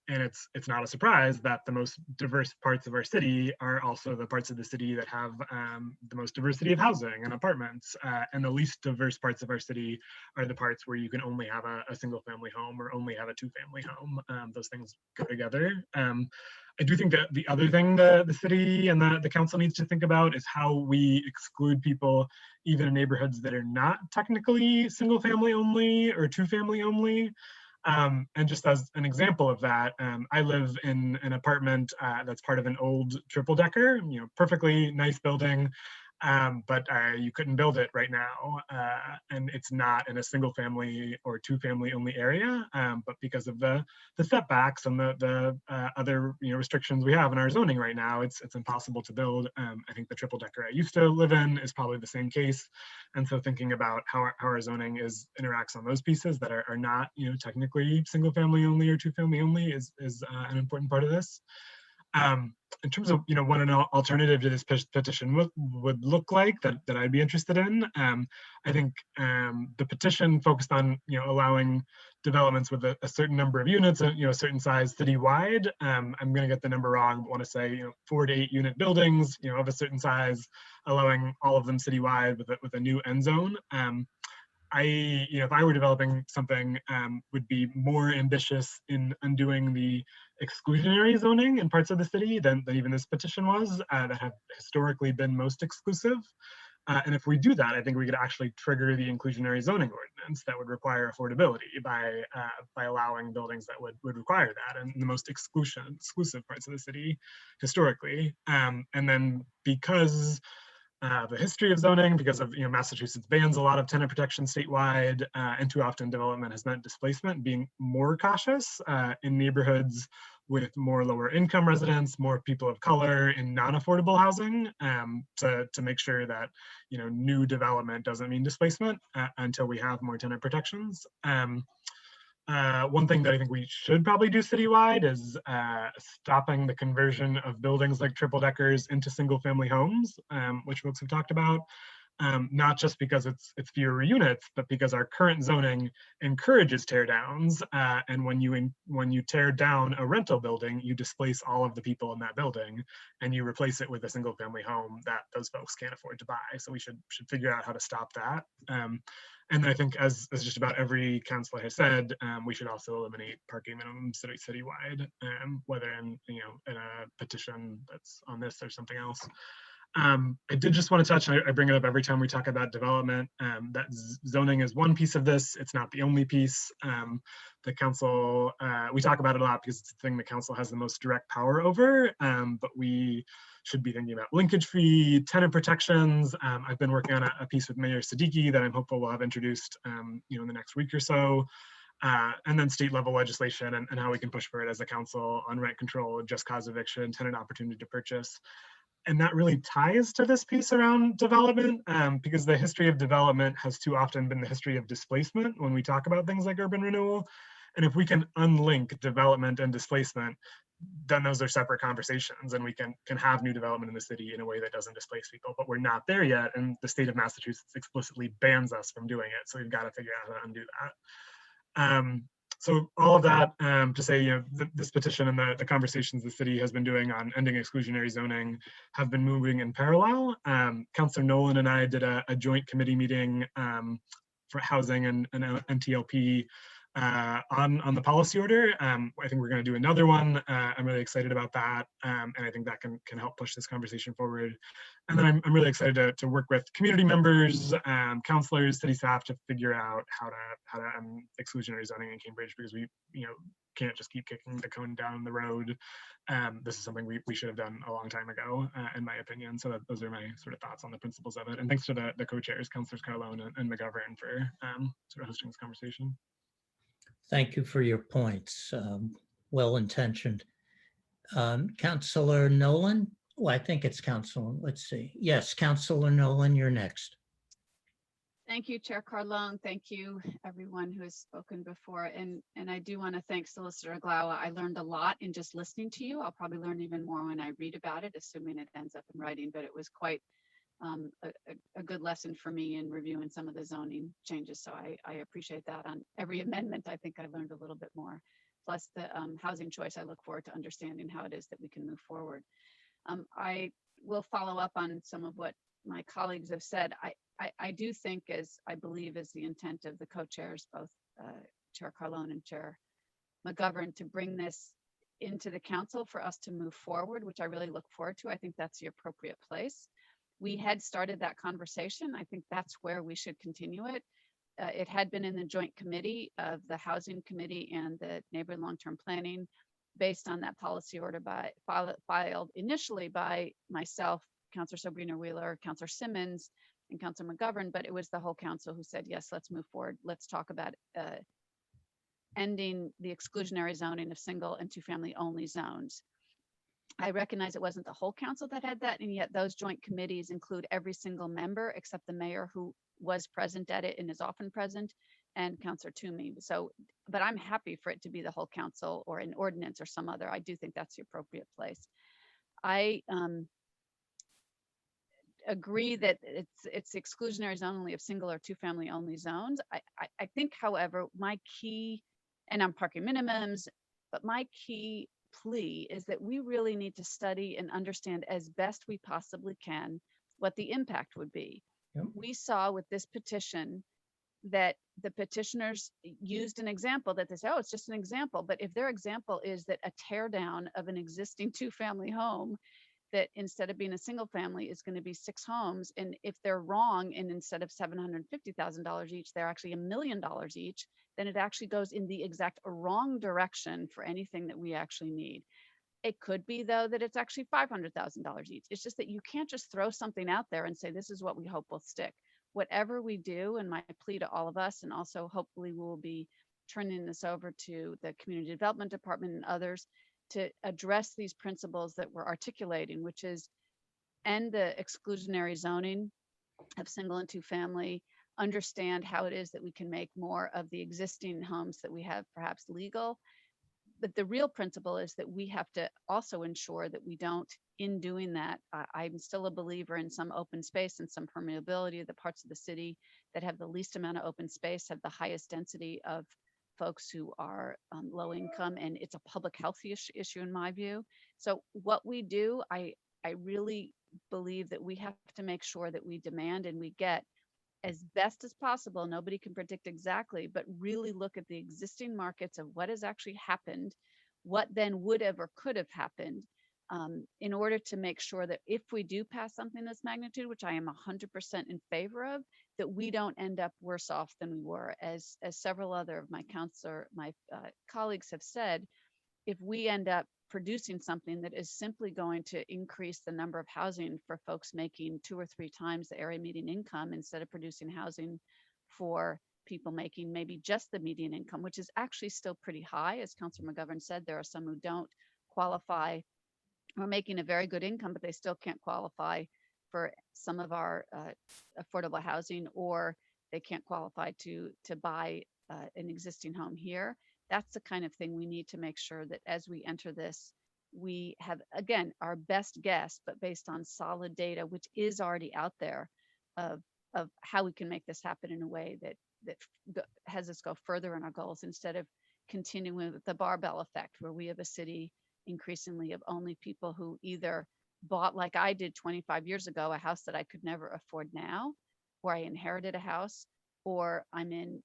Speaker 13: And it's not a surprise that the most diverse parts of our city are also the parts of the city that have the most diversity of housing and apartments. And the least diverse parts of our city are the parts where you can only have a single family home or only have a 2-family home. Those things go together. I do think that the other thing the city and the council needs to think about is how we exclude people even in neighborhoods that are not technically single family only or 2-family only. And just as an example of that, I live in an apartment that's part of an old triple-decker, perfectly nice building. but you couldn't build it right now, and it's not in a single family or two family only area, but because of the setbacks and the other restrictions we have in our zoning right now, it's impossible to build. I think the triple decker I used to live in is probably the same case, and so thinking about how our zoning interacts on those pieces that are not technically single family only or two family only is an important part of this. In terms of what an alternative to this petition would look like that I'd be interested in, I think the petition focused on allowing developments with a certain number of units, a certain size citywide. I'm going to get the number wrong, but want to say 4 to 8 unit buildings of a certain size, allowing all of them citywide with a new end zone. If I were developing something, would be more ambitious in undoing the exclusionary zoning in parts of the city than even this petition was, that have historically been most exclusive. And if we do that, I think we could actually trigger the inclusionary zoning ordinance that would require affordability by allowing buildings that would require that in the most exclusive parts of the city historically. And then because the history of zoning, because of Massachusetts bans a lot of tenant protection statewide, and too often development has meant displacement, being more cautious in neighborhoods with more lower income residents, more people of color in non-affordable housing, to make sure that new development doesn't mean displacement until we have more tenant protections. One thing that I think we should probably do citywide is stopping the conversion of buildings like triple deckers into single family homes, which folks have talked about, not just because it's fewer units, but because our current zoning encourages tear downs. And when you tear down a rental building, you displace all of the people in that building and you replace it with a single family home that those folks can't afford to buy. So we should figure out how to stop that. And I think, as just about every councilor has said, we should also eliminate parking minimums citywide, whether in a petition that's on this or something else. I did just want to touch, and I bring it up every time we talk about development, that zoning is one piece of this. It's not the only piece. The council, we talk about it a lot because it's the thing the council has the most direct power over, but we should be thinking about linkage fee, tenant protections. I've been working on a piece with Mayor Siddiqui that I'm hopeful we'll have introduced in the next week or so. And then state level legislation and how we can push for it as a council on rent control, just cause eviction, tenant opportunity to purchase. And that really ties to this piece around development, because the history of development has too often been the history of displacement when we talk about things like urban renewal. And if we can unlink development and displacement, then those are separate conversations, and we can have new development in the city in a way that doesn't displace people. But we're not there yet, and the state of Massachusetts explicitly bans us from doing it. So we've got to figure out how to undo that. So all of that to say, this petition and the conversations the city has been doing on ending exclusionary zoning have been moving in parallel. Councilor Nolan and I did a joint committee meeting for housing and NTLP on the policy order. I think we're going to do another one. I'm really excited about that, and I think that can help push this conversation forward. And then I'm really excited to work with community members, counselors, city staff to figure out how to end exclusionary zoning in Cambridge, because we can't just keep kicking the cone down the road. This is something we should have done a long time ago, in my opinion. So those are my sort of thoughts on the principles of it. And thanks to the co-chairs, Councilors Carlone and McGovern, for sort of hosting this conversation.
Speaker 2: Thank you for your points. Well-intentioned. Councilor Nolan? Oh, I think it's Councilor. Let's see. Yes, Councilor Nolan, you're next.
Speaker 5: Thank you, Chair Carlone. Thank you, everyone who has spoken before. And I do want to thank Solicitor Glawa. I learned a lot in just listening to you. I'll probably learn even more when I read about it, assuming it ends up in writing, but it was quite a good lesson for me in reviewing some of the zoning changes. So I appreciate that. On every amendment, I think I learned a little bit more. Plus the housing choice, I look forward to understanding how it is that we can move forward. I will follow up on some of what my colleagues have said. I do think, as I believe is the intent of the co-chairs, both Chair Carlone and Chair McGovern, to bring this into the council for us to move forward, which I really look forward to. I think that's the appropriate place. We had started that conversation. I think that's where we should continue it. It had been in the joint committee of the Housing Committee and the Neighborhood Long-Term Planning, based on that policy order filed initially by myself, Counselor Sabrina Wheeler, Counselor Simmons, and Counselor McGovern, but it was the whole council who said, yes, let's move forward. Let's talk about ending the exclusionary zoning of single and two-family only zones. I recognize it wasn't the whole council that had that, and yet those joint committees include every single member except the mayor, who was present at it and is often present, and Counselor Toomey. So, but I'm happy for it to be the whole council or an ordinance or some other. I do think that's the appropriate place. I agree that it's exclusionary zone only of single or two-family only zones. I think, however, my key, and I'm parking minimums, but my key plea is that we really need to study and understand as best we possibly can what the impact would be.
Speaker 2: Yep.
Speaker 5: We saw with this petition that the petitioners used an example that they say, oh, it's just an example. But if their example is that a tear down of an existing two-family home, that instead of being a single family is going to be 6 homes, and if they're wrong and instead of $750,000 each, they're actually $1 million each, then it actually goes in the exact wrong direction for anything that we actually need. It could be, though, that it's actually $500,000 each. It's just that you can't just throw something out there and say, this is what we hope will stick. Whatever we do, and my plea to all of us, and also hopefully we'll be turning this over to the Community Development Department and others to address these principles that we're articulating, which is end the exclusionary zoning of single and two family, understand how it is that we can make more of the existing homes that we have perhaps legal. But the real principle is that we have to also ensure that we don't, in doing that, I'm still a believer in some open space and some permeability. The parts of the city that have the least amount of open space have the highest density of folks who are low income, and it's a public health issue in my view. So what we do, I really believe that we have to make sure that we demand and we get as best as possible. Nobody can predict exactly, but really look at the existing markets of what has actually happened, what then would have or could have happened, in order to make sure that if we do pass something this magnitude, which I am 100% in favor of, that we don't end up worse off than we were. As several other of my colleagues have said, if we end up producing something that is simply going to increase the number of housing for folks making 2 or 3 times the area median income, instead of producing housing for people making maybe just the median income, which is actually still pretty high. As Councilor McGovern said, there are some who don't qualify or making a very good income, but they still can't qualify for some of our affordable housing, or they can't qualify to buy an existing home here. That's the kind of thing we need to make sure that as we enter this, we have, again, our best guess, but based on solid data, which is already out there, of how we can make this happen in a way that has us go further in our goals, instead of continuing with the barbell effect, where we have a city increasingly of only people who either bought, like I did 25 years ago, a house that I could never afford now, or I inherited a house, or I'm in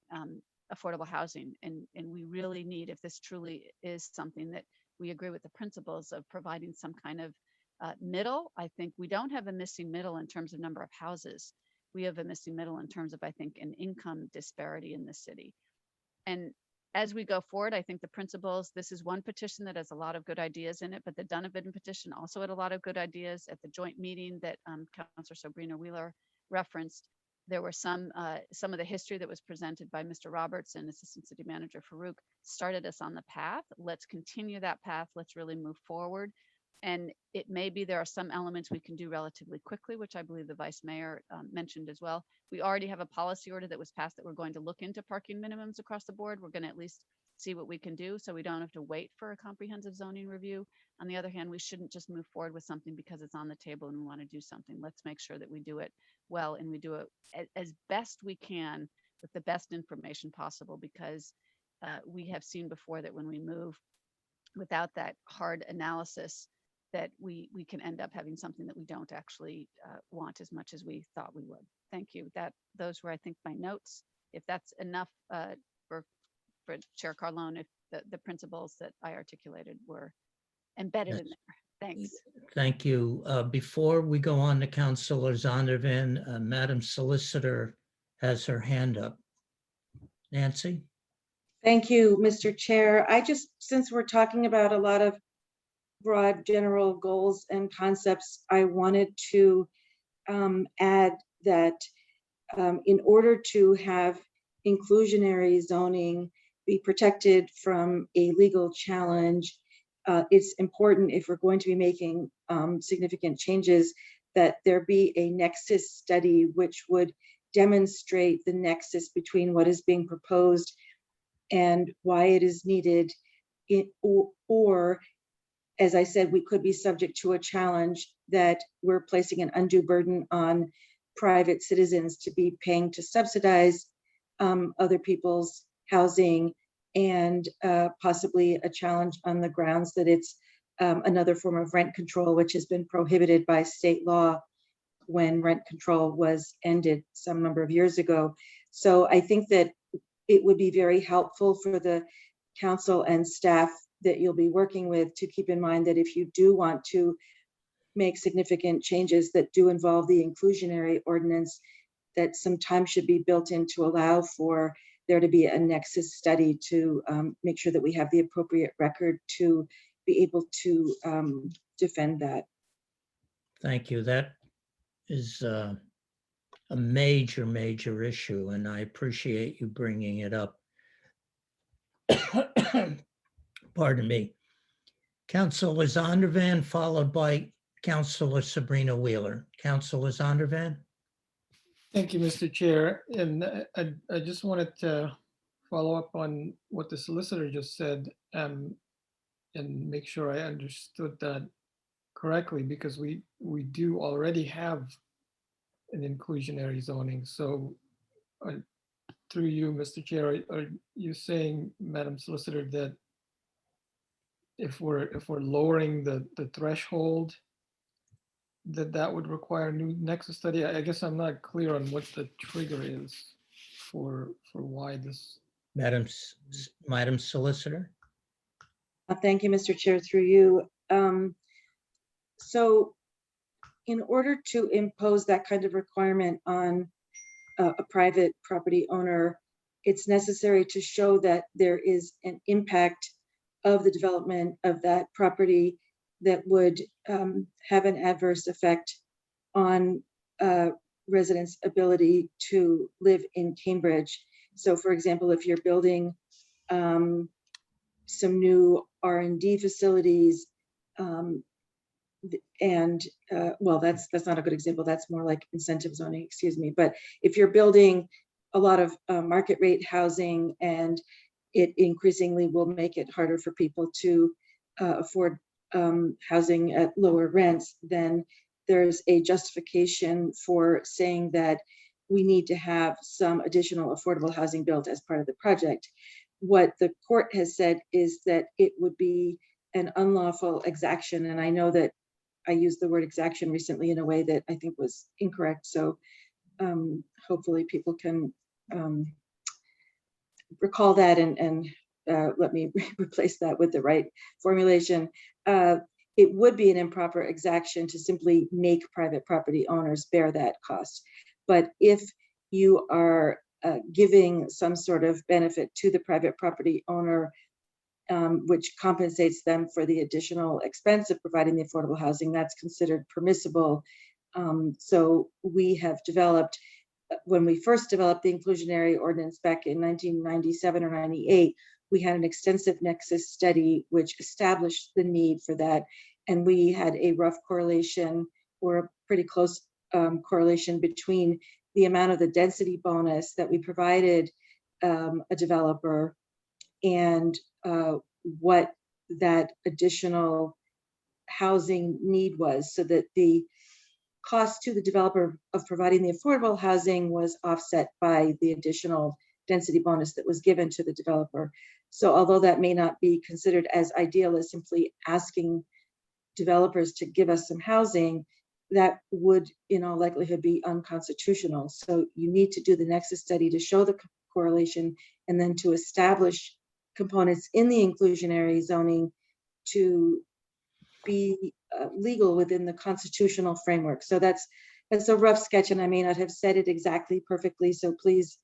Speaker 5: affordable housing. And we really need, if this truly is something that we agree with the principles of providing some kind of middle, I think we don't have a missing middle in terms of number of houses. We have a missing middle in terms of, I think, an income disparity in the city. And as we go forward, I think the principles, this is one petition that has a lot of good ideas in it, but the Donovan petition also had a lot of good ideas. At the joint meeting that Councilor Sabrina Wheeler referenced, there were some of the history that was presented by Mr. Roberts and Assistant City Manager Farouk started us on the path. Let's continue that path. Let's really move forward. And it may be there are some elements we can do relatively quickly, which I believe the Vice Mayor mentioned as well. We already have a policy order that was passed that we're going to look into parking minimums across the board. We're going to at least see what we can do, so we don't have to wait for a comprehensive zoning review. On the other hand, we shouldn't just move forward with something because it's on the table and we want to do something. Let's make sure that we do it well, and we do it as best we can with the best information possible, because we have seen before that when we move without that hard analysis, that we can end up having something that we don't actually want as much as we thought we would. Thank you. Those were, I think, my notes. If that's enough for Chair Carlone, if the principles that I articulated were embedded in there. Thanks.
Speaker 2: Thank you. Before we go on to Councilor Zondervan, Madam Solicitor has her hand up. Nancy?
Speaker 11: Thank you, Mr. Chair. Since we're talking about a lot of broad general goals and concepts, I wanted to add that in order to have inclusionary zoning be protected from a legal challenge, it's important, if we're going to be making significant changes, that there be a nexus study which would demonstrate the nexus between what is being proposed and why it is needed, or as I said, we could be subject to a challenge that we're placing an undue burden on private citizens to be paying to subsidize other people's housing, and possibly a challenge on the grounds that it's another form of rent control, which has been prohibited by state law when rent control was ended some number of years ago. So I think that it would be very helpful for the council and staff that you'll be working with to keep in mind that if you do want to make significant changes that do involve the inclusionary ordinance, that some time should be built in to allow for there to be a nexus study to make sure that we have the appropriate record to be able to defend that.
Speaker 2: Thank you. That is a major, major issue, and I appreciate you bringing it up. Pardon me. Councilor Zondervan, followed by Councilor Sabrina Wheeler. Councilor Zondervan?
Speaker 6: Thank you, Mr. Chair. And I just wanted to follow up on what the solicitor just said and make sure I understood that correctly, because we do already have an inclusionary zoning. So through you, Mr. Chair, are you saying, Madam Solicitor, that if we're lowering the threshold, that would require a new nexus study? I guess I'm not clear on what the trigger is for why this.
Speaker 2: Madam Solicitor?
Speaker 11: Thank you, Mr. Chair, through you. So in order to impose that kind of requirement on a private property owner, it's necessary to show that there is an impact of the development of that property that would have an adverse effect on residents' ability to live in Cambridge. So for example, if you're building some new R&D facilities, well, that's not a good example. That's more like incentive zoning, excuse me. But if you're building a lot of market rate housing, and it increasingly will make it harder for people to afford housing at lower rents, then there's a justification for saying that we need to have some additional affordable housing built as part of the project. What the court has said is that it would be an unlawful exaction, and I know that I used the word exaction recently in a way that I think was incorrect. So hopefully people can recall that and let me replace that with the right formulation. It would be an improper exaction to simply make private property owners bear that cost. But if you are giving some sort of benefit to the private property owner, which compensates them for the additional expense of providing the affordable housing, that's considered permissible. So we have developed, when we first developed the inclusionary ordinance back in 1997 or 98, we had an extensive nexus study which established the need for that. And we had a rough correlation, or a pretty close correlation, between the amount of the density bonus that we provided a developer and what that additional housing need was, so that the cost to the developer of providing the affordable housing was offset by the additional density bonus that was given to the developer. So although that may not be considered as ideal as simply asking developers to give us some housing, that would in all likelihood be unconstitutional. So you need to do the nexus study to show the correlation, and then to establish components in the inclusionary zoning to be legal within the constitutional framework. So that's a rough sketch, and I may not have said it exactly perfectly. So please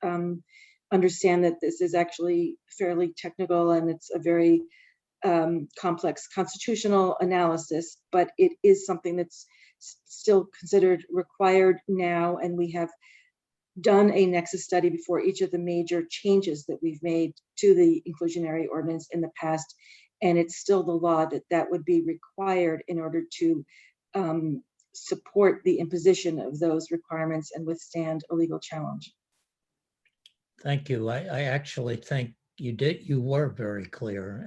Speaker 11: understand that this is actually fairly technical, and it's a very complex constitutional analysis, but it is something that's still considered required now, and we have done a nexus study before each of the major changes that we've made to the inclusionary ordinance in the past, and it's still the law that would be required in order to support the imposition of those requirements and withstand a legal challenge.
Speaker 2: Thank you. I actually think you were very clear.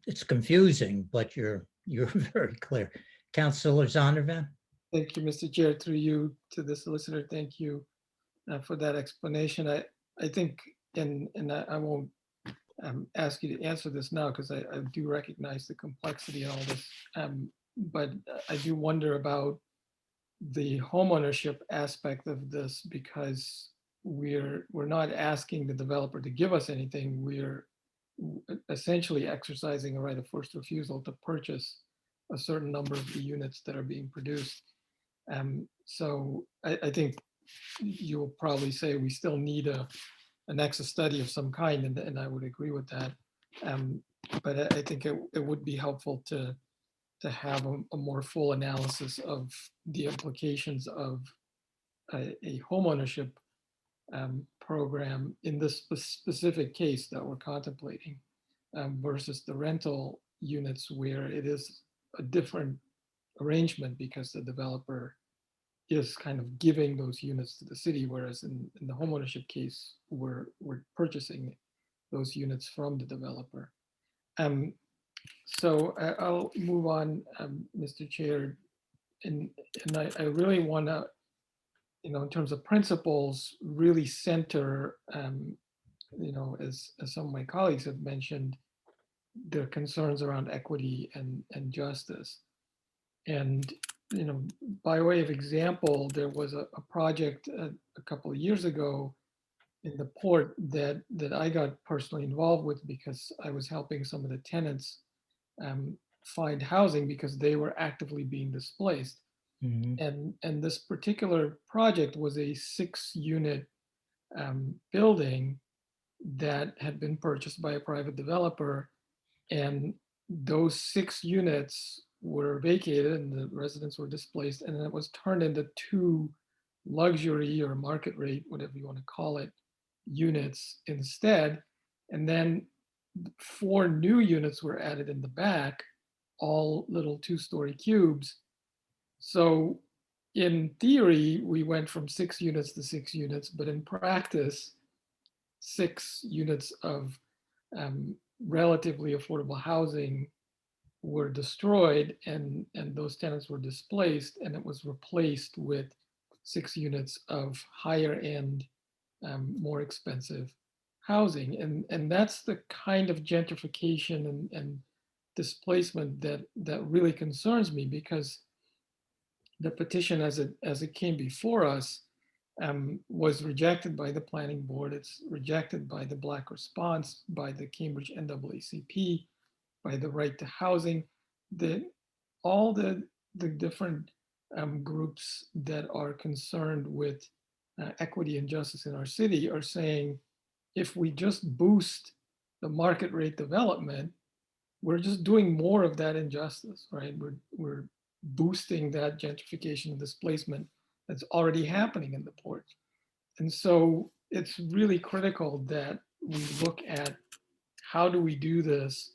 Speaker 2: It's confusing, but you're very clear. Councilor Zondervan?
Speaker 6: Thank you, Mr. Chair. Through you to the solicitor, thank you for that explanation. I think, and I won't ask you to answer this now because I do recognize the complexity of all this, but I do wonder about the homeownership aspect of this, because we're not asking the developer to give us anything. We're essentially exercising a right of first refusal to purchase a certain number of the units that are being produced. So I think you'll probably say we still need a nexus study of some kind, and I would agree with that. But I think it would be helpful to have a more full analysis of the implications of a homeownership program in this specific case that we're contemplating versus the rental units, where it is a different arrangement because the developer is kind of giving those units to the city, whereas in the homeownership case, we're purchasing those units from the developer. So I'll move on, Mr. Chair, and I really want to, in terms of principles, really center, as some of my colleagues have mentioned, their concerns around equity and justice. And, by way of example, there was a project a couple of years ago in the port that I got personally involved with because I was helping some of the tenants find housing because they were actively being displaced. And this particular project was a 6-unit building that had been purchased by a private developer, and those 6 units were vacated and the residents were displaced, and it was turned into 2 luxury or market rate, whatever you want to call it, units instead. And then 4 new units were added in the back, all little 2-story cubes. So in theory, we went from 6 units to 6 units, but in practice, 6 units of relatively affordable housing were destroyed, and those tenants were displaced, and it was replaced with 6 units of higher end, more expensive housing. And that's the kind of gentrification and displacement that really concerns me, because the petition as it came before us was rejected by the planning board. It's rejected by the Black Response, by the Cambridge NAACP, by the Right to Housing. All the different groups that are concerned with equity and justice in our city are saying, if we just boost the market rate development, we're just doing more of that injustice, right? We're boosting that gentrification and displacement that's already happening in the port. And so it's really critical that we look at how do we do this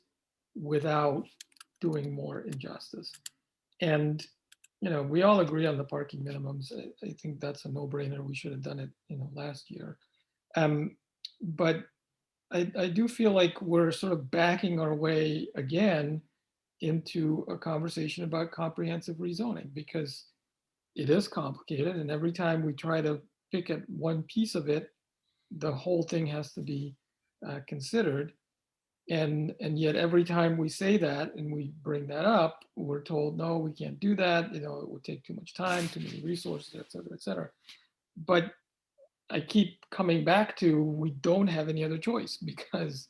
Speaker 6: without doing more injustice. And we all agree on the parking minimums. I think that's a no-brainer. We should have done it last year. But I do feel like we're sort of backing our way again into a conversation about comprehensive rezoning, because it is complicated, and every time we try to pick at one piece of it, the whole thing has to be considered. And yet every time we say that and we bring that up, we're told, no, we can't do that. It would take too much time, too many resources, et cetera, et cetera. But I keep coming back to, we don't have any other choice, because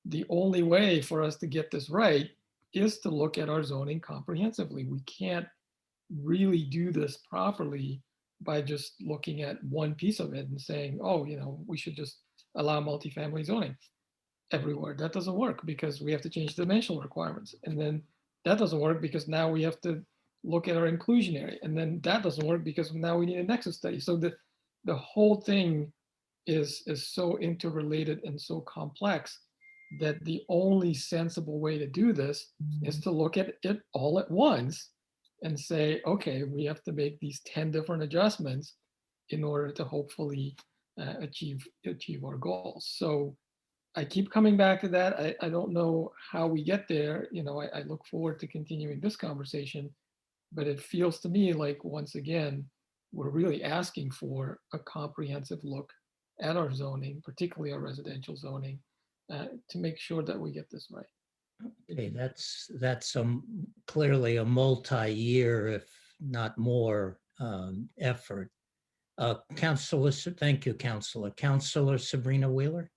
Speaker 6: the only way for us to get this right is to look at our zoning comprehensively. We can't really do this properly by just looking at one piece of it and saying, oh, we should just allow multifamily zoning. everywhere. That doesn't work because we have to change the dimensional requirements. And then that doesn't work because now we have to look at our inclusionary. And then that doesn't work because now we need a nexus study. So the whole thing is so interrelated and so complex that the only sensible way to do this is to look at it all at once and say, okay, we have to make these 10 different adjustments in order to hopefully achieve our goals. So I keep coming back to that. I don't know how we get there. You know, I look forward to continuing this conversation, but it feels to me like, once again, we're really asking for a comprehensive look at our zoning, particularly our residential zoning, to make sure that we get this right.
Speaker 2: Okay, that's clearly a multi-year, if not more, effort. Councilor, thank you, Councilor. Councilor Sabrina Wheeler,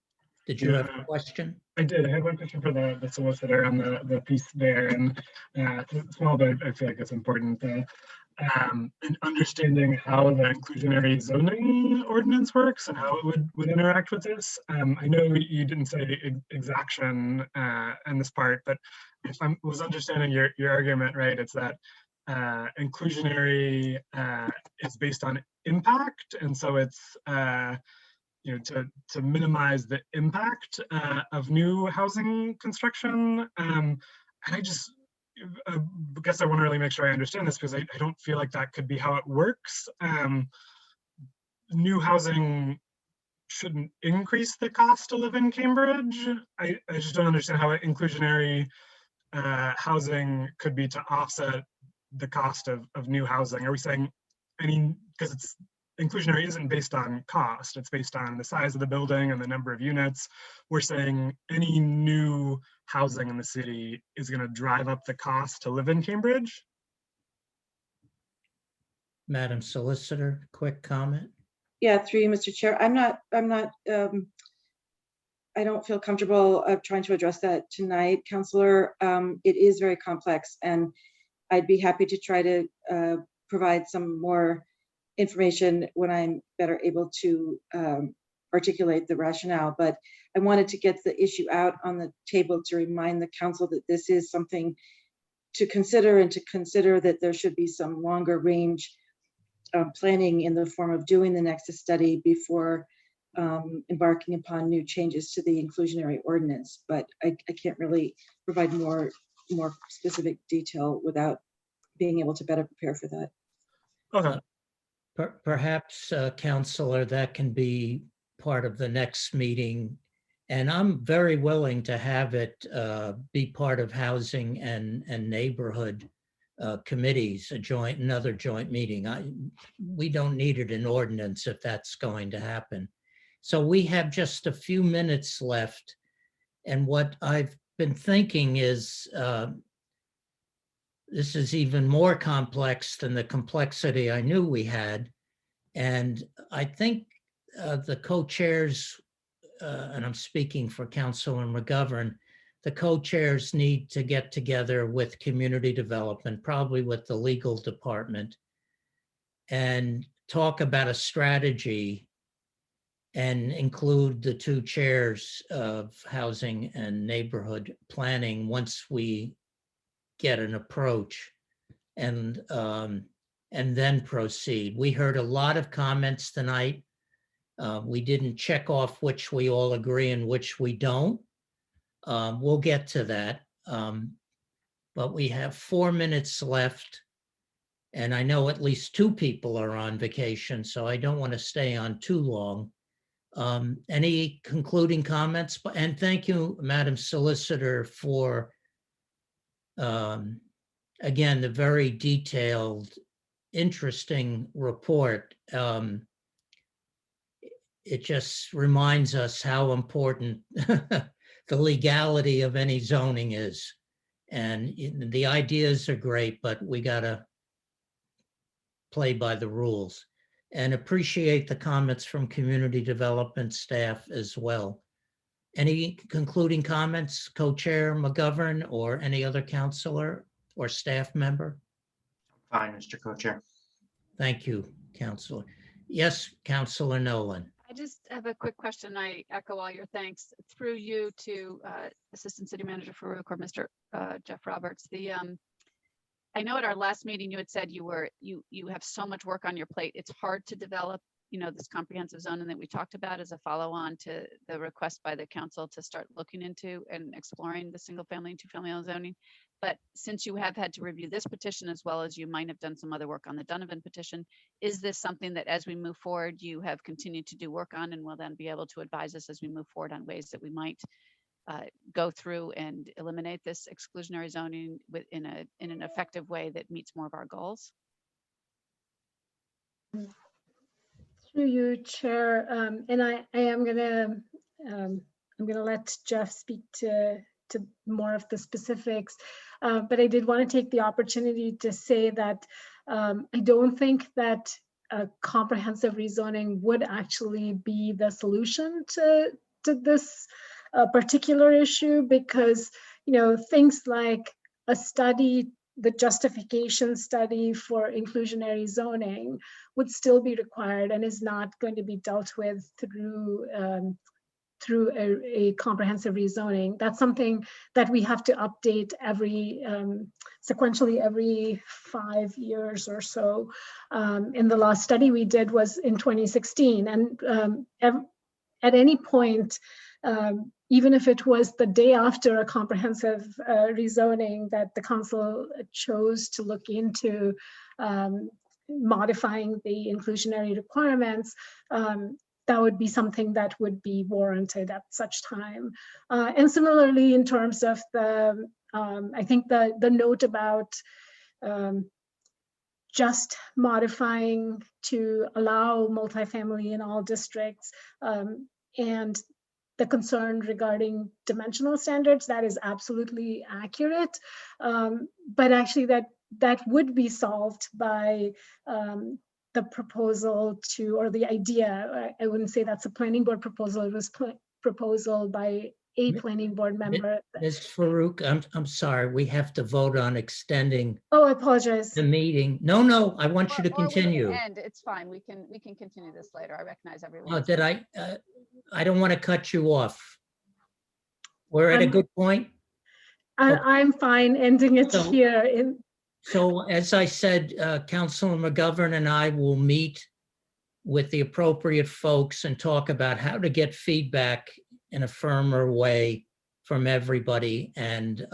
Speaker 2: did you have a question?
Speaker 13: I did. I had one question for the solicitor on the piece there, and it's small, but I feel like it's important. And understanding how the inclusionary zoning ordinance works and how it would interact with this. I know you didn't say exaction in this part, but if I was understanding your argument right, it's that inclusionary is based on impact, and so it's you know, to minimize the impact of new housing construction. And I just guess I want to really make sure I understand this, because I don't feel like that could be how it works. New housing shouldn't increase the cost to live in Cambridge. I just don't understand how inclusionary housing could be to offset the cost of new housing. Are we saying because it's inclusionary isn't based on cost, it's based on the size of the building and the number of units. We're saying any new housing in the city is going to drive up the cost to live in Cambridge?
Speaker 2: Madam Solicitor, quick comment.
Speaker 11: Yeah, through you, Mr. Chair. I don't feel comfortable trying to address that tonight, Councillor. It is very complex, and I'd be happy to try to provide some more information when I'm better able to articulate the rationale. But I wanted to get the issue out on the table to remind the council that this is something to consider, and to consider that there should be some longer range planning in the form of doing the nexus study before embarking upon new changes to the inclusionary ordinance. But I can't really provide more specific detail without being able to better prepare for that.
Speaker 13: Okay.
Speaker 2: Perhaps, Councillor, that can be part of the next meeting. And I'm very willing to have it be part of housing and neighborhood committees, another joint meeting. We don't need it in ordinance if that's going to happen. So we have just a few minutes left. And what I've been thinking is, this is even more complex than the complexity I knew we had. And I think the co-chairs, and I'm speaking for Councilor McGovern, the co-chairs need to get together with community development, probably with the legal department, and talk about a strategy and include the two chairs of housing and neighborhood planning once we get an approach, and then proceed. We heard a lot of comments tonight. We didn't check off which we all agree and which we don't. We'll get to that. But we have 4 minutes left, and I know at least 2 people are on vacation, so I don't want to stay on too long. Any concluding comments? And thank you, Madam Solicitor, for again, the very detailed, interesting report. It just reminds us how important the legality of any zoning is. And the ideas are great, but we gotta play by the rules. And appreciate the comments from community development staff as well. Any concluding comments, Co-Chair McGovern or any other councillor or staff member?
Speaker 4: Fine, Mr. Co-Chair.
Speaker 2: Thank you, Councillor. Yes, Councillor Nolan.
Speaker 5: I just have a quick question. I echo all your thanks through you to Assistant City Manager Farouk or Mr. Jeff Roberts. I know at our last meeting you had said you have so much work on your plate. It's hard to develop, this comprehensive zoning that we talked about as a follow-on to the request by the council to start looking into and exploring the single family and two family zoning. But since you have had to review this petition as well as you might have done some other work on the Donovan petition, is this something that as we move forward, you have continued to do work on and will then be able to advise us as we move forward on ways that we might go through and eliminate this exclusionary zoning in an effective way that meets more of our goals?
Speaker 9: Through you, Chair, and I am gonna I'm gonna let Jeff speak to more of the specifics, but I did want to take the opportunity to say that I don't think that a comprehensive rezoning would actually be the solution to this particular issue, because things like a study, the justification study for inclusionary zoning would still be required and is not going to be dealt with through a comprehensive rezoning. That's something that we have to update sequentially every 5 years or so. In the last study we did was in 2016, and at any point, even if it was the day after a comprehensive rezoning that the council chose to look into modifying the inclusionary requirements, that would be something that would be warranted at such time. And similarly, in terms of I think the note about just modifying to allow multifamily in all districts, and the concern regarding dimensional standards, that is absolutely accurate. But actually that would be solved by the proposal or the idea. I wouldn't say that's a planning board proposal. It was proposal by a planning board member.
Speaker 2: Ms. Farouk, I'm sorry, we have to vote on extending
Speaker 9: Oh, I apologize.
Speaker 2: the meeting. No, I want you to continue.
Speaker 5: And it's fine. We can continue this later. I recognize everyone.
Speaker 2: Oh, I don't want to cut you off. We're at a good point.
Speaker 9: I'm fine ending it
Speaker 2: So-
Speaker 9: here.
Speaker 2: So as I said, Councilor McGovern and I will meet with the appropriate folks and talk about how to get feedback in a firmer way from everybody, and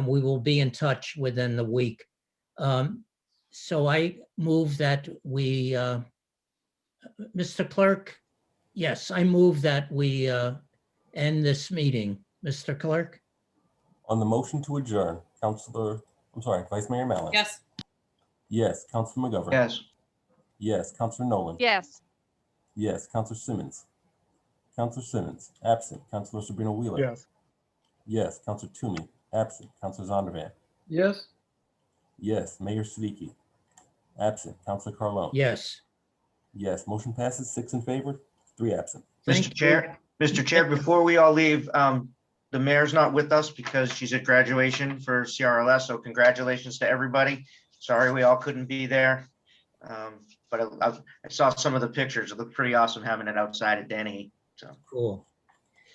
Speaker 2: we will be in touch within the week. So I move that we, Mr. Clerk, yes, I move that we end this meeting. Mr. Clerk?
Speaker 1: On the motion to adjourn, Vice Mayor Mallon.
Speaker 3: Yes.
Speaker 1: Yes, Councilor McGovern.
Speaker 4: Yes.
Speaker 1: Yes, Councilor Nolan.
Speaker 5: Yes.
Speaker 1: Yes, Councilor Simmons. Councilor Simmons, absent. Councilor Sabrina Wheeler.
Speaker 13: Yes.
Speaker 1: Yes, Councilor Toomey, absent. Councilor Zondervan.
Speaker 6: Yes.
Speaker 1: Yes, Mayor Siddiqui, absent. Councilor Carlone.
Speaker 2: Yes.
Speaker 1: Yes, motion passes 6 in favor, 3 absent.
Speaker 2: Thank
Speaker 4: Mr. Chair, before we all leave, the mayor's not with us because she's at graduation for CRLS, so congratulations to everybody. Sorry we all couldn't be there. But I saw some of the pictures. It looked pretty awesome having it outside at Denny. So
Speaker 2: Cool.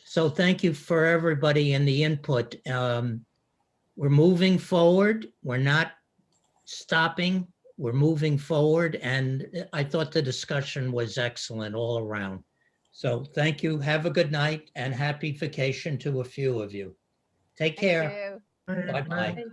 Speaker 2: So thank you for everybody in the input. We're moving forward. We're not stopping. We're moving forward. And I thought the discussion was excellent all around. So thank you. Have a good night and happy vacation to a few of you. Take care.
Speaker 5: Thank you.
Speaker 2: Bye-bye.